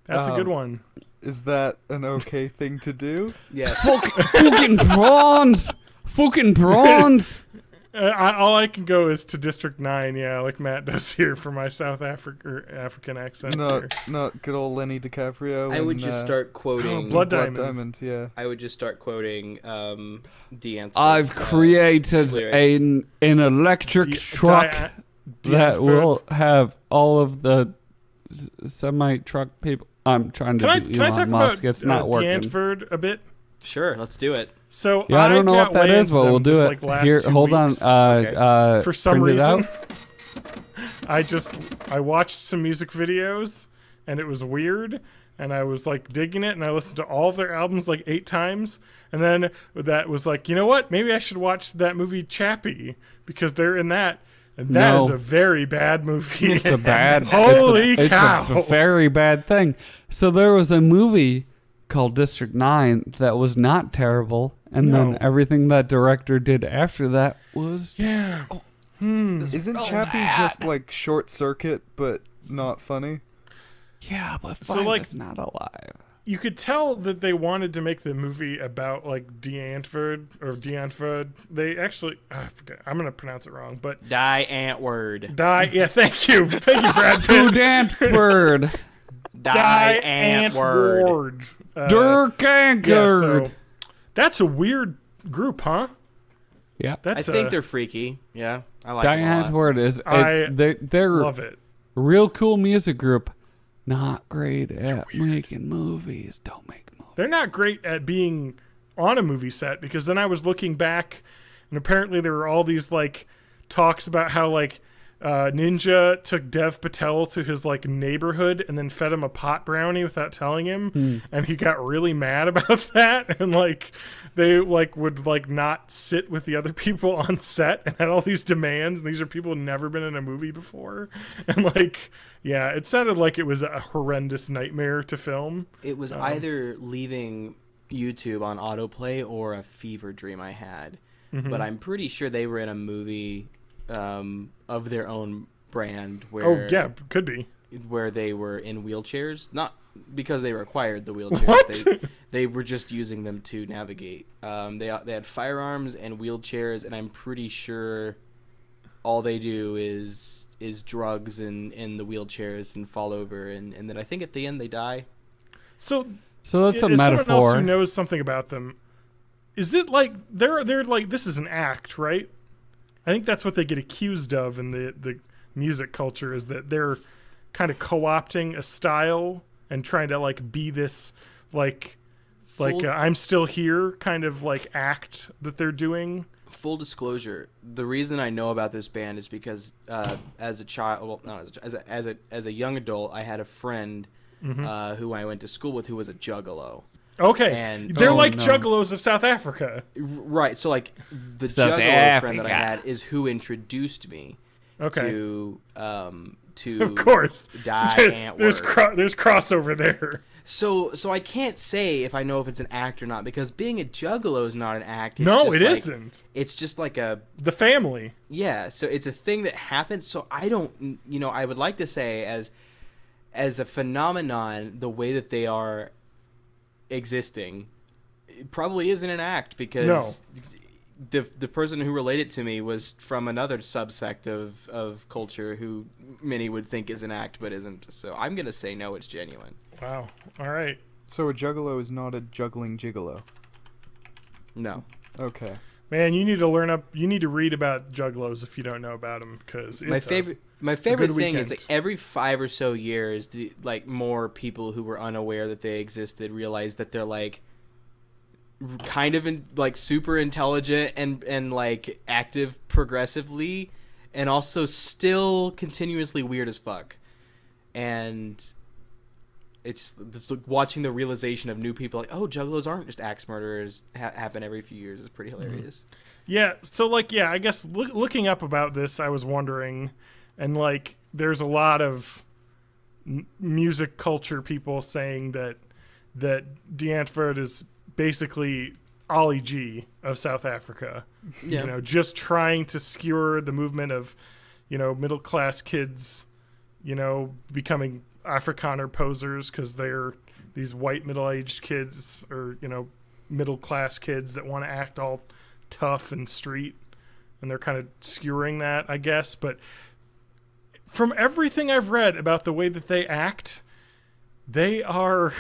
That's a good one. Is that an okay thing to do? Yes. Fucking bronze! Fucking bronze! All I can go is to District 9, like Matt does here for my South African accent. Not good old Lenny DiCaprio. I would just start quoting Blood Diamond. Yeah. I would just start quoting D'Anthony. I've created an electric truck that will have all of the semi-truck people. I'm trying to do Elon Musk. It's not working. D'Anford a bit? Sure, let's do it. So yeah, I don't know what that is, but we'll do it. Here, hold on. For some reason, I watched some music videos, and it was weird, and I was digging it, and I listened to all of their albums 8 times, and then that was you know what? Maybe I should watch that movie Chappie because they're in that. And that is a very bad movie. It's a bad. Holy cow! It's a very bad thing. So there was a movie called District 9 that was not terrible, and then No. everything that director did after that was Yeah. Isn't Chappie just like Short Circuit, but not funny? yeah, but So, fine, like- it's not alive. You could tell that they wanted to make the movie about like Deantford. They actually, I forget. I'm gonna pronounce it wrong, but Die Antword. Yeah, thank you, Brad Who Pitt. Dantword? Die Antword. Ward. Dirk Yeah, Anchord. so that's a weird group, huh? Yeah. That's I think they're freaky. Yeah, I like them a lot. Dantword is I they're love it. real cool music group. Not great at making movies. Don't make movies. They're not great at being on a movie set, because then I was looking back, and apparently there were all these like talks about how like Ninja took Dev Patel to his like neighborhood and then fed him a pot brownie without telling him, and he got really mad about that, and like they like would like not sit with the other people on set and had all these demands, and these are people who've never been in a movie before, and like yeah, it sounded like it was a horrendous nightmare to film. It was either leaving YouTube on autoplay or a fever dream I had. But I'm pretty sure they were in a movie of their own brand where Oh yeah, could be. where they were in wheelchairs, not because they required the wheelchairs. What? They were just using them to navigate. They had firearms and wheelchairs, and I'm pretty sure all they do is drugs in the wheelchairs and fall over, and then I think at the end they die. So So that's a as someone else who metaphor. knows something about them, is it like they're like, this is an act, right? I think that's what they get accused of in the music culture, is that they're kind of co-opting a style and trying to like be this like I'm still here kind of like act that they're doing. Full disclosure: the reason I know about this band is because as a child, well, not as a young adult, I had a friend who I went to school with who was a juggalo. Okay, And- they're Oh, like no. juggalos of South Africa. Right. So like the South juggalo friend that I Africa. had is who introduced me Okay, to of course. Die there's Antword. there's crossover there. So I can't say if I know if it's an act or not, because being a juggalo is not an act. It's No, just it like, isn't. It's just like a The family. yeah. So it's a thing that happens. So I don't, I would like to say as a phenomenon, the way that they are existing, it probably isn't an act, because the person who related to me was from another subsect of culture who many would think is an act but isn't. So I'm gonna say no, it's genuine. Wow. All right. So a juggalo is not a juggling gigolo. No. Okay. Man, you need to learn up. You need to read about juggalos if you don't know about them, because My favorite thing is like weekend. every 5 or so years, like more people who were unaware that they existed realize that they're like kind of like super intelligent and like active progressively, and also still continuously weird as fuck. And it's like watching the realization of new people like, oh, juggalos aren't just axe murderers, happen every few years is pretty hilarious. Yeah. So like, yeah, I guess looking up about this, I was wondering, and like, there's a lot of music culture people saying that Deantford is basically Ollie G of South Africa. Yeah. You know, just trying to skewer the movement of, middle class kids, becoming Afrikaner posers because they're these white middle-aged kids, or middle-class kids that want to act all tough and street, and they're kind of skewering that, I guess. But from everything I've read about the way that they act, they're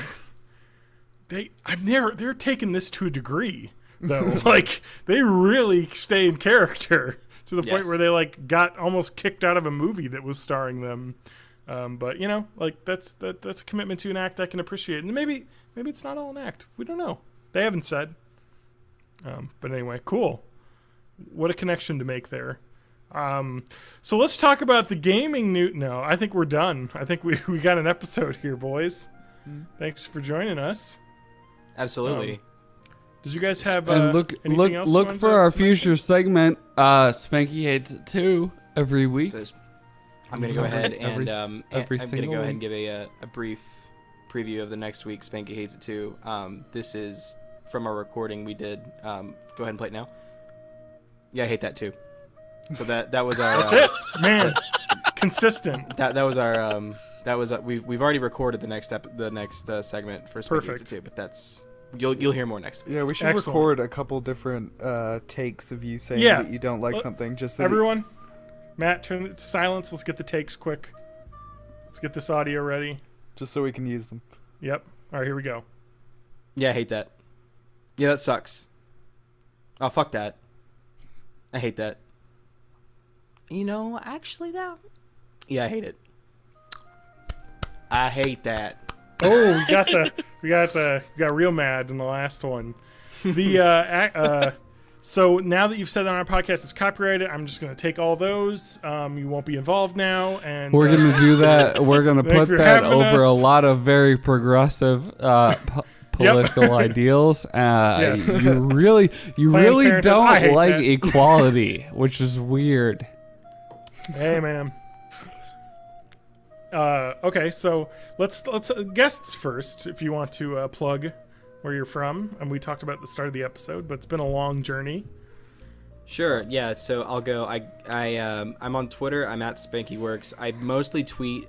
taking this to a degree, though. Like, they really stay in character to the point Yes. where they like got almost kicked out of a movie that was starring them. But like that's a commitment to an act I can appreciate, and maybe it's not all an act. We don't know. They haven't said. But anyway, cool. What a connection to make there. So let's talk about the gaming new. No, I think we're done. I think we got an episode here, boys. Thanks for joining us. Absolutely. Did you guys have And look anything else you look wanted for to our mention? future segment. Spanky hates it too every week. So I'm gonna go ahead Every and s- I'm every gonna single go ahead and week. give a brief preview of the next week. Spanky Hates It Too. This is from a recording we did. Go ahead and play it now. Yeah, I hate that too. So that was our. That's it, man. Consistent. That was our. We've already recorded the next segment for Spanky Hates It Perfect. Too, but that's you'll hear more next week. Yeah, we should Excellent. record a couple different takes of you saying Yeah. that you don't like something. Just so Everyone, Matt, turn it to silence. Let's get the takes quick. Let's get this audio ready. just so we can use them. Yep. All right, here we go. Yeah, I hate that. Yeah, that sucks. Oh, fuck that. I hate that. You know, actually, that. Yeah, I hate it. I hate that. Oh, we got real mad in the last one. So now that you've said that on our podcast it's copyrighted, I'm just going to take all those. You won't be involved now, and We're gonna do that. We're gonna Thank you put for that having over a us. lot of very progressive political ideals. Yes. You really Parenthood, I don't hate like that. equality, which is weird. Hey, man. Okay, so let's guests first. If you want to plug where you're from, and we talked about at the start of the episode, but it's been a long journey. Sure. Yeah. So I'll go. I'm on Twitter. I'm at SpankyWorks. I mostly tweet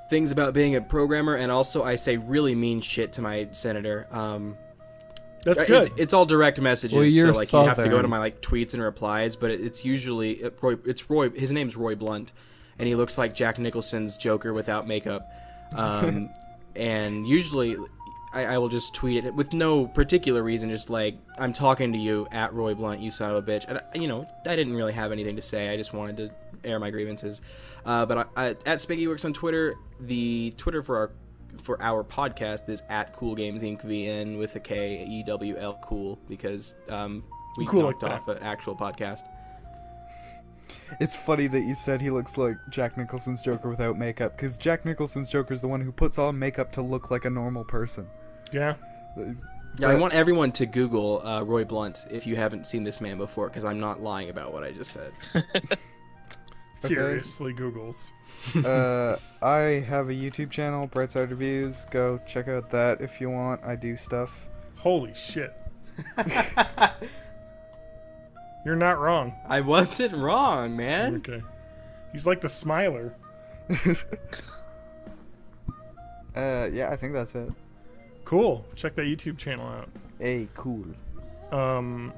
things about being a programmer, and also I say really mean shit to my senator. That's good. It's all direct messages, Well, you're so like you have to go to Southern. my like tweets and replies. But it's usually Roy. His name's Roy Blunt, and he looks like Jack Nicholson's Joker without makeup. And usually I will just tweet it with no particular reason, just like, I'm talking to you at Roy Blunt, you son of a bitch. And I didn't really have anything to say. I just wanted to air my grievances. But at SpankyWorks on Twitter, the Twitter for our podcast is at Cool Games Inc. VN with a KEWL cool, because we Cool knocked like off an actual podcast. It's funny that you said he looks like Jack Nicholson's Joker without makeup, because Jack Nicholson's Joker is the one who puts on makeup to look like a normal person. Yeah. Yeah, I want everyone to Google Roy Blunt if you haven't seen this man before, because I'm not lying about what I just said. Furiously Googles. I have a YouTube channel, Brightside Reviews. Go check out that if you want. I do stuff. Holy shit. You're not wrong. I wasn't wrong, man. Okay. He's like the Smiler. Yeah, I think that's it. Cool. Check that YouTube channel out. Hey, cool. I'm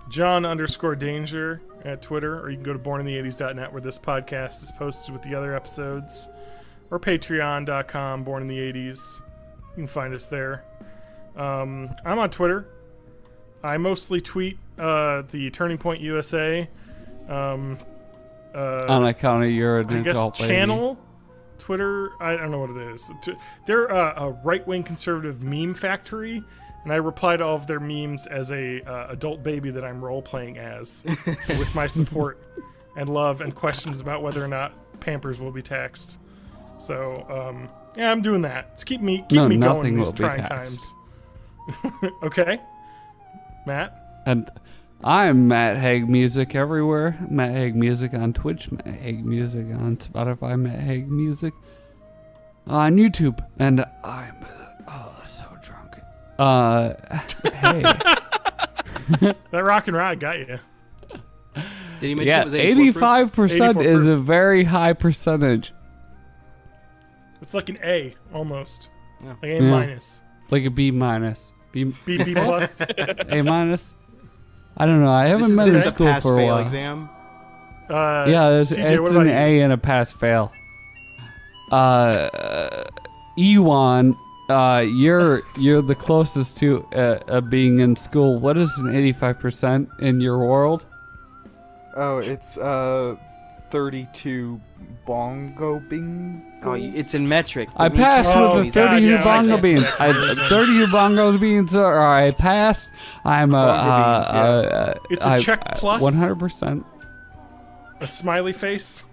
John_Danger at Twitter, or you can go to bornintheeighties.net where this podcast is posted with the other episodes, or patreon.com, bornintheeighties. You can find us there. I'm on Twitter. I mostly tweet the Turning Point USA. On account of you're an I guess adult baby. channel, Twitter, I don't know what it is. They're a right-wing conservative meme factory, and I reply to all of their memes as a adult baby that I'm role-playing as, with my support and love and questions about whether or not Pampers will be taxed. So, yeah, I'm doing that. It's keep me going in nothing these will be trying taxed. times. Okay, Matt. And I'm Matt Haig Music everywhere. Matt Haig Music on Twitch. Matt Haig Music on Spotify. Matt Haig Music on YouTube. And I'm so drunk. Hey. That rock and ride got you. Did he mention Yeah, it was 84 proof? 85% is 84 a very high percentage. It's like an A almost, Yeah. like A Yeah. minus, Like a B minus. B B plus. A minus. I don't know. I haven't This been is in the school for a pass-fail while. exam. Yeah, it's TJ, what an about you? A and a pass fail. Ewan, you're the closest to being in school. What is an 85% in your world? Oh, it's 32 bongo bingos. Oh, it's in metric. I The passed metric Oh, with the is- 32 yeah, I bongo can't beans. do that. 32 bongo beans. I passed. I'm Bongo beans, yeah. It's a check plus? 100%. A smiley face.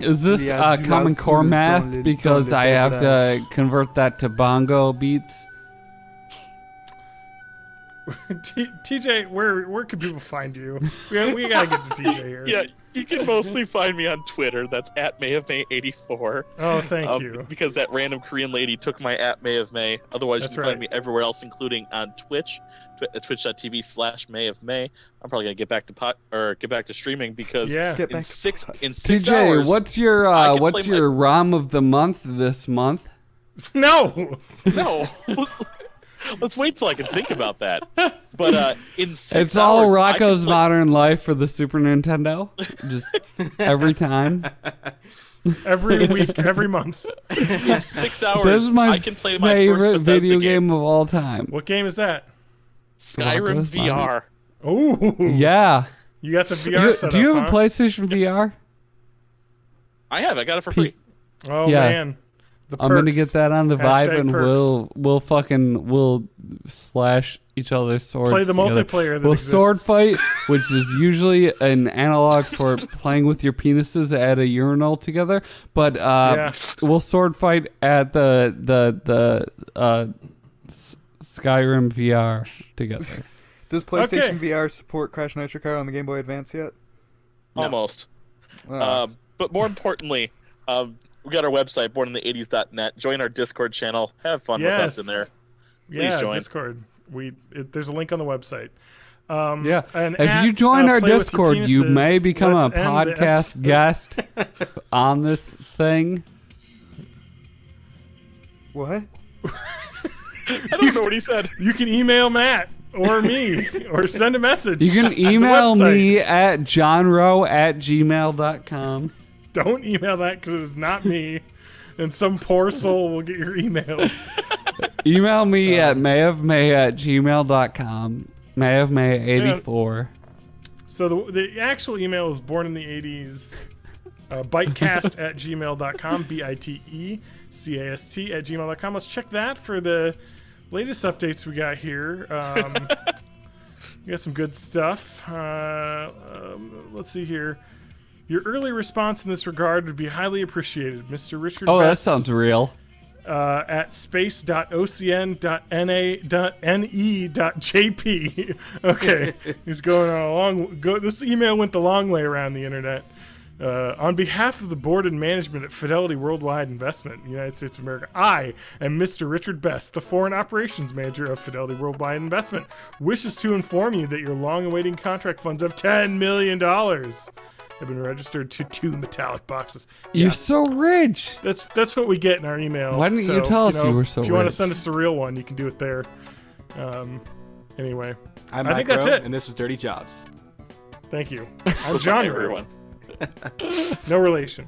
Is this Yeah, Common you Core have to math? don't Because let I have that. to convert that to bongo beats. TJ, where can people find you? We gotta get to TJ here. Yeah, you can mostly find me on Twitter. That's at @MayofMay84. Oh, thank you. Because that random Korean lady took my @MayofMay. Otherwise, That's you can right. find me everywhere else, including on Twitch, twitch.tv/MayofMay. I'm probably gonna get back to streaming because Yeah. Get in back to six TJ, hours. what's your I can what's play my- your ROM of the month this month? No. No. Let's wait till I can think about that. But in 6 hours, It's all I can Rocco's play- Modern Life for the Super Nintendo. Just every time. Every week, every month. In 6 hours, This is my I can play my first favorite Bethesda video game of all time. What game is that? Skyrim Rocco's VR. Oh. Yeah. You got the VR set Do you up, have a huh? PlayStation VR? I got it for free. Oh Yeah. man. The I'm gonna perks. get that on the Vive, Hashtag and perks. we'll slash each other's swords. Play the together. multiplayer that We'll exists. sword fight, which is usually an analog for playing with your penises at a urinal together. But Yeah. we'll sword fight at the Skyrim VR together. Does PlayStation Okay. VR support Crash Nitro Kart on the Game Boy Advance yet? Almost. Oh. But more importantly, we got our website, bornintheeighties.net. Join our Discord channel. Have fun with us in there. Please join. Discord. There's a link on the website. Yeah. And If you join our Play With Your Discord, you Penises, may become a let's end the podcast episode. guest on this thing. What? I don't know what he said. You can email Matt or me or send a message. You can to the email website. me at johnrowe@gmail.com. Don't email that because it's not me, and some poor soul will get your emails. Email me at mayofmay@gmail.com. Mayofmay84. So the actual email is born in the 80s, bitecast@gmail.com, bitecast@gmail.com. Let's check that for the latest updates we got here. We got some good stuff. Let's see here. Your early response in this regard would be highly appreciated, Mr. Richard Oh, that Best, sounds real. at space.ocn.ne.jp. Okay, he's going on this email went the long way around the internet. On behalf of the board and management at Fidelity Worldwide Investment, United States of America, I am Mr. Richard Best, the Foreign Operations Manager of Fidelity Worldwide Investment, wishes to inform you that your long-awaiting contract funds of $10 million have been registered to 2 metallic boxes. You're so rich. That's what we get in our email. Why didn't you tell us you were so If you want to rich? send us the real one, you can do it there. Anyway, I'm I think Micro, that's it. and this was Dirty Jobs. Thank you. I'm John. Bye, everyone. No relation.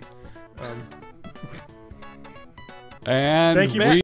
And Thank you. we